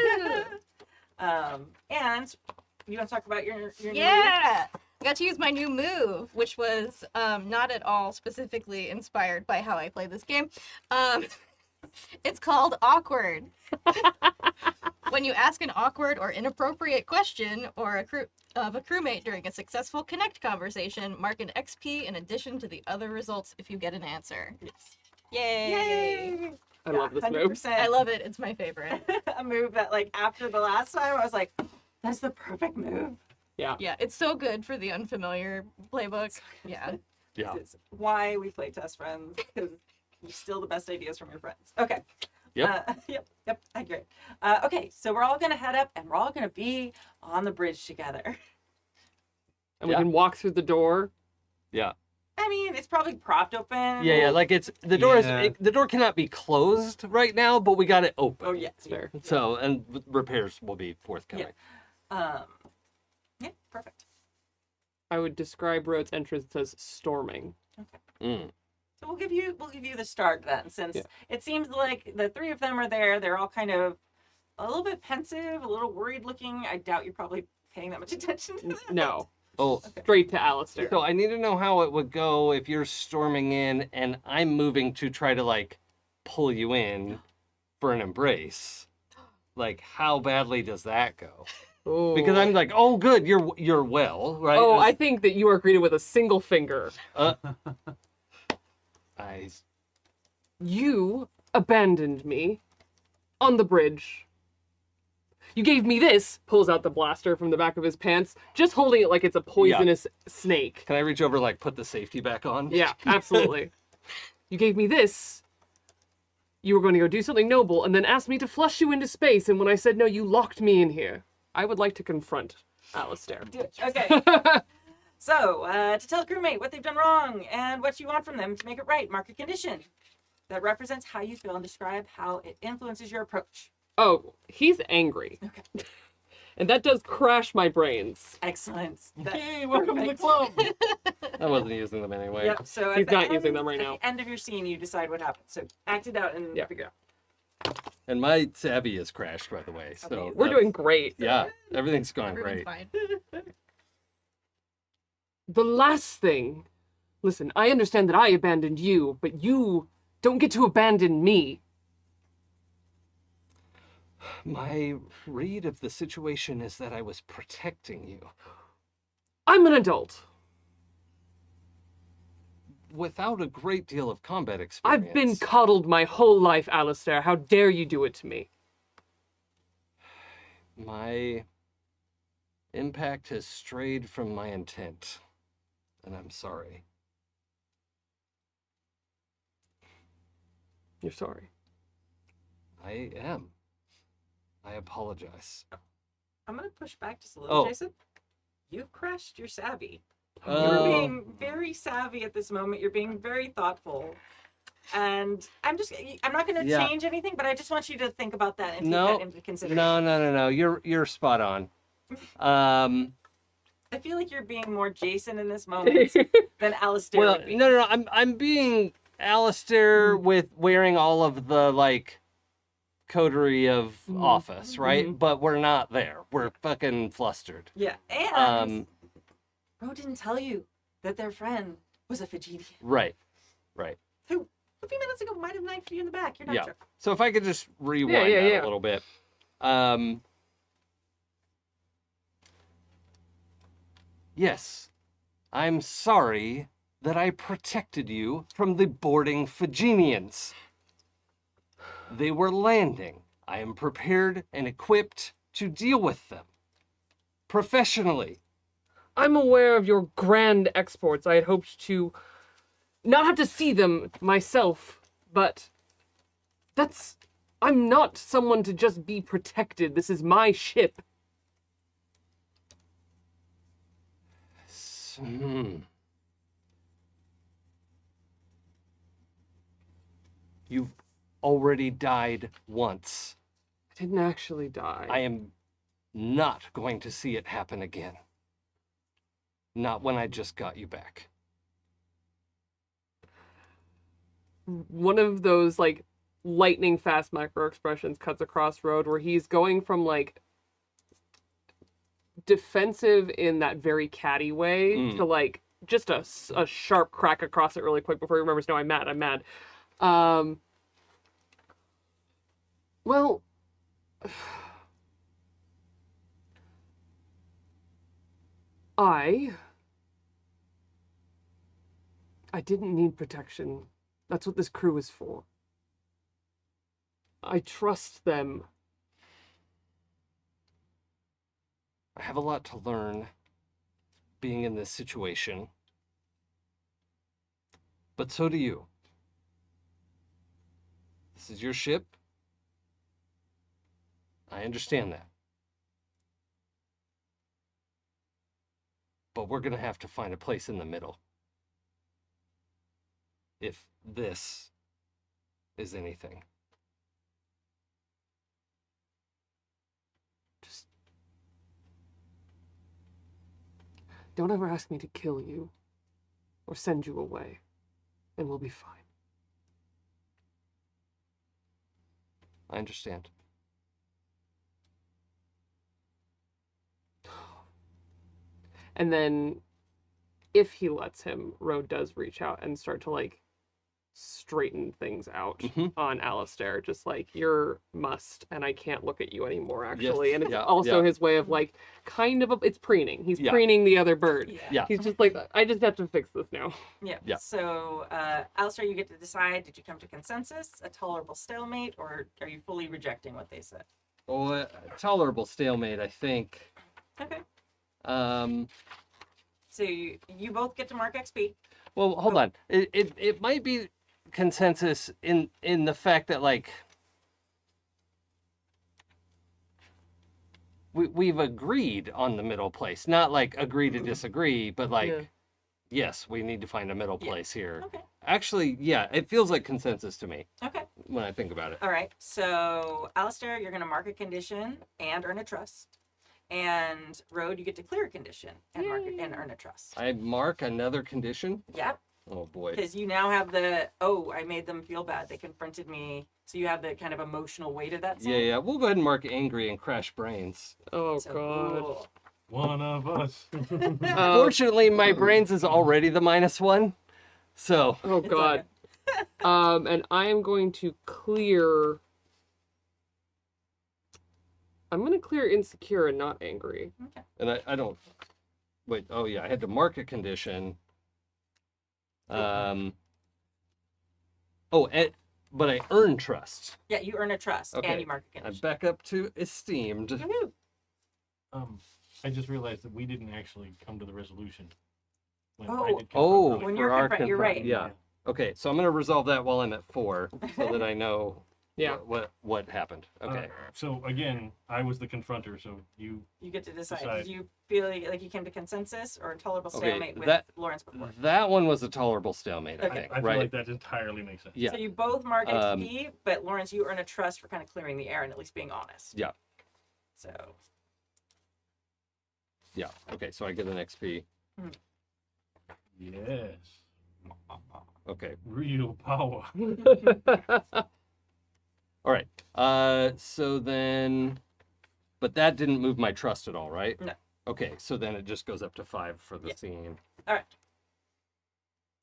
And you want to talk about your new Yeah! I got to use my new move, which was not at all specifically inspired by how I play this game. It's called Awkward. When you ask an awkward or inappropriate question or a crewmate during a successful Connect conversation, mark an XP in addition to the other results if you get an answer. Yes. Yay! Yay! I love this move. 100%. I love it. It's my favorite. A move that, like, after the last time, I was like, that's the perfect move. Yeah, it's so good for the unfamiliar playbook. Yeah. Yeah. This is why we play test friends, because you steal the best ideas from your friends. Okay. Yep. Yep, I agree. Okay, so we're all going to head up, and we're all going to be on the bridge together. And we Yeah. can walk through the door. Yeah. I mean, it's probably propped open. Yeah, like it's the door Yeah. the door cannot be closed right now, but we got it open. Oh, yeah. It's fair. So, and repairs will be forthcoming. Yeah, perfect. I would describe Road's entrance as storming. Mm. So we'll give you the start then, since Yeah. it seems like the three of them are there. They're all kind of a little bit pensive, a little worried looking. I doubt you're probably paying that much attention to that. No. Oh, Straight to Alistair. so I need to know how it would go if you're storming in and I'm moving to try to like pull you in for an embrace. Like, how badly does that go? Oh. Because I'm like, oh, good, you're well, right? Oh, I think that you are greeted with a single finger. I You abandoned me on the bridge. You gave me this, pulls out the blaster from the back of his pants, just holding it like it's a poisonous snake. Can I reach over, like, put the safety back on? Yeah, absolutely. You gave me this. You were going to go do something noble and then asked me to flush you into space, and when I said no, you locked me in here. I would like to confront Alistair. Do it. Okay. So, to tell a crewmate what they've done wrong and what you want from them to make it right, mark a condition that represents how you feel and describe how it influences your approach. Oh, he's angry. Okay. And that does crash my brains. Excellent. Hey, welcome to the club. I wasn't using them anyway. Yep. So at He's the not end, using them right now. At the end of your scene, you decide what happens. So act it out and Yeah. figure out. And my savvy is crashed, by the way. So Okay. We're doing great. Yeah, everything's going Everyone's great. fine. The last thing. Listen, I understand that I abandoned you, but you don't get to abandon me. My read of the situation is that I was protecting you. I'm an adult. Without a great deal of combat experience. I've been coddled my whole life, Alistair. How dare you do it to me? My impact has strayed from my intent, and I'm sorry. You're sorry. I am. I apologize. I'm going to push back just a little, Oh. Jason. You've crashed your savvy. You're Oh. being very savvy at this moment. You're being very thoughtful. And I'm not going to Yeah. change anything, but I just want you to think about that and take No. that into consideration. No. You're spot on. I feel like you're being more Jason in this moment than Alistair Well, would be. no. I'm being Alistair with wearing all of the like coterie of office, right? But we're not there. We're fucking flustered. Yeah, and Um, Ro didn't tell you that their friend Was a Fajiti. Right. Who a few minutes ago might have knifed you in the back. You're not Yeah. sure. So if I could just rewind Yeah, that yeah. a little bit. Yes, I'm sorry that I protected you from the boarding Phagenians. They were landing. I am prepared and equipped to deal with them. Professionally. I'm aware of your grand exports. I had hoped to not have to see them myself, but I'm not someone to just be protected. This is my ship. You've already died once. I didn't actually die. I am not going to see it happen again. Not when I just got you back. One of those, like, lightning fast micro expressions cuts across Road where he's going from, like, defensive in that very catty way to, like, just a sharp crack across it really quick before he remembers, no, I'm mad. Well, I didn't need protection. That's what this crew is for. I trust them. I have a lot to learn being in this situation. But so do you. This is your ship. I understand that. But we're gonna have to find a place in the middle. If this is anything. Just don't ever ask me to kill you or send you away, and we'll be fine. I understand. And then, if he lets him, Road does reach out and start to, like, straighten things out on Alistair. Just like, you're must, and I can't look at you anymore, actually. Yes, And it's yeah, also yeah. his way of, like, kind of, it's preening. He's Yeah. preening the other bird. Yeah. He's just like, I just have to fix this now. Yeah. Yeah. So, Alistair, you get to decide, did you come to consensus, a tolerable stalemate, or are you fully rejecting what they said? Oh, a tolerable stalemate, I think. Okay. So you both get to mark XP. well, hold on. It might be consensus in the fact that, like, we've agreed on the middle place, not like agree to disagree, but like, Yeah. yes, we need to find a middle Yeah. place here. Okay. Actually, yeah, it feels like consensus to me Okay. when I think about it. All right. So, Alistair, you're going to mark a condition and earn a trust. And Road, you get to clear a condition and mark it and earn a trust. I mark another condition. Yep. Oh boy. Because you now have I made them feel bad. They confronted me. So you have the kind of emotional weight of that. Yeah. We'll go ahead and mark angry and crash brains. Oh, So, God. cool. One of us. Fortunately, my brains is already the -1. So Oh, It's God. And I am going to clear... I'm going to clear insecure and not angry. Okay. and I don't wait. Oh yeah, I had to mark a condition. But I earn trust. Yeah, you earn a trust Okay. and you mark a I'm condition. back up to esteemed. Woohoo. I just realized that we didn't actually come to the resolution. When Oh. I did confront Oh, earlier. When for you're our confront, you're right. Yeah. Okay, so I'm gonna resolve that while I'm at 4, so that I know Yeah. what happened. Okay. So again, I was the confronter, so you. You get to decide. Decide. Did you feel like you came to consensus or a tolerable Okay, stalemate with that- Lawrence before? That one was a tolerable stalemate, I Okay. think. I feel Right? like that entirely makes sense. Yeah. So you both mark XP, but Lawrence, you earn a trust for kind of clearing the air and at least being honest. Yeah. So Yeah. Okay, so I get an XP. Yes. Okay. Real power. All right. So then, but that didn't move my trust at all, right? No. Okay, so then it just goes up to 5 for the Yeah. scene. all right.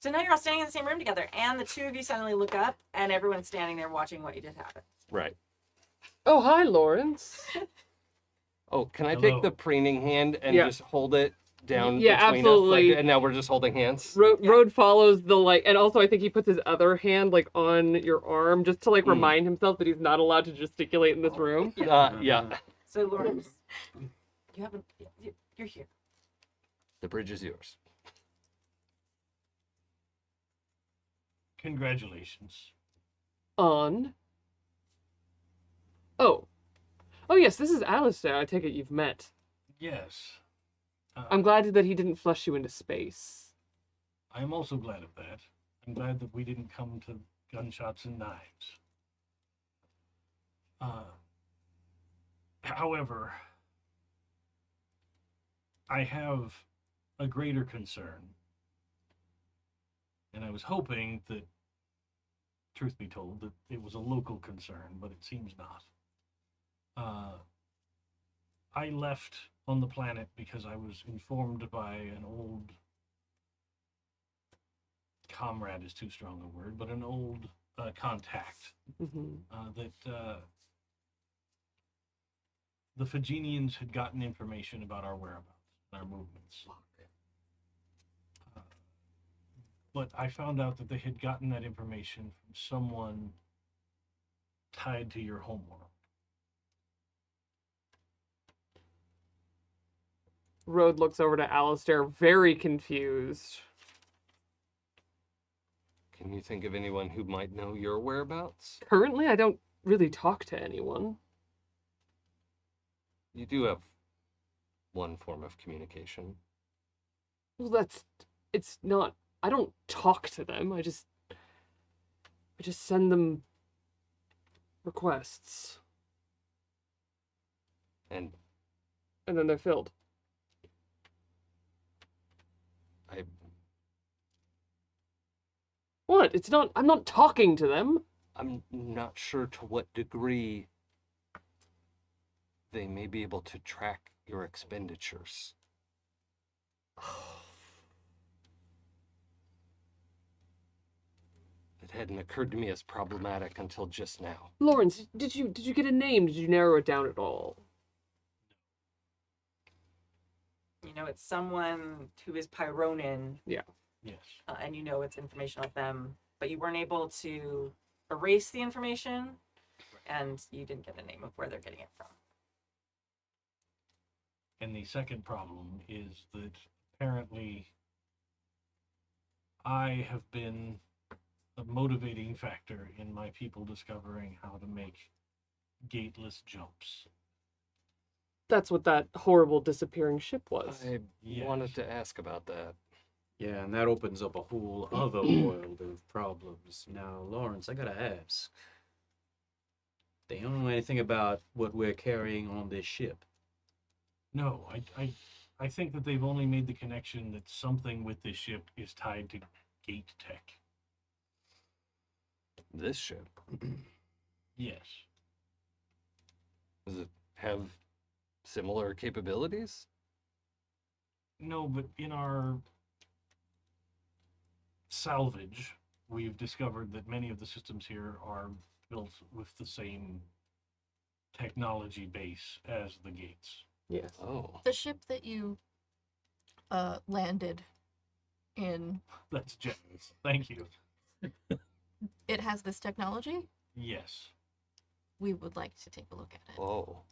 So now you're all standing in the same room together, and the two of you suddenly look up, and everyone's standing there watching what you did happen. Right. Oh, hi, Lawrence. Oh, can I Hello. take the preening hand and Yeah. just hold it down Yeah, between absolutely. us? Like, and now we're just holding hands? Road follows the, like, and also I think he puts his other hand, like, on your arm just to, like, remind himself that he's not allowed to gesticulate in this room. Yeah. So Lawrence, you're here. The bridge is yours. Congratulations. On. Oh. Oh, yes, this is Alistair. I take it you've met. Yes. I'm glad that he didn't flush you into space. I'm also glad of that. I'm glad that we didn't come to gunshots and knives. However, I have a greater concern. And I was hoping that, truth be told, that it was a local concern, but it seems not. I left on the planet because I was informed by an old comrade is too strong a word, but an old contact Mm-hmm. that the Phagenians had gotten information about our whereabouts and our movements. But I found out that they had gotten that information from someone tied to your homeworld. Road looks over to Alistair, very confused. Can you think of anyone who might know your whereabouts? Currently, I don't really talk to anyone. You do have one form of communication. Well, it's not, I don't talk to them. I just send them requests. And And then they're filled. What? I'm not talking to them. I'm not sure to what degree they may be able to track your expenditures. It hadn't occurred to me as problematic until just now. Lawrence, did you get a name? Did you narrow it down at all? You know, it's someone who is Pyronin, Yes. and you know it's information about them, but you weren't able to erase the information, and you didn't get a name of where they're getting it from. And the second problem is that apparently I have been a motivating factor in my people discovering how to make gateless jumps. That's what that horrible disappearing ship was. I Yes. wanted to ask about that. Yeah, and that opens up a whole other world of problems. Now, Lawrence, I gotta ask. They don't know anything about what we're carrying on this ship. No, I think that they've only made the connection that something with this ship is tied to gate tech. This ship, Yes. does it have similar capabilities? No, but in our salvage, we've discovered that many of the systems here are built with the same technology base as the gates. Yes. Oh, The ship that you landed in, That's generous. Thank you. it has this technology. Yes, We would like to take a look at it. whoa.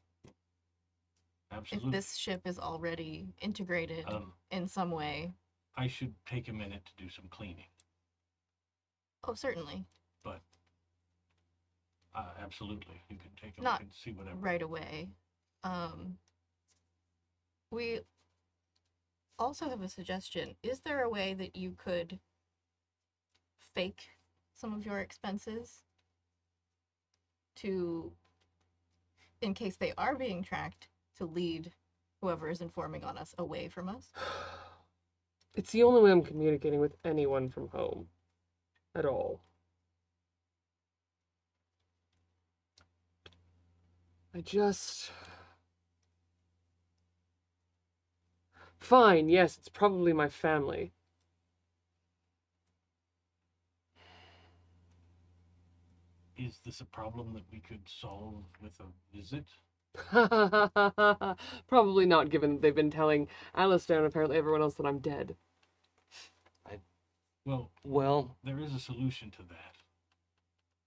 absolutely. If this ship is already integrated in some way. I should take a minute to do some cleaning, Oh, certainly. but absolutely, you can take a Not look and see whatever. Right away. We also have a suggestion. Is there a way that you could fake some of your expenses to, in case they are being tracked, to lead whoever is informing on us away from us? It's the only way I'm communicating with anyone from home. At all. Fine, yes, it's probably my family. Is this a problem that we could solve with a visit? Probably not, given that they've been telling Alistair and apparently everyone else that I'm dead. Well, there is a solution to that.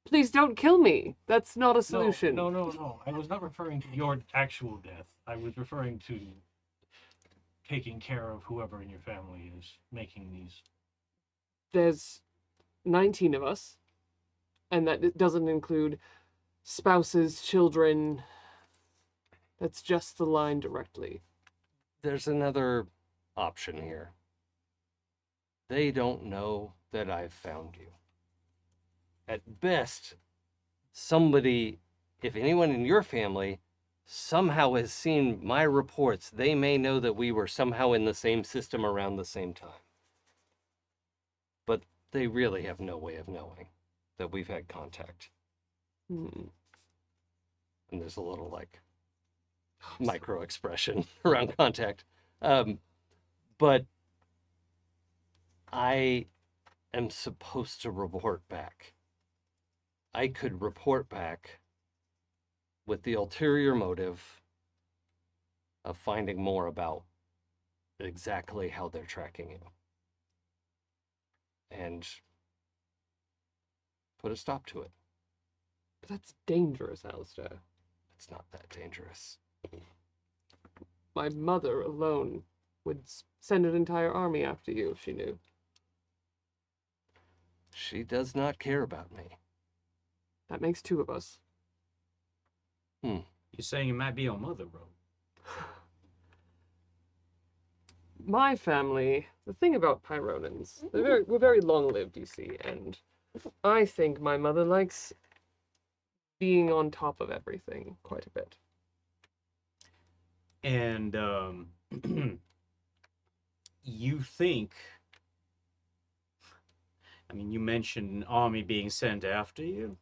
Please don't kill me. That's not a solution. No. I was not referring to your actual death. I was referring to taking care of whoever in your family is making these. There's 19 of us, and that doesn't include spouses, children. That's just the line directly. There's another option here. They don't know that I've found you. At best, somebody, if anyone in your family, somehow has seen my reports, they may know that we were somehow in the same system around the same time. But they really have no way of knowing that we've had contact. Hmm. And there's a little, like, micro expression around contact. But I am supposed to report back. I could report back with the ulterior motive of finding more about exactly how they're tracking you. And put a stop to it. But that's dangerous, Alistair. It's not that dangerous. My mother alone would send an entire army after you if she knew. She does not care about me. That makes two of us. You're saying it might be your mother, bro. My family, the thing about Pyronans, we're very long-lived, you see, and I think my mother likes being on top of everything quite a bit. And you think, I mean, you mentioned an army being sent after you.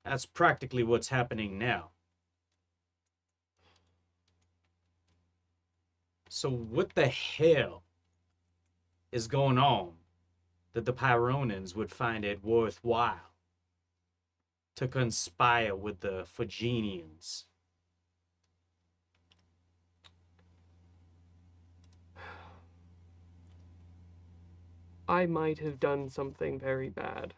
That's practically what's happening now. So what the hell is going on that the Pyronans would find it worthwhile to conspire with the Phagenians? I might have done something very bad.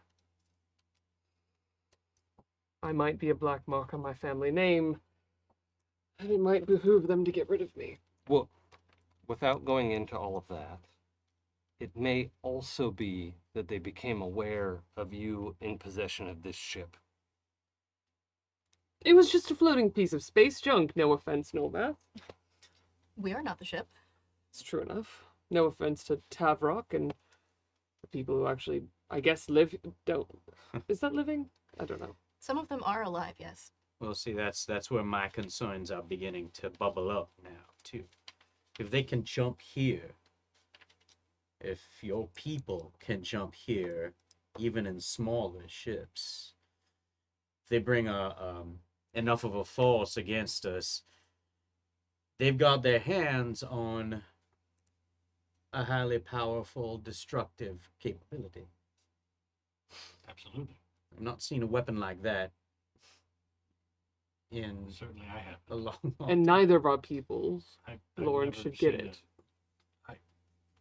I might be a black mark on my family name, and it might behoove them to get rid of me. Well, without going into all of that, it may also be that they became aware of you in possession of this ship. It was just a floating piece of space junk, no offense, Nolvath. We are not the ship. It's true enough. No offense to Tavrock and the people who actually, I guess, live. Don't. Is that living? I don't know. Some of them are alive, yes. Well, see, that's where my concerns are beginning to bubble up now, too. If they can jump here, if your people can jump here, even in smaller ships, if they bring enough of a force against us, they've got their hands on a highly powerful, destructive capability. Absolutely. I've not seen a weapon like that in Certainly I have. a long And neither of our peoples, I've Lauren, never should get seen it.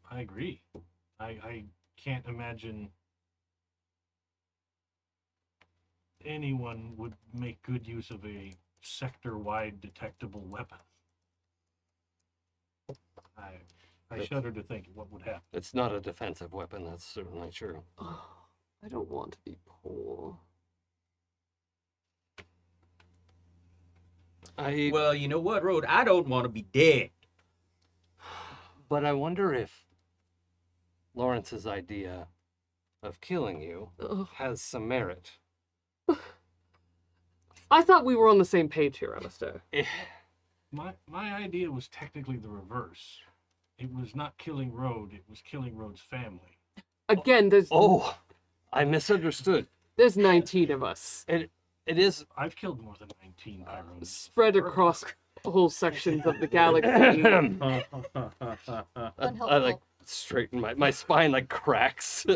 I agree. I can't imagine anyone would make good use of a sector-wide detectable weapon. I shudder to think what would happen. It's not a defensive weapon, that's certainly true. Oh, I don't want to be poor. Well, you know what, Rode? I don't want to be dead. But I wonder if Lawrence's idea of killing you Ugh. has some merit. I thought we were on the same page here, Alistair. My idea was technically the reverse. It was not killing Rode, it was killing Rode's family. Again, there's I misunderstood. there's 19 of us It is I've killed more than 19 Pyros. spread across whole sections of the galaxy. I like straighten my spine like cracks.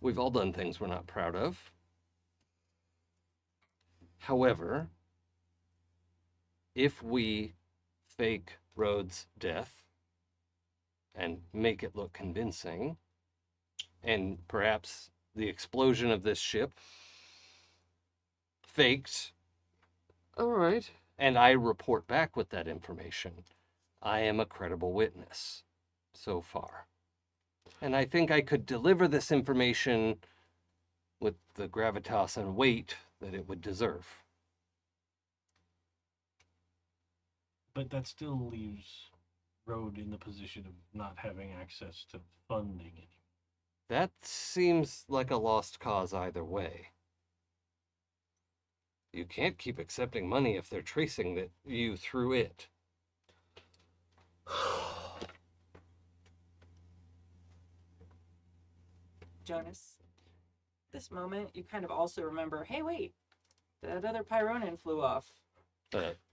We've all done things we're not proud of. However, if we fake Rhodes' death and make it look convincing, and perhaps the explosion of this ship faked, All right. and I report back with that information, I am a credible witness so far. And I think I could deliver this information with the gravitas and weight that it would deserve. But that still leaves Road in the position of not having access to funding anymore. That seems like a lost cause either way. You can't keep accepting money if they're tracing you through it. Jonas, this moment, you kind of also remember, hey, wait, that other Pyronin flew off.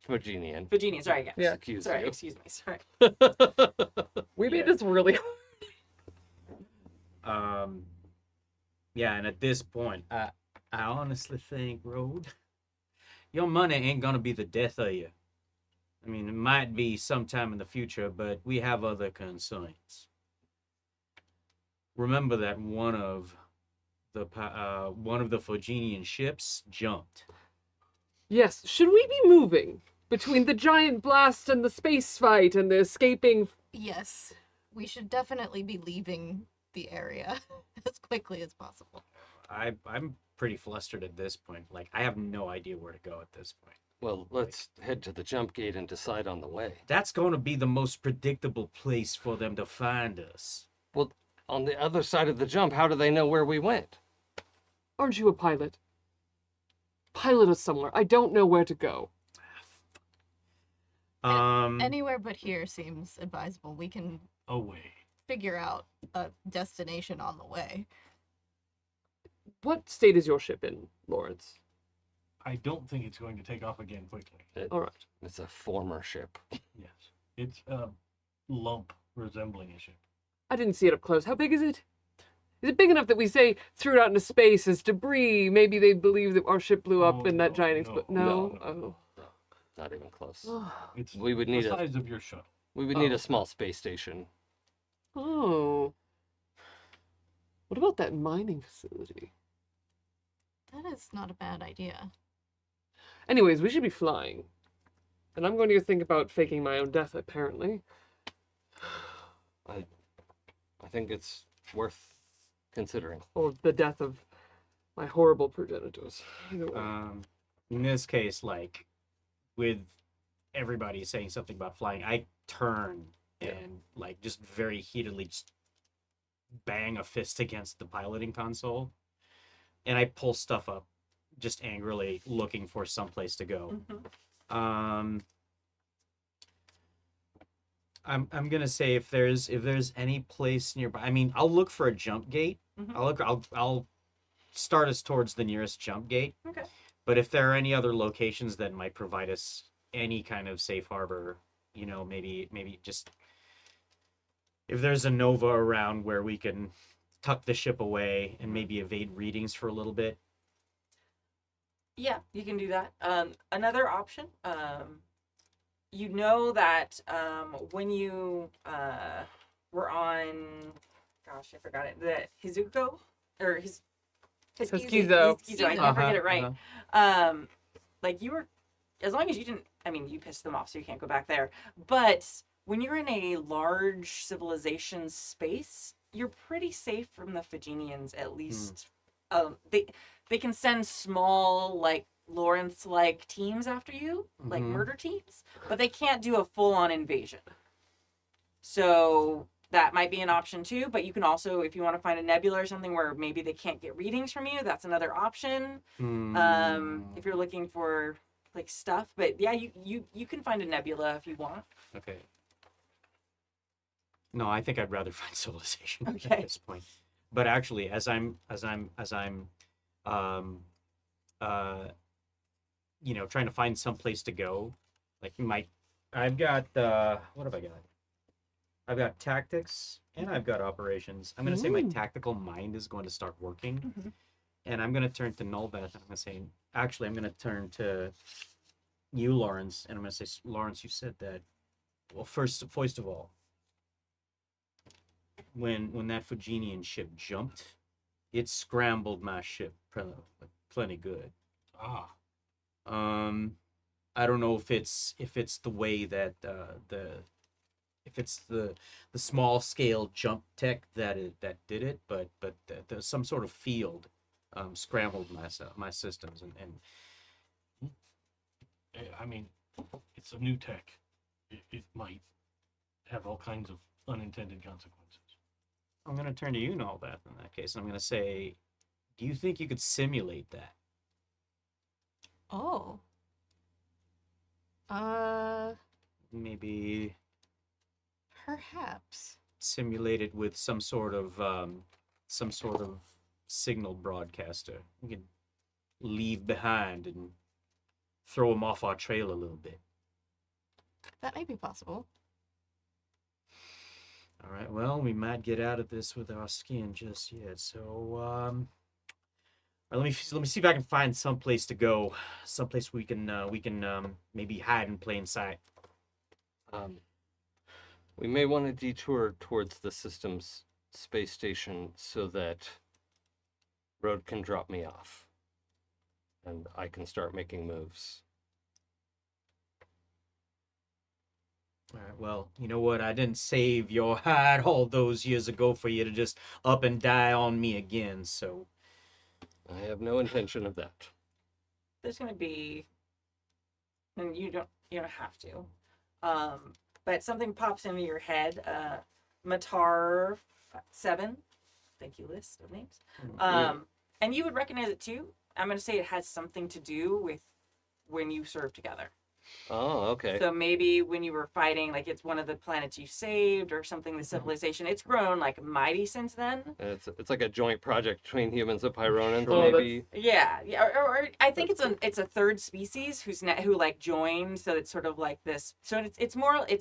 Virginian. Virginia, sorry, guys. Yeah. Excuse Sorry, you. excuse me, sorry. We made Yeah. this really Yeah, and at this point, I honestly think, Road, your money ain't gonna be the death of you. I mean, it might be sometime in the future, but we have other concerns. Remember that one of the Phogenian ships jumped. Yes, should we be moving between the giant blast and the space fight and the escaping? Yes, we should definitely be leaving the area as quickly as possible. I'm pretty flustered at this point. Like, I have no idea where to go at this point. Well, let's head to the jump gate and decide on the way. That's going to be the most predictable place for them to find us. Well, on the other side of the jump, how do they know where we went? Aren't you a pilot? Pilot us somewhere. I don't know where to go. Anywhere but here seems advisable. We can Away. figure out a destination on the way. What state is your ship in, Lawrence? I don't think it's going to take off again quickly. All right. It's a former ship. Yes. It's a lump resembling a ship. I didn't see it up close. How big is it? Is it big enough that we say threw it out into space as debris? Maybe they believe that our ship blew up Oh, in that no, giant no, explosion. no, No. Not even close. Oh. It's We would the need a size of your shuttle. need a small space station. Oh. What about that mining facility? That is not a bad idea. Anyways, we should be flying. And I'm going to think about faking my own death, apparently. I think it's worth considering. Or the death of my horrible progenitors. Either way. In this case, like, with everybody saying something about flying, I turn and, like, just very heatedly just bang a fist against the piloting console. And I pull stuff up, just angrily looking for someplace to go. Mhm. I'm gonna say if there's any place nearby. I mean, I'll look for a jump gate. Mhm. I'll start us towards the nearest jump gate. Okay. But if there are any other locations that might provide us any kind of safe harbor, you know, maybe just if there's a Nova around where we can tuck the ship away and maybe evade readings for a little bit. Yeah, you can do that. Another option, you know that when you were on, gosh, I forgot it, the Hizuko or his Hizukizo. Hizukizo, I never get it right. Like you were, as long as you didn't, I mean, you pissed them off, so you can't go back there. But when you're in a large civilization space, you're pretty safe from the Phogenians, at least. They can send small, like, Lawrence-like teams after you, like Mhm. murder teams, but they can't do a full-on invasion. So that might be an option too, but you can also, if you want to find a nebula or something where maybe they can't get readings from you, that's another option. If you're looking for, like, stuff. But yeah, you can find a nebula if you want. Okay. No, I think I'd rather find civilization Okay. at this point. But actually, as I'm you know, trying to find some place to go, like I've got what have I got? I've got tactics and I've got operations. I'm gonna say my tactical mind is going to start working, Mhm. and I'm gonna turn to Nolvath. And I'm gonna say, actually, I'm gonna turn to you, Lawrence, and I'm gonna say, Lawrence, you said that. Well, first of all, when that Fuginian ship jumped, it scrambled my ship plenty good. Ah, I don't know if it's the way that if it's the small scale jump tech that did it, but there's some sort of field scrambled my systems and I mean, it's a new tech. It might have all kinds of unintended consequences. I'm gonna turn to you and all that in that case. I'm gonna say, do you think you could simulate that? Oh. Maybe Perhaps. simulate it with some sort of signal broadcaster we can leave behind and throw them off our trail a little bit. That may be possible. All right, well, we might get out of this with our skin just yet. So, all right, let me see if I can find some place to go, someplace we can maybe hide in plain sight. We may want to detour towards the system's space station so that Road can drop me off, and I can start making moves. All right, well, you know what? I didn't save your hide all those years ago for you to just up and die on me again. So, I have no intention of that. There's gonna be, and you don't have to, but something pops into your head. Matar 7. Thank you, list of names. And you would recognize it too. I'm gonna say it has something to do with when you served together. Oh, okay. So maybe when you were fighting, like it's one of the planets you saved or something. The civilization, it's grown like mighty since then. It's like a joint project between humans and Pyronans, Sure. maybe. Yeah, or I think it's a third species who like joined. So it's sort of like this. So it's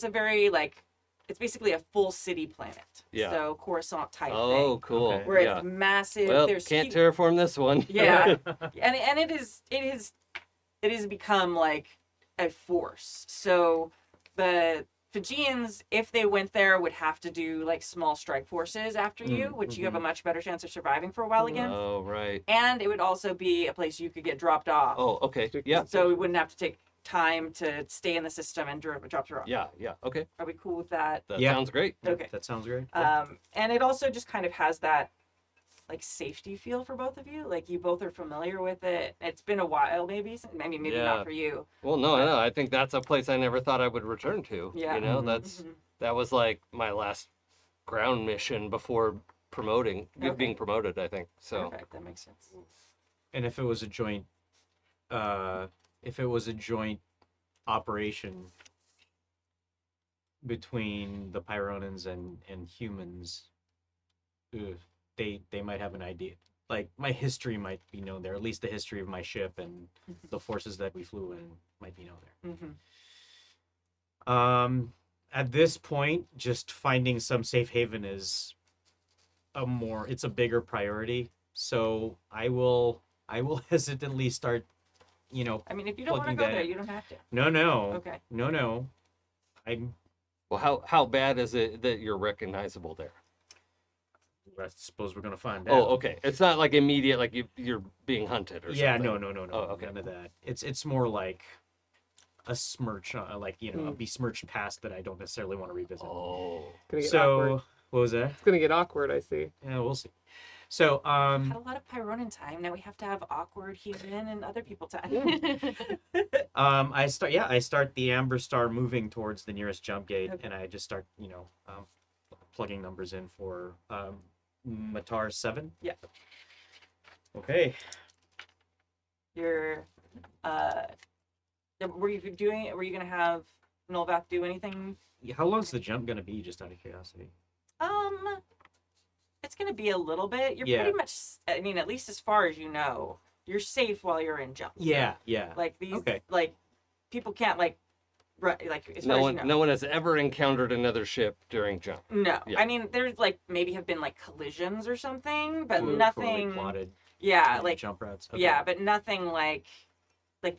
a very like, it's basically a full city planet. Yeah. So Coruscant type Oh, thing. cool. Okay. Where Yeah. it's massive. Well, There's can't huge- terraform this one. Yeah, and it has become like a force. So the Fijians, if they went there, would have to do like small strike forces after you, which you have a much better chance of surviving for a while against. Oh, right. And it would also be a place you could get dropped off. Oh, okay. Yeah. So we wouldn't have to take time to stay in the system and drop her off. Yeah. Okay. Are we cool with that? That Yeah. sounds great. Okay. That sounds great. And it also just kind of has that like safety feel for both of you. Like you both are familiar with it. It's been a while, maybe Yeah. not for you. Well, no. I think that's a place I never thought I would return to. Yeah. You know, Mhm. that was like my last ground mission before being promoted, I think. So, Perfect. That makes sense. And if it was a joint operation between the Pyronans and humans, they might have an idea. Like my history might be known there. At least the history of my ship and the forces that we flew in might be known there. Mm-hmm. At this point, just finding some safe haven is it's a bigger priority. So I will hesitantly start, I mean, if you don't want to plugging go that there, in. you don't have to. No. Okay. No. well, how bad is it that you're recognizable there? I suppose we're gonna find out. Oh, okay. It's not like immediate, like you're being hunted or Yeah, something. no. Oh, okay. None of that. It's more like a smirch, a besmirched past that I don't necessarily want to revisit. Oh. It's gonna get So, awkward. what was that? It's gonna get awkward, I see. Yeah, we'll see. So, Had a lot of Pyronan time. Now we have to have awkward human and other people time. I start the Amber Star moving towards the nearest jump gate, Okay. and I just start, plugging numbers in for Matar 7. Yeah. Okay. You're, were you gonna have Nolvath do anything? How long's the jump gonna be? Just out of curiosity. It's gonna be a little bit. You're Yeah. pretty much, I mean, at least as far as you know, you're safe while you're in jump. Yeah. Like these, Okay. like people can't like Right, like as far No as one, you know. no one has ever encountered another ship during jump. No, Yeah. I mean there's like maybe have been like collisions or something, but Poorly nothing. plotted Yeah, like jump routes. Okay. yeah, but nothing like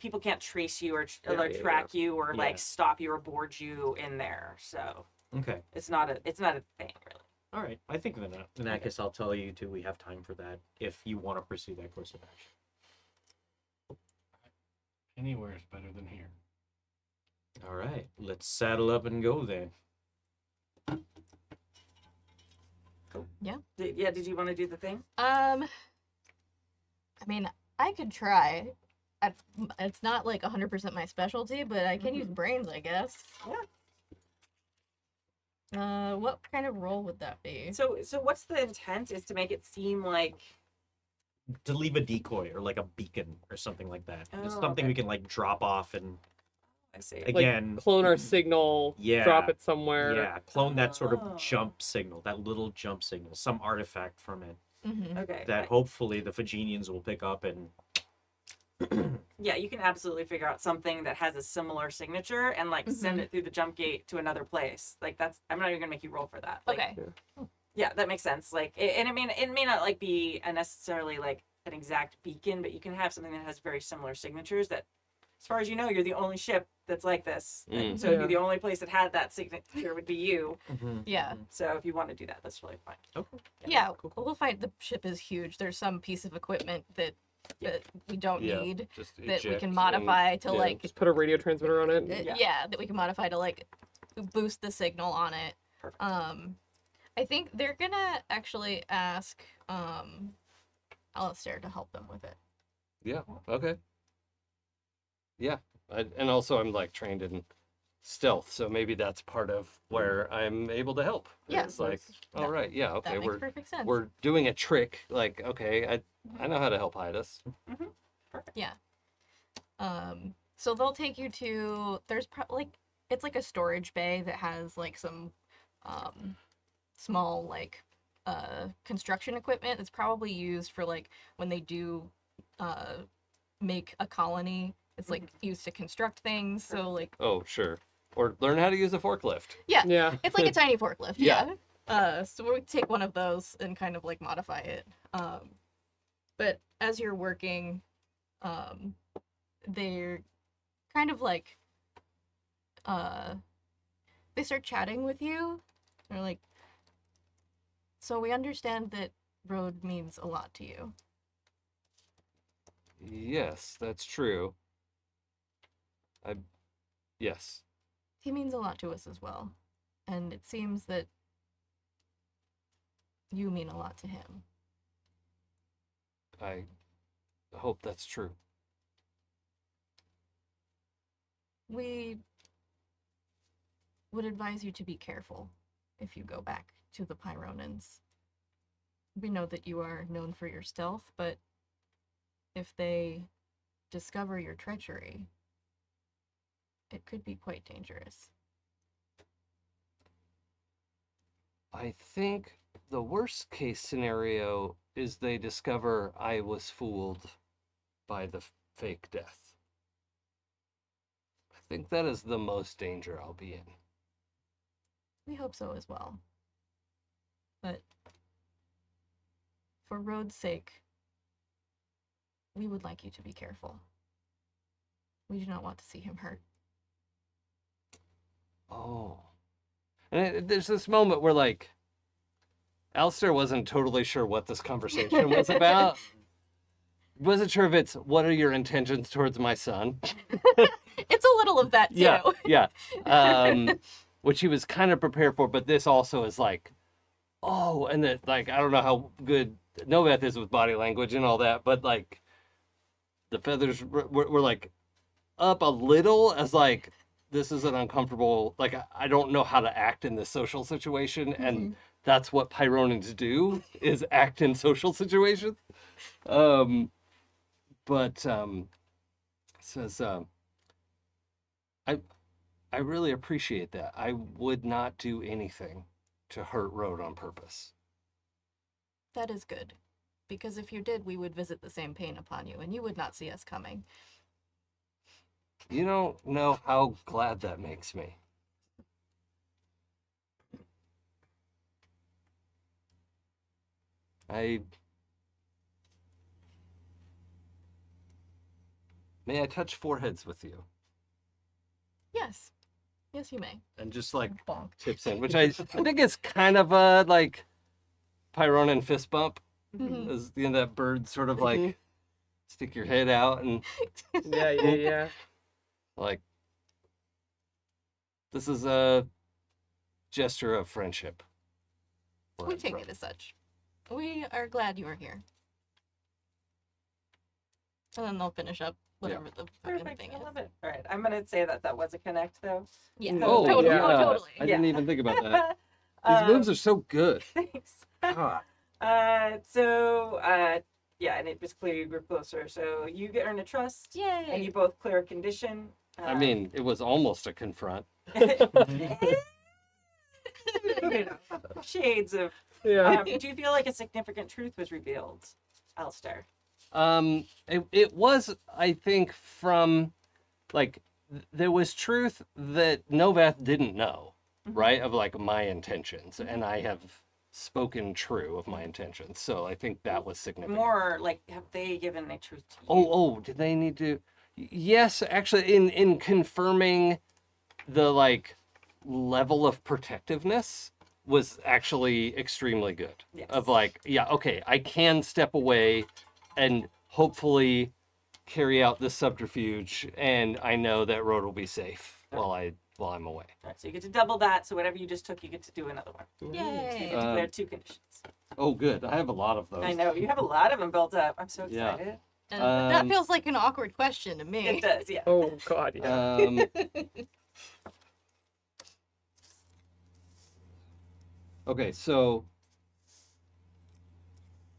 people can't trace you or track you or Yeah. like stop you or board you in there. So Okay. it's not a thing really. All right. I think in that case, I'll tell you two we have time for that if you want to pursue that course of action. Anywhere is better than here. All right. Let's saddle up and go then. Did you want to do the thing? I mean, I could try. It's not like 100% my specialty, but I can use brains, I guess. What kind of role would that be? So what's the intent? Is to make it seem like To leave a decoy or like a beacon or something like that. It's Oh, something okay. we can like drop off and I see. again Clone our signal, Yeah. drop it somewhere. yeah, clone that sort Oh. of jump signal, that little jump signal, some artifact from it Mm-hmm. Okay. that hopefully the Phagenians will pick up and Yeah, you can absolutely figure out something that has a similar signature and like send it through the jump gate to another place. Like that's I'm not even gonna make you roll for that. Like, Okay. Yeah, that makes sense. Like, and it may not like be a necessarily like an exact beacon, but you can have something that has very similar signatures. That, as far as you know, you're the only ship that's like this. And so Yeah. the only place that had that signature would be you. Yeah. So if you want to do that, that's really fine. Okay. Yeah, cool. we'll find the ship is huge. There's some piece of equipment that we don't need Just that we eject can and- modify to yeah. like Just put a radio transmitter on it. Yeah. that we can modify to like boost the signal on it. Perfect. I think they're gonna actually ask Alistair to help them with it. Yeah. Okay. Yeah, and also I'm like trained in stealth, so maybe that's part of where I'm able to help. Yeah, It's like, that- all right, yeah, okay, That makes perfect sense. we're doing a trick. Like, okay, I know how to help hide us. Yeah. So they'll take you to it's like a storage bay that has like some small like construction equipment that's probably used for like when they do make a colony. It's like used to construct things. So like Oh, sure. Or learn how to use a forklift. Yeah. it's like a tiny forklift. Yeah. So we take one of those and kind of like modify it. But as you're working, they're kind of like they start chatting with you. They're like, so we understand that road means a lot to you. Yes, that's true. Yes. He means a lot to us as well. And it seems that you mean a lot to him. I hope that's true. We would advise you to be careful if you go back to the Pyronans. We know that you are known for your stealth, but if they discover your treachery, it could be quite dangerous. I think the worst case scenario is they discover I was fooled by the fake death. I think that is the most danger I'll be in. We hope so as well. But for Road's sake, we would like you to be careful. We do not want to see him hurt. Oh. And there's this moment where, like, Alistair wasn't totally sure what this conversation was about. Wasn't sure if it's, what are your intentions towards my son? It's a little of that too. Yeah. Which he was kind of prepared for, but this also is like, oh, and that, like, I don't know how good Nolvath is with body language and all that, but like, the feathers were like up a little as like, this is an uncomfortable, like, I don't know how to act in this social situation, and that's what Pyronans do, is act in social situations. Says, I really appreciate that. I would not do anything to hurt Road on purpose. That is good. Because if you did, we would visit the same pain upon you, and you would not see us coming. You don't know how glad that makes me. May I touch foreheads with you? Yes. Yes, you may. And just like Bonk. tips in, which I think is kind of a like Pyronin fist bump. Mhm. As you know, that bird sort of like stick your head out and Yeah. like this is a gesture of friendship. We take it as such. We are glad you are here. And then they'll finish up whatever the fucking Perfect. thing I is. love it. All right. I'm gonna say that was a connect though. Yeah. Oh, totally. yeah. Oh, totally. I didn't even think about that. These Um, moves are so good. Thanks. God. Yeah, and it was clear you grew closer. So you get earn a trust, Yay. and you both clear a condition. I mean, it was almost a confront. Shades of. Yeah. Do you feel like a significant truth was revealed, Alistair? It was, I think, from like there was truth that Nolvath didn't know, right? Of like my intentions, and I have spoken true of my intentions. So I think that was significant. More like, have they given a truth to you? Oh, did they need to? Yes, actually, in confirming the like level of protectiveness was actually extremely good. Yes. Of like, yeah, okay, I can step away and hopefully carry out this subterfuge, and I know that road will be safe while I'm away. All right, so you get to double that. So whatever you just took, you get to do another one. So you Yay. get to clear 2 conditions. Oh, good. I have a lot of those. I know you have a lot of them built up. I'm so Yeah. excited. And that Um, feels like an awkward question to me. It does, yeah. Oh God, yeah. Okay, so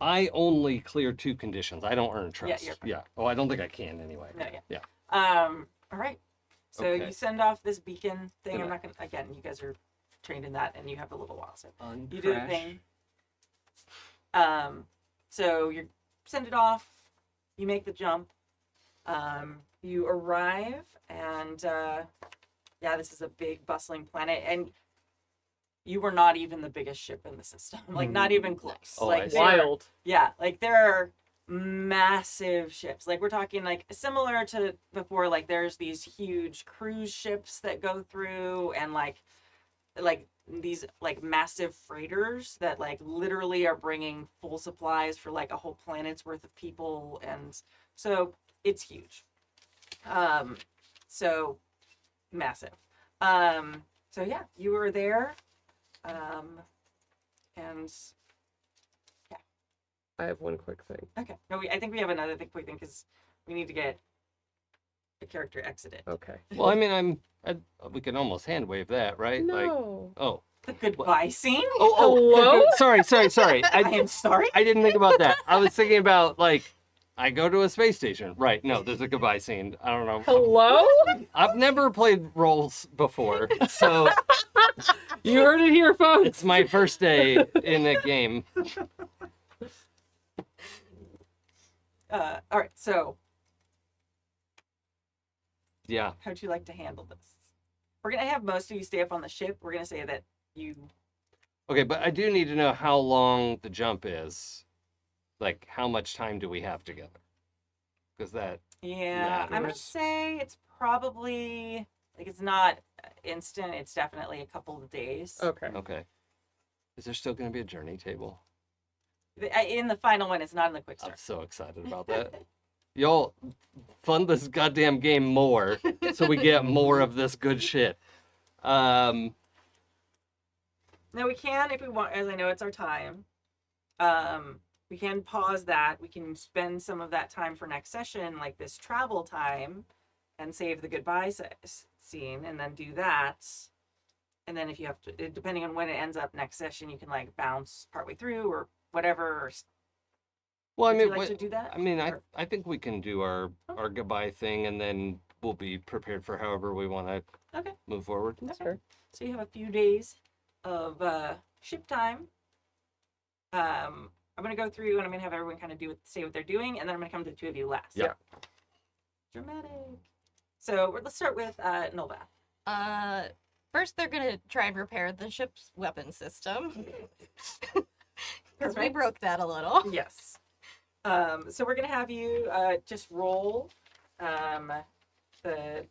I only clear 2 conditions. I don't earn trust. you're fine. Yeah. Oh, I don't think I can anyway. No, yeah. Yeah. All right. So Okay. you send off this beacon thing. Good I'm night. not gonna. Again, you guys are trained in that, and you have a little while, so you do the thing. So you send it off. You make the jump. You arrive, and this is a big bustling planet, and you were not even the biggest ship in the system. Like not even close. Oh, I like see. there- Wild. Yeah, like there are massive ships. Like we're talking like similar to before, like there's these huge cruise ships that go through and like these like massive freighters that like literally are bringing full supplies for like a whole planet's worth of people, and so it's huge. So massive. So yeah, you were there. And I have one quick thing. okay, no, I think we have another quick thing because we need to get the character exited. Okay. Well, I mean, we can almost hand wave that, right? Like, No. oh. The goodbye scene. Hello? Sorry. I am sorry. I didn't think about that. I was thinking about like, I go to a space station. Right. No, there's a goodbye scene. I don't know. Hello? I've never played roles before, so You heard it here, folks. it's my first day in a game. All right. So, Yeah. how'd you like to handle this? We're gonna have most of you stay up on the ship. We're gonna say that you. Okay, but I do need to know how long the jump is. Like, how much time do we have together? Because that. Yeah, I'm gonna Matters. say it's probably like it's not instant. It's definitely a couple of days. Okay. Okay. Is there still going to be a journey table? In the final one, it's not in the quick I'm start. so excited about that. Y'all fund this goddamn game more so we get more of this good shit. No, we can if we want. As I know, it's our time. We can pause that. We can spend some of that time for next session, like this travel time, and save the goodbye scene, and then do that. And then if you have to, depending on when it ends up next session, you can like bounce partway through or whatever. Well, I Would mean, you like to do that? Or- I think we can do our goodbye thing, and then we'll be prepared for however we want to Okay. move forward. That's Okay. fair. So you have a few days of ship time. I'm gonna go through and I'm gonna have everyone kind of say what they're doing, and then I'm gonna come to the two of you last. Yeah. Dramatic. So let's start with Nolvath. First, they're gonna try and repair the ship's weapon system because we Perfect. broke that a little. Yes. So we're gonna have you just roll the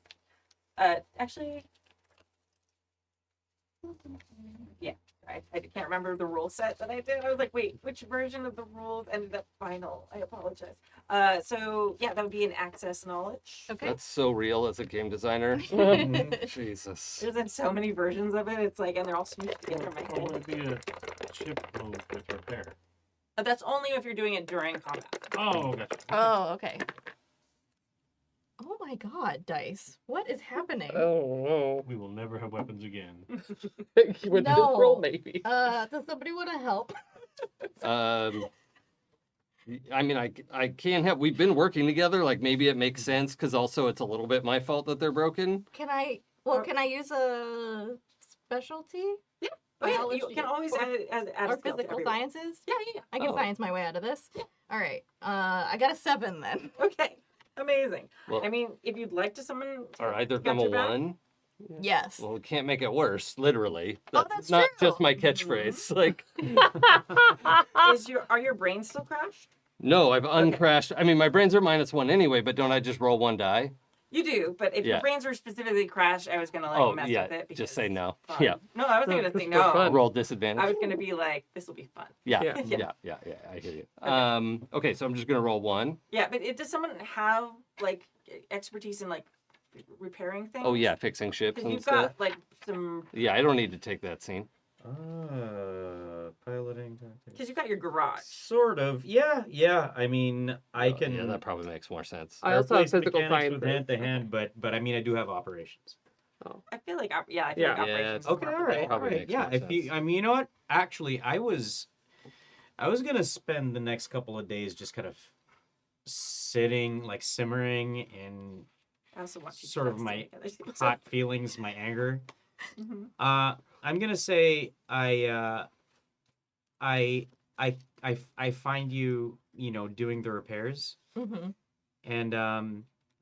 actually yeah, I can't remember the rule set that I did. I was like, wait, which version of the rules ended up final? I apologize. So yeah, that would be an access knowledge. Okay. That's so real as a game designer. Jesus. There's been so many versions of it. It's like, and they're all smoothed together in my What head. would be a ship move with repair? That's only if you're doing it during combat. Oh, gotcha. Oh, okay. Oh my god, dice. What is happening? Oh We will never have weapons again. no. With this No. roll, maybe. Does somebody want to help? I mean, I can't have. We've been working together. Like maybe it makes sense because also it's a little bit my fault that they're broken. Can I use a specialty? Oh yeah, you Biology can always or- add a Or skill to physical every roll. sciences? Yeah, yeah, I can Oh. science my way out of this. All right. I got a 7 then. yeah. Okay, amazing. Well, I mean, if you'd like to summon, are either of got them a your back? 1? Yes. Well, we can't make it worse. Literally. Oh, That's that's not true. just my catchphrase. Like, are your brains still crashed? no, I've uncrashed. I mean, my brains are -1 anyway. But don't I just roll 1 die? You do, but if your Yeah. brains were specifically crashed, I was gonna like Oh mess yeah, with it. just because say no. fun. Yeah, No, I wasn't No, gonna say just for no. fun. roll disadvantage. I was gonna be like, this will be fun. Yeah, Yeah. yeah, I hear you. Okay, so I'm just gonna roll 1. Yeah, but does someone have like expertise in like repairing things? Oh yeah, fixing ships Because and you've stuff. got like some. Yeah, I don't need to take that scene. Piloting. Because you've got your garage. Sort of. Yeah. I mean, I can. Yeah, that probably makes more sense. I also have replace physical mechanics with sciences. hand to hand, but I mean, I do have operations. I feel like I feel Yeah. like Yeah, operations. is Okay, more all right, applicable. all Probably right. makes Yeah, more if you, sense. I mean, you know what? Actually, I was gonna spend the next couple of days just kind of sitting, like simmering in I also want you to sort of test my it together. hot feelings, my anger. Mhm. I'm gonna say I find you, doing the repairs, Mm-hmm. and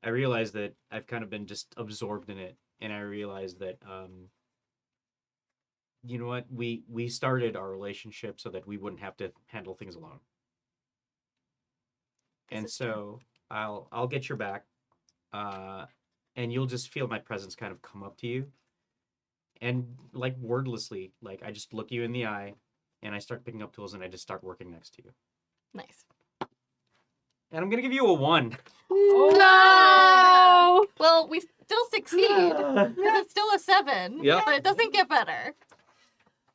I realize that I've kind of been just absorbed in it, and I realize that you know what, we started our relationship so that we wouldn't have to handle things alone, This and is true. so I'll get your back, and you'll just feel my presence kind of come up to you, and like wordlessly, like I just look you in the eye, and I start picking up tools, and I just start working next to you, Nice. and I'm gonna give you a 1. No! Well, we still succeed because it's still a 7. Yep. But it doesn't get better.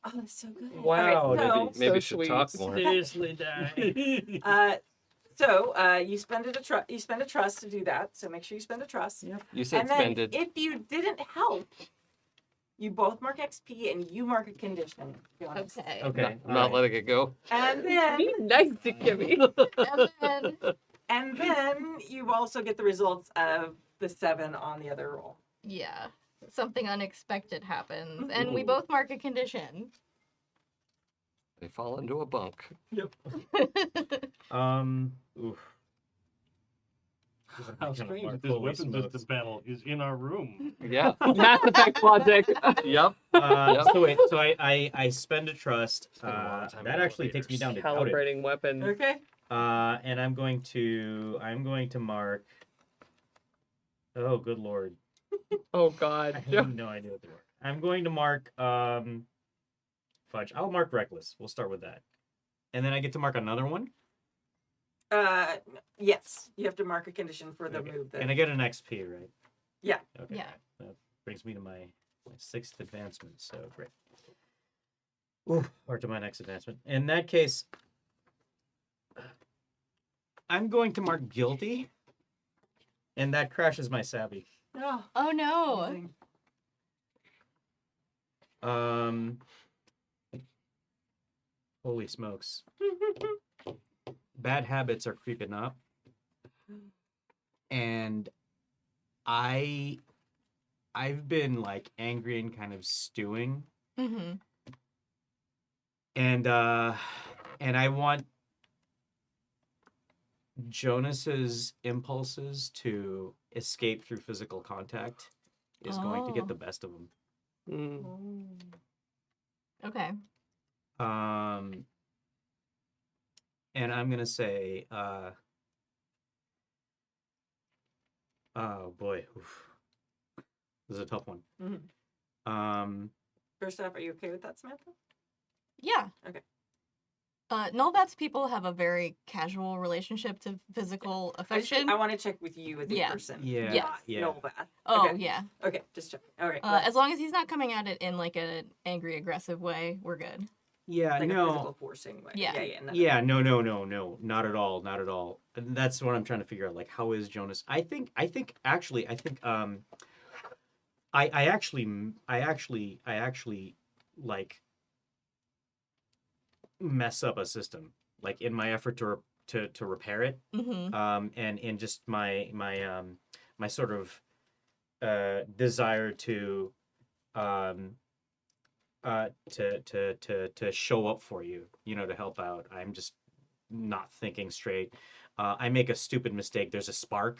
Oh, that's so good. Wow, Okay, so, Maybe So we should talk sweet. more. Seriously, die. You spend a trust to do that. So make sure you spend a trust. Yep. You said And then spended. if you didn't help, you both mark XP and you mark a condition. Jonas. Okay. Okay. Not letting it go. And then Be nice to Kimmy. And then, you also get the results of the 7 on the other roll. yeah, something unexpected happens. And we Ooh. both mark a condition. They fall into a bunk. Oof. How Kind of strange Mark that this Foley weapon smokes. system panel is in our room. Yeah. Mass Effect logic. Yep. Yep. So wait, so I spend a trust. been a long time That in actually takes me down to doubt it. Calibrating weapon. Okay. And I'm going to mark. Oh, good lord! Oh I god. have no idea what they were. I'm going to mark. Fudge. I'll mark reckless. We'll start with that, and then I get to mark another one, Yes, you have to mark a condition for the Okay. move. That... and I get an XP, right? Yeah. Okay. Yeah. That brings me to my 6th advancement. So great. Oof, or to my next advancement. In that case, I'm going to mark guilty, and that crashes my savvy. Oh, Oh no. amazing. Holy smokes. Bad habits are creeping up. And I've been like angry and kind of stewing. Mm-hmm. And I want Jonas's impulses to escape through physical contact is going to get Oh. the best of him. Mm. Okay. And I'm gonna say, oh boy, oof. This is a tough one. Mhm. First off, are you okay with that, Samantha? Yeah. Okay. Nolvath's people have a very casual relationship to physical affection. I want to check with you as a Yeah. person. Yeah, Yes. not yeah. Nolvath. Oh, Okay. yeah. Okay, just check. All right. As long as he's not coming at it in like an angry, aggressive way, we're good. Yeah, like a no. physical forcing way. Yeah. Yeah, no, not at all, not at all. And that's what I'm trying to figure out. Like, how is Jonas? I think actually, I actually like mess up a system, like in my effort to repair it. Mm-hmm. And in just my my sort of desire to to show up for you, to help out. I'm just not thinking straight. I make a stupid mistake. There's a spark,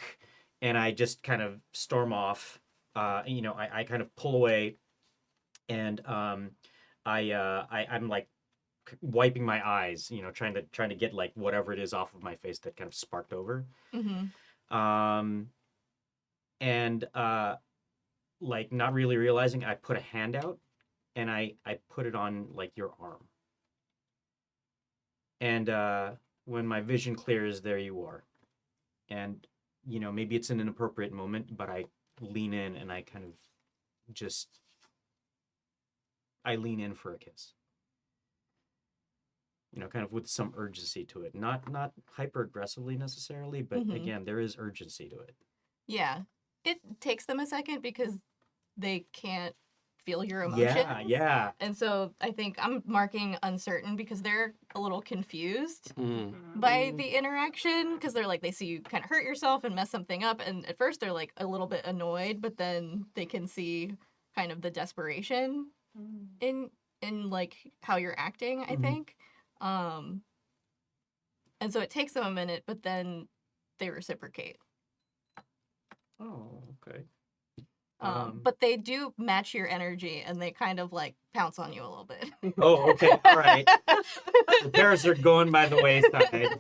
and I just kind of storm off. I kind of pull away, and I'm like wiping my eyes, trying to get like whatever it is off of my face that kind of sparked over. Mm-hmm. And like not really realizing, I put a hand out, and I put it on like your arm. And when my vision clears, there you are. And maybe it's an inappropriate moment, but I lean in and I kind of just I lean in for a kiss. Kind of with some urgency to it. Not hyper aggressively necessarily, but Mhm. again, there is urgency to it. Yeah. It takes them a second because they can't feel your emotions. Yeah. And so I think I'm marking uncertain because they're a little confused Mm. by the interaction because they're like they see you kind of hurt yourself and mess something up, and at first they're like a little bit annoyed, but then they can see kind of the desperation in like how you're acting, I Mhm. think. And so it takes them a minute, but then they reciprocate. Oh, okay. But they do match your energy and they kind of like pounce on you a little bit. Oh, okay. All right. Repairs are going by the wayside.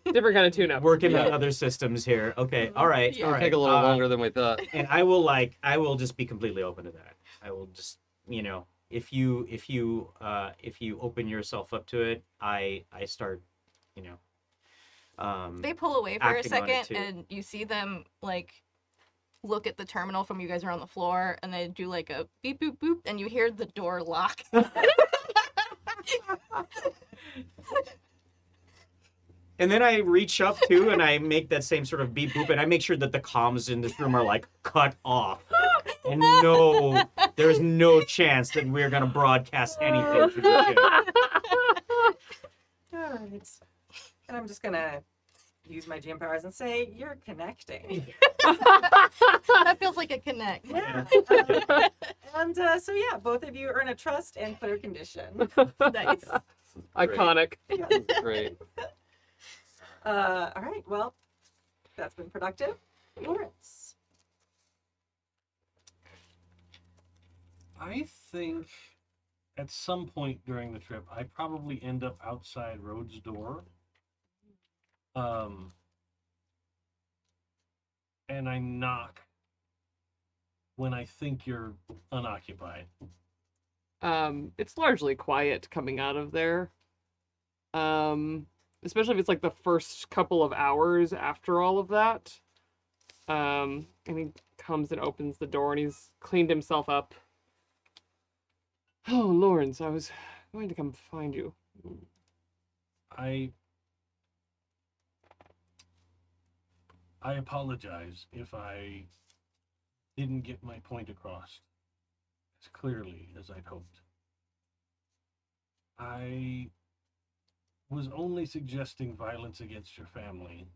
Different kind of tune-up. Working Yeah. on other systems here. Okay. All right. Yeah. All right. Take a little longer than we thought. And I will just be completely open to that. I will just, if you open yourself up to it, I start, They pull away for a acting on it, second too. and you see them like look at the terminal from you guys are on the floor and they do like a beep boop boop and you hear the door lock. And then I reach up too, and I make that same sort of beep boop, and I make sure that the comms in this room are like cut off, and there's no chance that we're gonna broadcast anything through the show. All right. And I'm just gonna use my GM powers and say you're connecting. That feels like a connect. Yeah. And so yeah, both of you earn a trust and clear condition. Nice. Iconic. Yeah. Great. All right. Well, that's been productive. Lawrence. I think at some point during the trip, I probably end up outside Rhodes' door. And I knock when I think you're unoccupied. It's largely quiet coming out of there. Especially if it's like the first couple of hours after all of that. And he comes and opens the door and he's cleaned himself up. Oh, Lawrence, I was going to come find you. I apologize if I didn't get my point across as clearly as I'd hoped. I was only suggesting violence against your family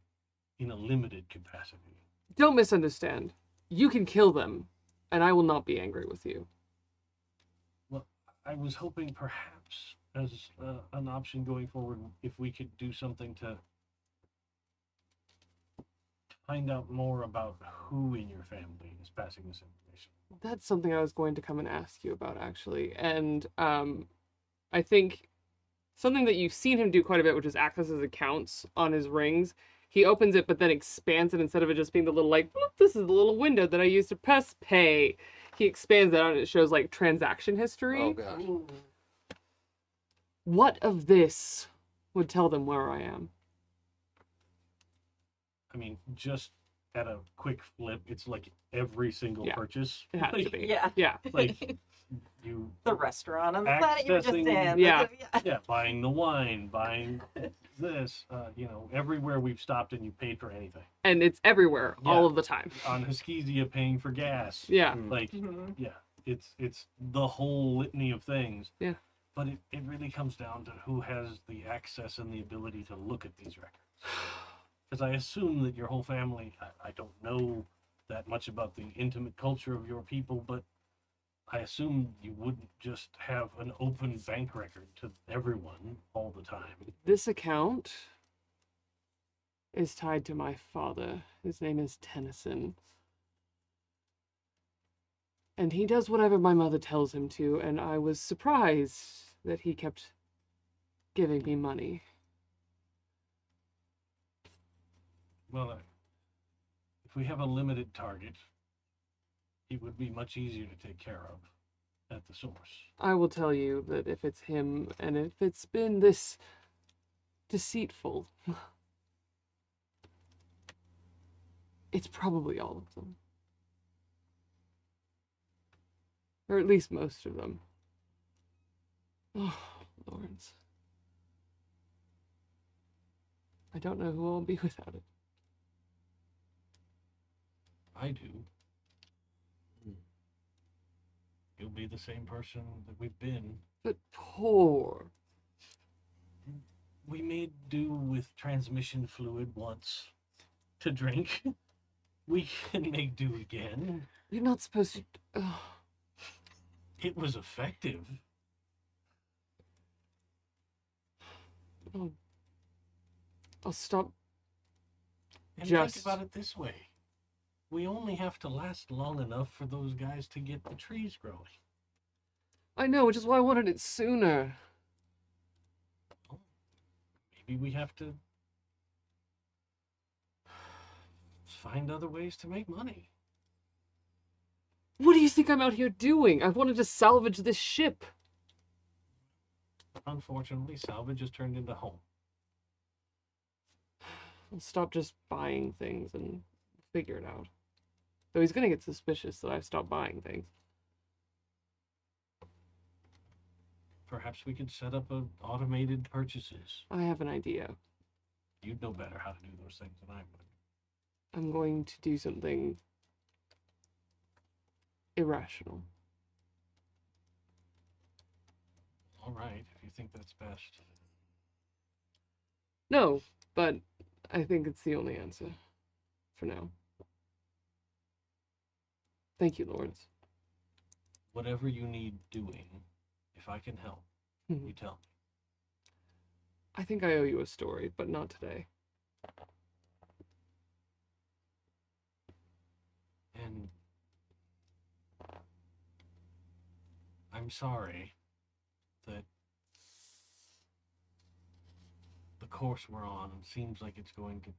in a limited capacity. Don't misunderstand. You can kill them, and I will not be angry with you. Well, I was hoping perhaps as an option going forward, if we could do something to find out more about who in your family is passing this information. That's something I was going to come and ask you about, actually. And I think something that you've seen him do quite a bit, which is access his accounts on his rings. He opens it, but then expands it instead of it just being the little, like, "Bloop, this is the little window that I use to press pay." He expands it out and it shows, like, transaction history. Oh gosh. Ooh. What of this would tell them where I am? I mean, just at a quick flip, it's like every single Yeah. purchase. It had to Like, be. Yeah. Yeah. like you The restaurant on the planet you were just in. Accessing- Yeah. yeah, buying the wine, buying this, everywhere we've stopped and you paid for anything. And it's everywhere, all Yeah. of the time. On Heskesia, paying for gas. Yeah. Like, Mhm. yeah, it's the whole litany of things. Yeah. But it really comes down to who has the access and the ability to look at these records. Because I assume that your whole family, I don't know that much about the intimate culture of your people, but I assume you wouldn't just have an open bank record to everyone all the time. This account is tied to my father. His name is Tennyson. And he does whatever my mother tells him to, and I was surprised that he kept giving me money. Well, if we have a limited target, it would be much easier to take care of at the source. I will tell you that if it's him, and if it's been this deceitful, it's probably all of them. Or at least most of them. Oh, Lawrence. I don't know who I'll be without it. I do. You'll be the same person that we've been. But poor. We made do with transmission fluid once to drink. We can make do again. You're not supposed to. Oh, It was effective. I'll stop. And Just- think about it this way. We only have to last long enough for those guys to get the trees growing. I know, which is why I wanted it sooner. Maybe we have to find other ways to make money. What do you think I'm out here doing? I wanted to salvage this ship. Unfortunately, salvage has turned into home. I'll stop just buying things and figure it out. Though he's gonna get suspicious that I've stopped buying things. Perhaps we could set up automated purchases. I have an idea. You'd know better how to do those things than I would. I'm going to do something irrational. All right, if you think that's best. No, but I think it's the only answer for now. Thank you, Lawrence. Whatever you need doing, if I can help, Mhm. you tell me. I think I owe you a story, but not today. And I'm sorry that the course we're on seems like it's going to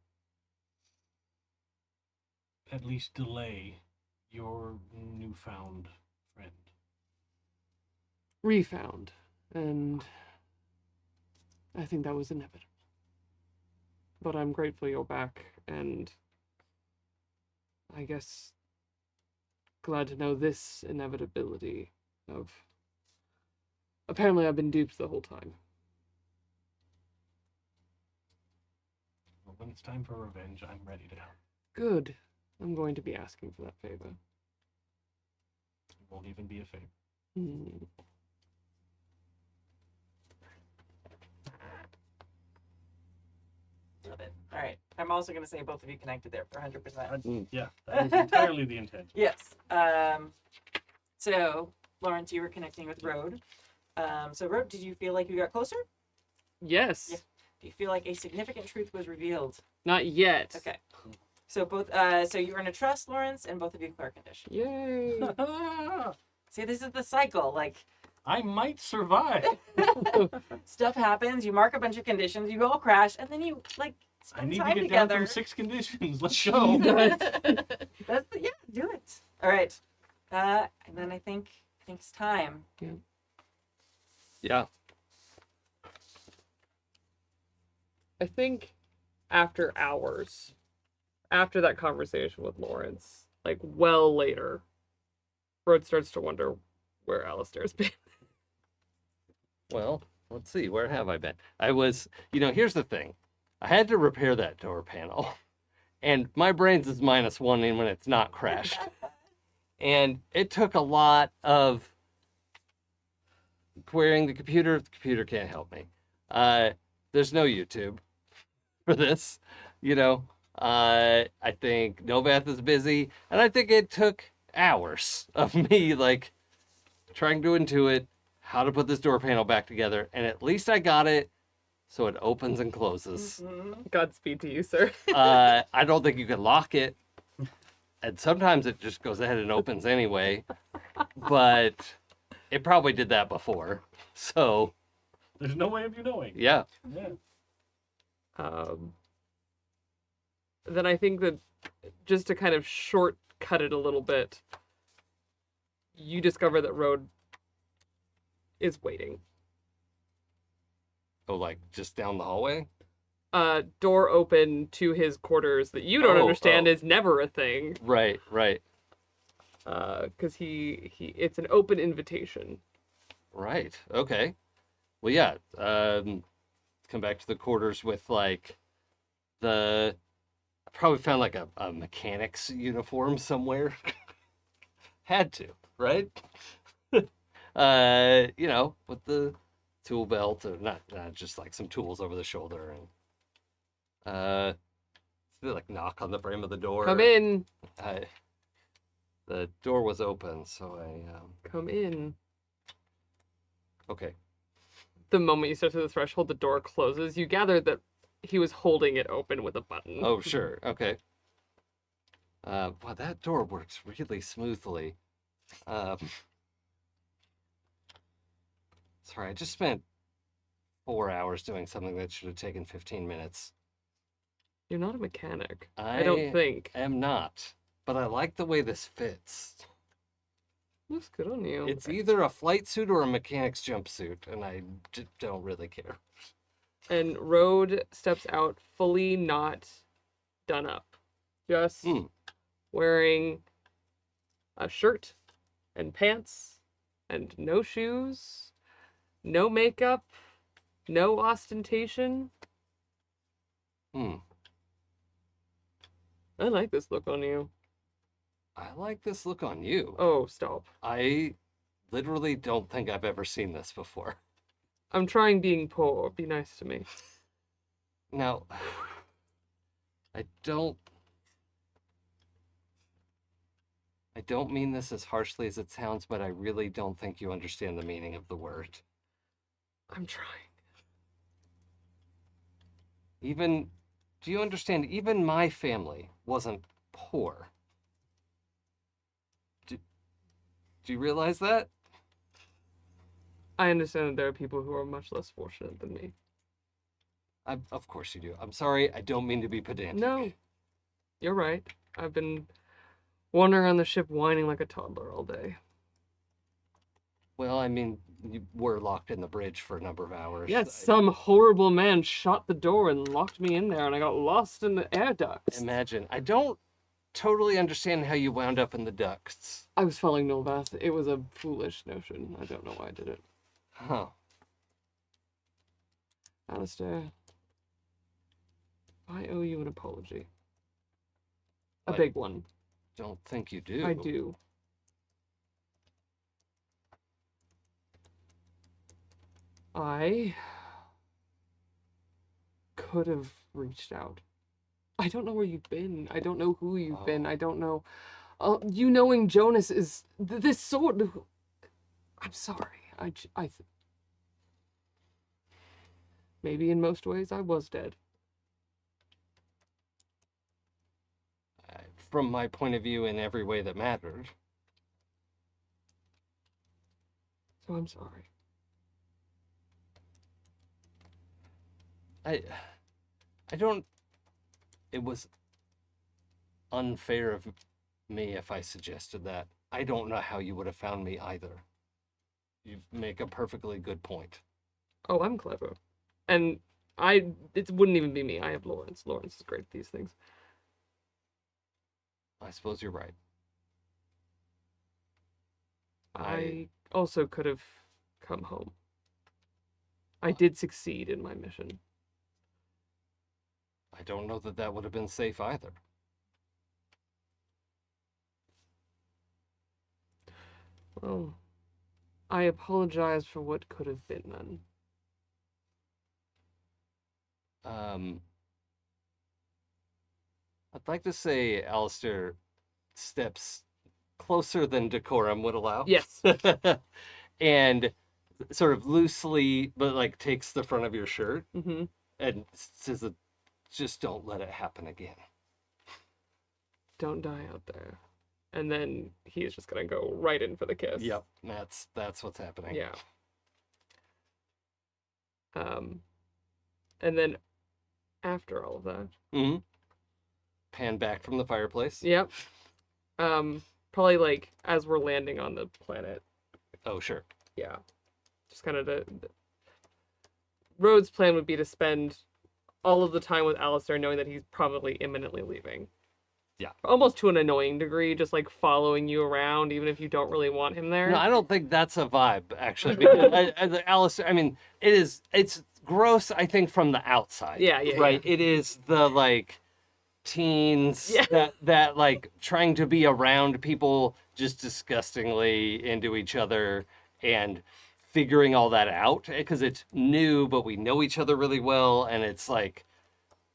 at least delay your newfound friend. Refound, and I think that was inevitable. But I'm grateful you're back, and I guess glad to know this inevitability of. Apparently, I've been duped the whole time. Well, when it's time for revenge, I'm ready to help. Good. I'm going to be asking for that favor. It won't even be a favor. Hmm. Love it. All right. I'm also going to say both of you connected there for 100%. Yeah, that was entirely the intent. Yes. So, Lawrence, you were connecting with Road. So, Road, did you feel like you got closer? Yes. Yeah. Do you feel like a significant truth was revealed? Not yet. Okay. So so you earn a trust, Lawrence, and both of you clear condition. Yay! See, this is the cycle. Like, I might survive. stuff happens, you mark a bunch of conditions, you all crash, and then you, like, I spend need to time get together. down from 6 conditions. Let's go. Yeah, do it. All right. And then I think it's time. Yeah. I think after hours, after that conversation with Lawrence, like well later, Rhodes starts to wonder where Alistair's been. Well, let's see. Where have I been? I was, here's the thing. I had to repair that door panel, and my brains is -1 when it's not crashed. And it took a lot of querying the computer. The computer can't help me. There's no YouTube for this, I think Nolvath is busy, and I think it took hours of me like trying to intuit how to put this door panel back together, and at least I got it so it opens and closes. Godspeed to you, sir. I don't think you can lock it, and sometimes it just goes ahead and opens anyway, but it probably did that before, so There's no way of you knowing. yeah. Yeah. Then I think that just to kind of shortcut it a little bit, you discover that Road is waiting. Oh, like just down the hallway? Door open to his quarters that you don't understand is never a thing. Right. Because it's an open invitation. Right. Okay. Well, yeah. Come back to the quarters with like I probably found like a mechanic's uniform somewhere. Had to, right? With the tool belt, or not just like some tools over the shoulder, and like knock on the frame of the door. Come in. The door was open, so I Come in. okay. The moment you step to the threshold, the door closes. You gather that he was holding it open with a button. Oh, sure. Okay. Wow, that door works really smoothly. Sorry, I just spent 4 hours doing something that should have taken 15 minutes. You're not a mechanic. I don't think. am not, but I like the way this fits. Looks good on you. It's either a flight suit or a mechanic's jumpsuit, and I don't really care. And Road steps out fully not done up. Just wearing a shirt and pants and no shoes, no makeup, no ostentation. I like this look on you. I like this look on you. Oh, stop. I literally don't think I've ever seen this before. I'm trying being poor. Be nice to me. Now, I don't mean this as harshly as it sounds, but I really don't think you understand the meaning of the word. I'm trying. Do you understand, even my family wasn't poor. Do you realize that? I understand that there are people who are much less fortunate than me. Of course you do. I'm sorry, I don't mean to be pedantic. No, you're right. I've been wandering on the ship whining like a toddler all day. Well, I mean, you were locked in the bridge for a number of hours. Yes, some horrible man shut the door and locked me in there, and I got lost in the air ducts. Imagine. I don't totally understand how you wound up in the ducts. I was following Nolvath. It was a foolish notion. I don't know why I did it. Huh. Alistair, I owe you an apology. A I big one. Don't think you do. I do. I could have reached out. I don't know where you've been. I don't know who you've been. I don't know. You knowing Jonas is this sort of... I'm sorry. Maybe in most ways I was dead. from my point of view in every way that mattered. So I'm sorry. I don't. It was unfair of me if I suggested that. I don't know how you would have found me either. You make a perfectly good point. Oh, I'm clever. And it wouldn't even be me. I have Lawrence. Lawrence is great at these things. I suppose you're right. I also could have come home. I did succeed in my mission. I don't know that that would have been safe either. Well, I apologize for what could have been then. I'd like to say Alistair steps closer than decorum would allow. Yes. And sort of loosely, but like takes the front of your shirt Mm-hmm. and says, just don't let it happen again. Don't die out there. And then he's just gonna go right in for the kiss. Yep, that's what's happening. Yeah. And then after all of that. Mm-hmm. Pan back from the fireplace. Yep. Probably like as we're landing on the planet. Oh, sure. Yeah. Just kind of the Rhodes' plan would be to spend all of the time with Alistair knowing that he's probably imminently leaving. Yeah. Almost to an annoying degree, just like following you around, even if you don't really want him there. No, I don't think that's a vibe, actually. Because Alistair, I mean, it's gross, I think, from the outside. Yeah, yeah, right? It is the, like, teens that like, trying to be around people just disgustingly into each other and figuring all that out. Because it's new, but we know each other really well, and it's like,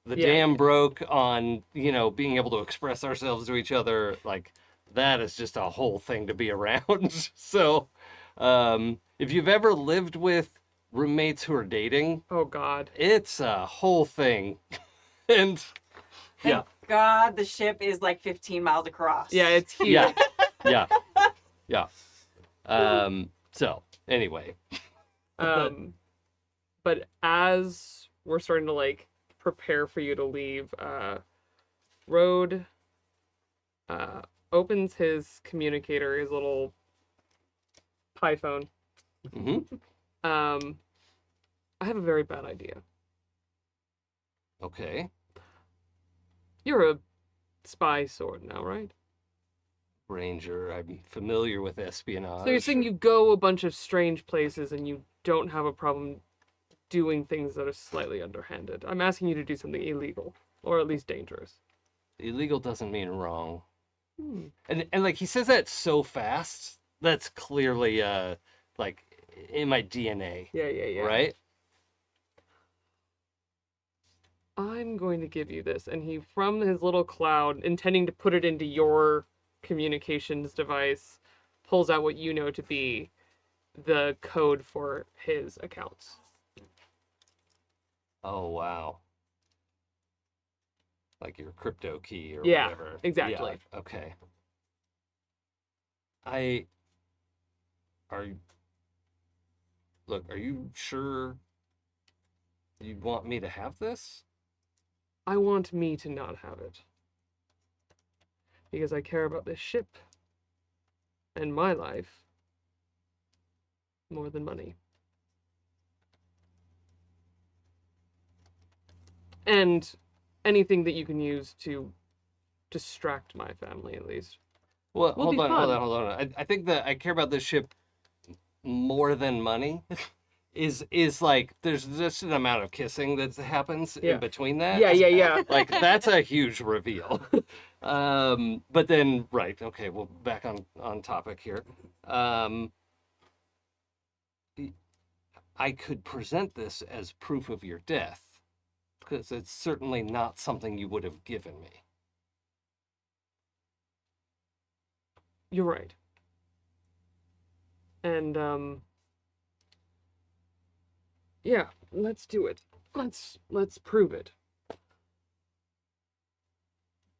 the dam broke on, being able to express ourselves to each other. Like, that is just a whole thing to be around. So, if you've ever lived with roommates who are dating, Oh, God. it's a whole thing. And, yeah. Thank God, the ship is like 15 miles across. Yeah, it's huge. Yeah. Yeah. So, anyway. But as we're starting to, like, prepare for you to leave, Rode opens his communicator, his little pie phone. Mm-hmm. I have a very bad idea. Okay. You're a spy sword now, right? Ranger, I'm familiar with espionage. So you're saying you go a bunch of strange places and you don't have a problem doing things that are slightly underhanded. I'm asking you to do something illegal, or at least dangerous. Illegal doesn't mean wrong. Hmm. And like he says that so fast, that's clearly like in my DNA. Yeah. Right? I'm going to give you this. And he, from his little cloud, intending to put it into your communications device, pulls out what you know to be the code for his accounts. Oh wow. Like your crypto key or Yeah, whatever. exactly. Yeah, okay. Are you sure you want me to have this? I want me to not have it. Because I care about this ship and my life more than money. And anything that you can use to distract my family, at least. Well, Will hold be on. fun. I think that I care about this ship more than money. is like there's just an amount of kissing that happens in between that. Yeah. Like that's a huge reveal. But then right, okay, well back on topic here. I could present this as proof of your death, because it's certainly not something you would have given me. You're right. And, yeah, let's do it. Let's prove it.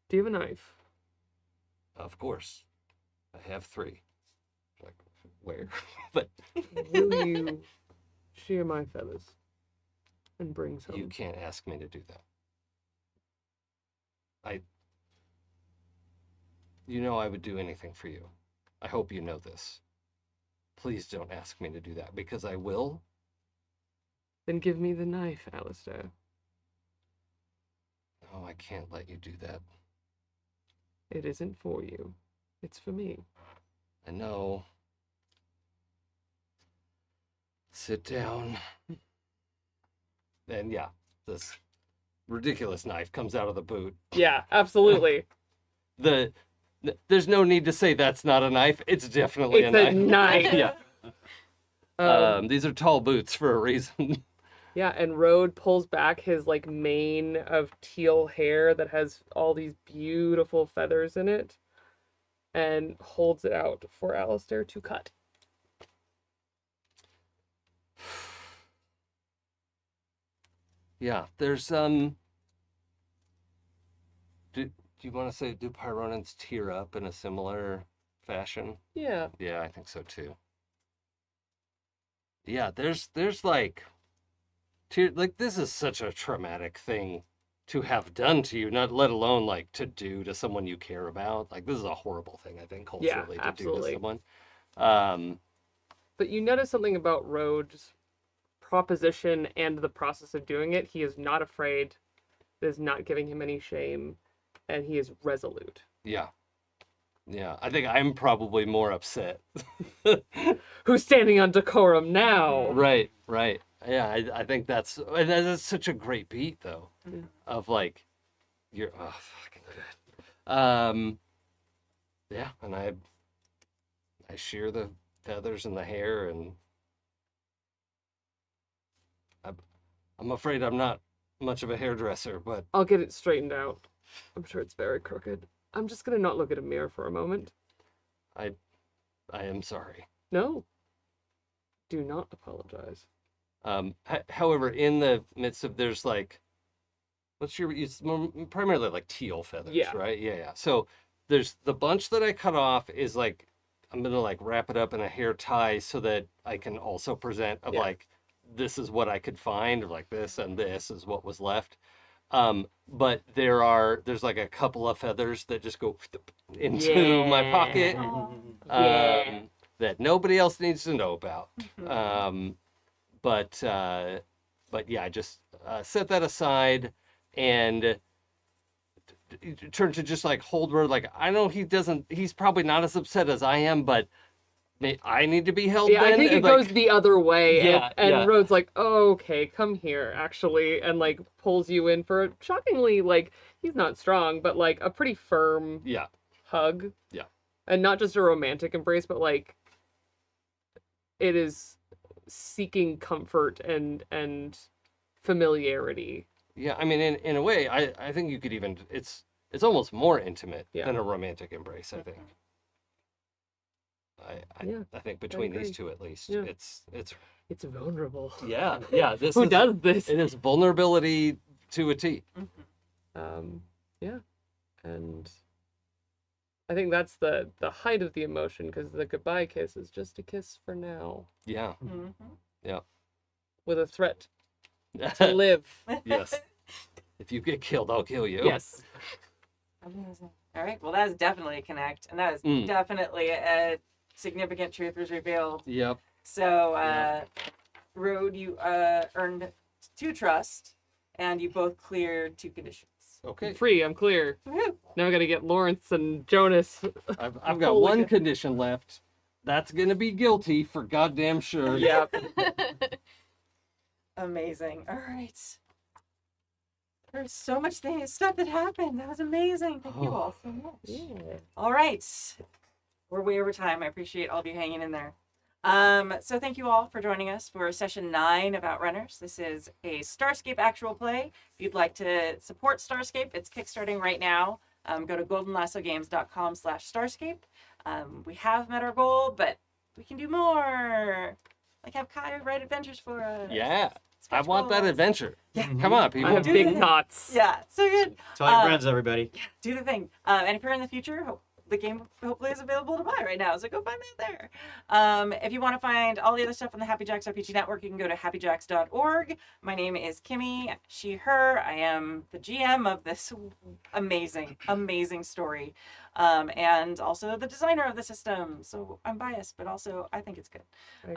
Do you have a knife? Of course. I have 3. Like, where? But Will you shear my feathers and bring some? you can't ask me to do that. You know I would do anything for you. I hope you know this. Please don't ask me to do that, because I will. Then give me the knife, Alistair. Oh, I can't let you do that. It isn't for you. It's for me. I know. Sit down. And yeah, this ridiculous knife comes out of the boot. Yeah, absolutely. There's no need to say that's not a knife. It's definitely It's a a knife. knife. Yeah. These are tall boots for a reason. Yeah, and Rode pulls back his like mane of teal hair that has all these beautiful feathers in it and holds it out for Alistair to cut. Yeah, there's do you want to say, do Pyronans tear up in a similar fashion? Yeah. Yeah, I think so too. Yeah, there's like like this is such a traumatic thing to have done to you, not let alone like to do to someone you care about. Like this is a horrible thing, I think, culturally to absolutely. do to someone. But you notice something about Rhodes' proposition and the process of doing it. He is not afraid. It is not giving him any shame, and he is resolute. Yeah. Yeah, I think I'm probably more upset. Who's standing on decorum now? Right. Yeah, I think that's such a great beat though, of like, you're fucking good. Yeah, and I shear the feathers and the hair, and I'm afraid I'm not much of a hairdresser, but I'll get it straightened out. I'm sure it's very crooked. I'm just gonna not look at a mirror for a moment. I am sorry. No. Do not apologize. However, in the midst of, there's like, it's primarily like teal feathers, Yeah. right? Yeah. So there's the bunch that I cut off is like, I'm gonna like wrap it up in a hair tie so that I can also present of like, this is what I could find, or like this and this is what was left. But there's like a couple of feathers that just go into my pocket, that nobody else needs to know about. But yeah, I just set that aside and turn to just like hold word. Like, I know he's probably not as upset as I am, but I need to be held. Yeah, then, I think it and, goes like, the other way. Yeah, and yeah. Rhodes like, oh, okay, come here, actually, and like pulls you in for a shockingly, like, he's not strong, but like a pretty firm hug. Yeah. And not just a romantic embrace, but like it is seeking comfort and familiarity. Yeah, I mean, in a way, I think you could even, it's almost more intimate than a romantic embrace, I think. I think between these two, at least, it's vulnerable. Yeah. Who does this? It is vulnerability to a T. Yeah, and I think that's the height of the emotion, because the goodbye kiss is just a kiss for now. Yeah. Yeah. With a threat to live. Yes. If you get killed, I'll kill you. Yes. Amazing. All right. Well, that is definitely a connect, and that is definitely a significant truth was revealed. Yep. So, Road, you earned 2 trust, and you both cleared 2 conditions. Okay. I'm free. I'm clear. Woo-hoo. Now I gotta get Lawrence and Jonas. I've got one condition left. That's gonna be guilty for goddamn sure. Yep. Amazing. All right. There's so much stuff that happened. That was amazing. Thank you all so much. Yeah. All right. We're way over time. I appreciate all of you hanging in there. So thank you all for joining us for session 9 of Outrunners. This is a Starscape actual play. If you'd like to support Starscape, it's kickstarting right now. Go to goldenlassogames.com/Starscape. We have met our goal, but we can do more. Like have Kai write adventures for us. Yeah. I Sketch want that goals. adventure. Yeah. Come on, people. I have Do big the thing. knots. Yeah, so good. Tell your friends, everybody. Do the thing. And if you're in the future, the game hopefully is available to buy right now, so go find that there. If you want to find all the other stuff on the Happy Jacks RPG Network, you can go to happyjacks.org. My name is Kimi, she, her. I am the GM of this amazing, amazing story, and also the designer of the system. So I'm biased, but also I think it's good.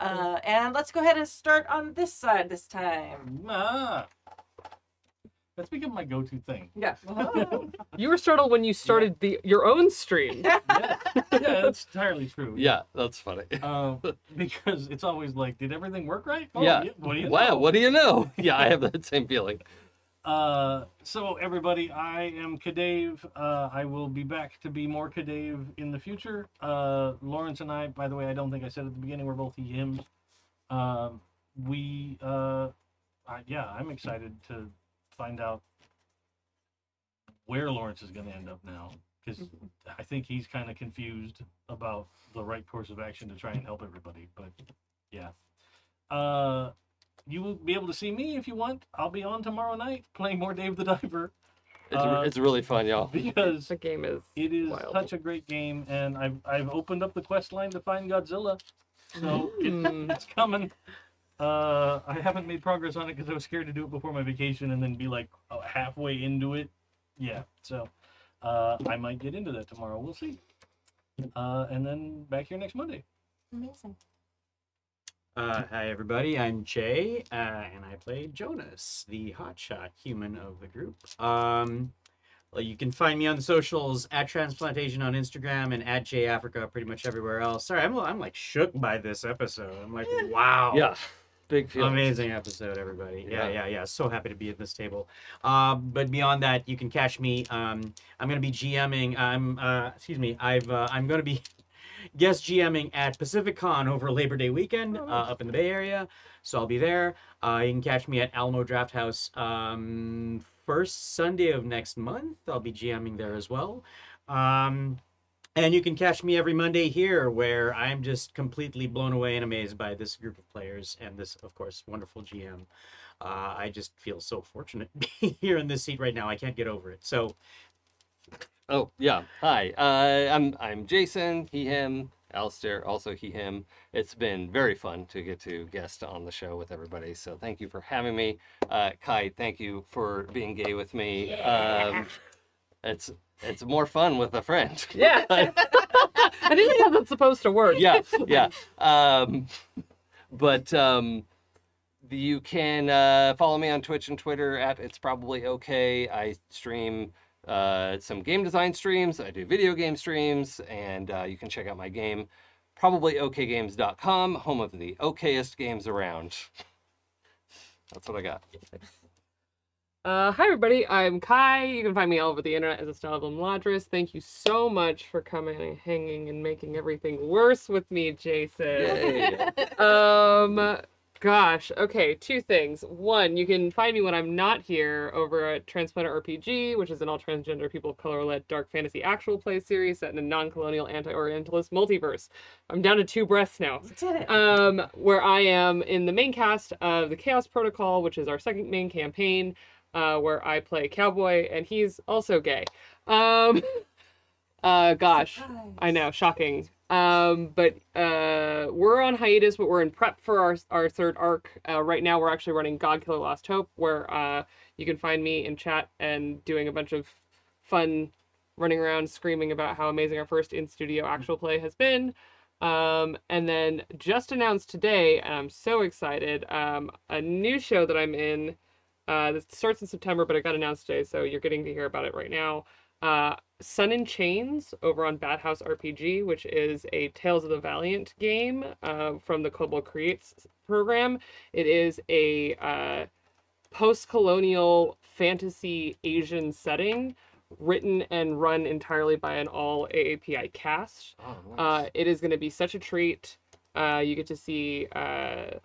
And let's go ahead and start on this side this time. That's become my go-to thing. Yeah. You were startled when you started your own stream. Yeah, that's entirely true. Yeah, that's funny. Because it's always like, did everything work right? Oh, Yeah. What do you Wow, know? what do you know? Yeah, I have that same feeling. So everybody, I am CADave. I will be back to be more CADave in the future. Lawrence and I, by the way, I don't think I said at the beginning, we're both he, him. I'm excited to find out where Lawrence is going to end up now, because I think he's kind of confused about the right course of action to try and help everybody. But yeah, you will be able to see me if you want. I'll be on tomorrow night playing more Dave the Diver. It's really fun, y'all. Because The game is wild. Such a great game, and I've opened up the quest line to find Godzilla, so it's coming. I haven't made progress on it because I was scared to do it before my vacation and then be like halfway into it. Yeah, so I might get into that tomorrow. We'll see. And then back here next Monday. Amazing. Hi everybody, I'm Jay, and I play Jonas, the hotshot human of the group. Well, you can find me on the socials at Transplantation on Instagram and at JAfrica pretty much everywhere else. Sorry, I'm like shook by this episode. I'm like, wow. Yeah, big feelings. Amazing episode, everybody. Yeah. So happy to be at this table. But beyond that, you can catch me. I'm going to be GMing. I'm going to be guest GMing at PacificCon over Labor Day weekend up in the Bay Area. So I'll be there. You can catch me at Alamo Draft House first Sunday of next month. I'll be GMing there as well. And you can catch me every Monday here, where I'm just completely blown away and amazed by this group of players and this, of course, wonderful GM. I just feel so fortunate being here in this seat right now. I can't get over it. So, Oh, yeah. Hi. I'm Jason, he, him, Alistair, also he, him. It's been very fun to get to guest on the show with everybody, so thank you for having me. Kai, thank you for being gay with me. It's more fun with a friend. Yeah. I think that's how that's supposed to work. Yeah. But you can follow me on Twitch and Twitter at It's Probably Okay. I stream some game design streams. I do video game streams, and you can check out my game, probablyokgames.com, home of the okayest games around. That's what I got. Hi everybody, I'm Kai. You can find me all over the internet as Estella Ladris. Thank you so much for coming and hanging and making everything worse with me, Jason. Yay. Gosh, okay, two things. One, you can find me when I'm not here over at Transplanter RPG, which is an all transgender people of color-led dark fantasy actual play series set in a non-colonial anti-orientalist multiverse. I'm down to 2 breaths now. Where I am in the main cast of the Chaos Protocol, which is our second main campaign, where I play Cowboy, and he's also gay. Gosh, I know, shocking. But we're on hiatus, but we're in prep for our third arc. Right now we're actually running Godkiller Lost Hope, where you can find me in chat and doing a bunch of fun running around screaming about how amazing our first in-studio actual play has been. And then just announced today, and I'm so excited, a new show that I'm in. That starts in September, but it got announced today, so you're getting to hear about it right now. Sun in Chains over on Bad House RPG, which is a Tales of the Valiant game from the Kobold Creates program. It is a post-colonial fantasy Asian setting written and run entirely by an all AAPI cast. Oh, nice. It is going to be such a treat. You get to see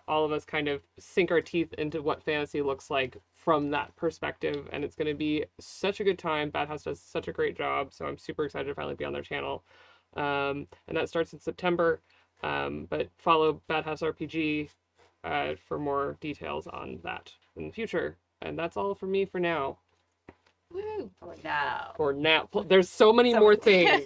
all of us kind of sink our teeth into what fantasy looks like from that perspective, and it's going to be such a good time. Bad House does such a great job, so I'm super excited to finally be on their channel. And that starts in September, but follow Bad House RPG for more details on that in the future. And that's all for me for now. Woo! For now. For now. There's so many more things.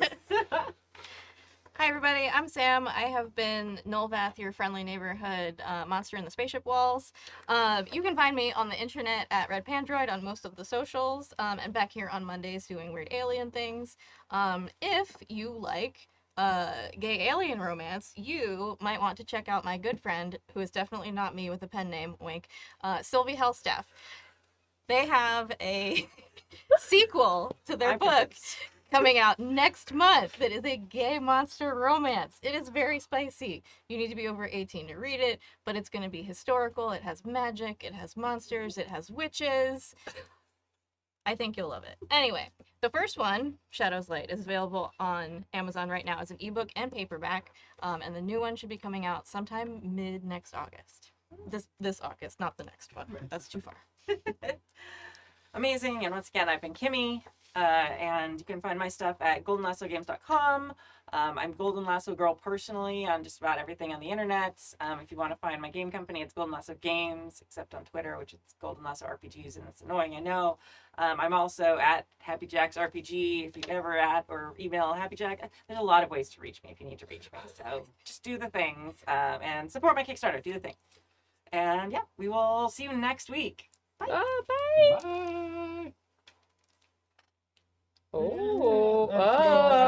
Hi, everybody. I'm Sam. I have been Nolvath, your friendly neighborhood monster in the spaceship walls. You can find me on the internet at Red Pandroid on most of the socials, and back here on Mondays doing weird alien things. If you like gay alien romance, you might want to check out my good friend, who is definitely not me with a pen name, wink, Sylvie Hellstaff. They have a sequel to their I'm book convinced. coming out next month that is a gay monster romance. It is very spicy. You need to be over 18 to read it, but it's going to be historical. It has magic, it has monsters, it has witches. I think you'll love it. Anyway, the first one, Shadow's Light, is available on Amazon right now as an ebook and paperback, and the new one should be coming out sometime mid next August. This August, not the next one. That's too far. Amazing. And once again, I've been Kimmy, and you can find my stuff at goldenlassogames.com. I'm Golden Lasso Girl personally on just about everything on the internet. If you want to find my game company, it's Golden Lasso Games, except on Twitter, which is Golden Lasso RPGs, and it's annoying, I know. I'm also at Happy Jack's RPG. If you ever at or email Happy Jack, there's a lot of ways to reach me if you need to reach me. So just do the things and support my Kickstarter. Do the thing. And yeah, we will see you next week. Bye. Bye. Bye. Oh, Let's go.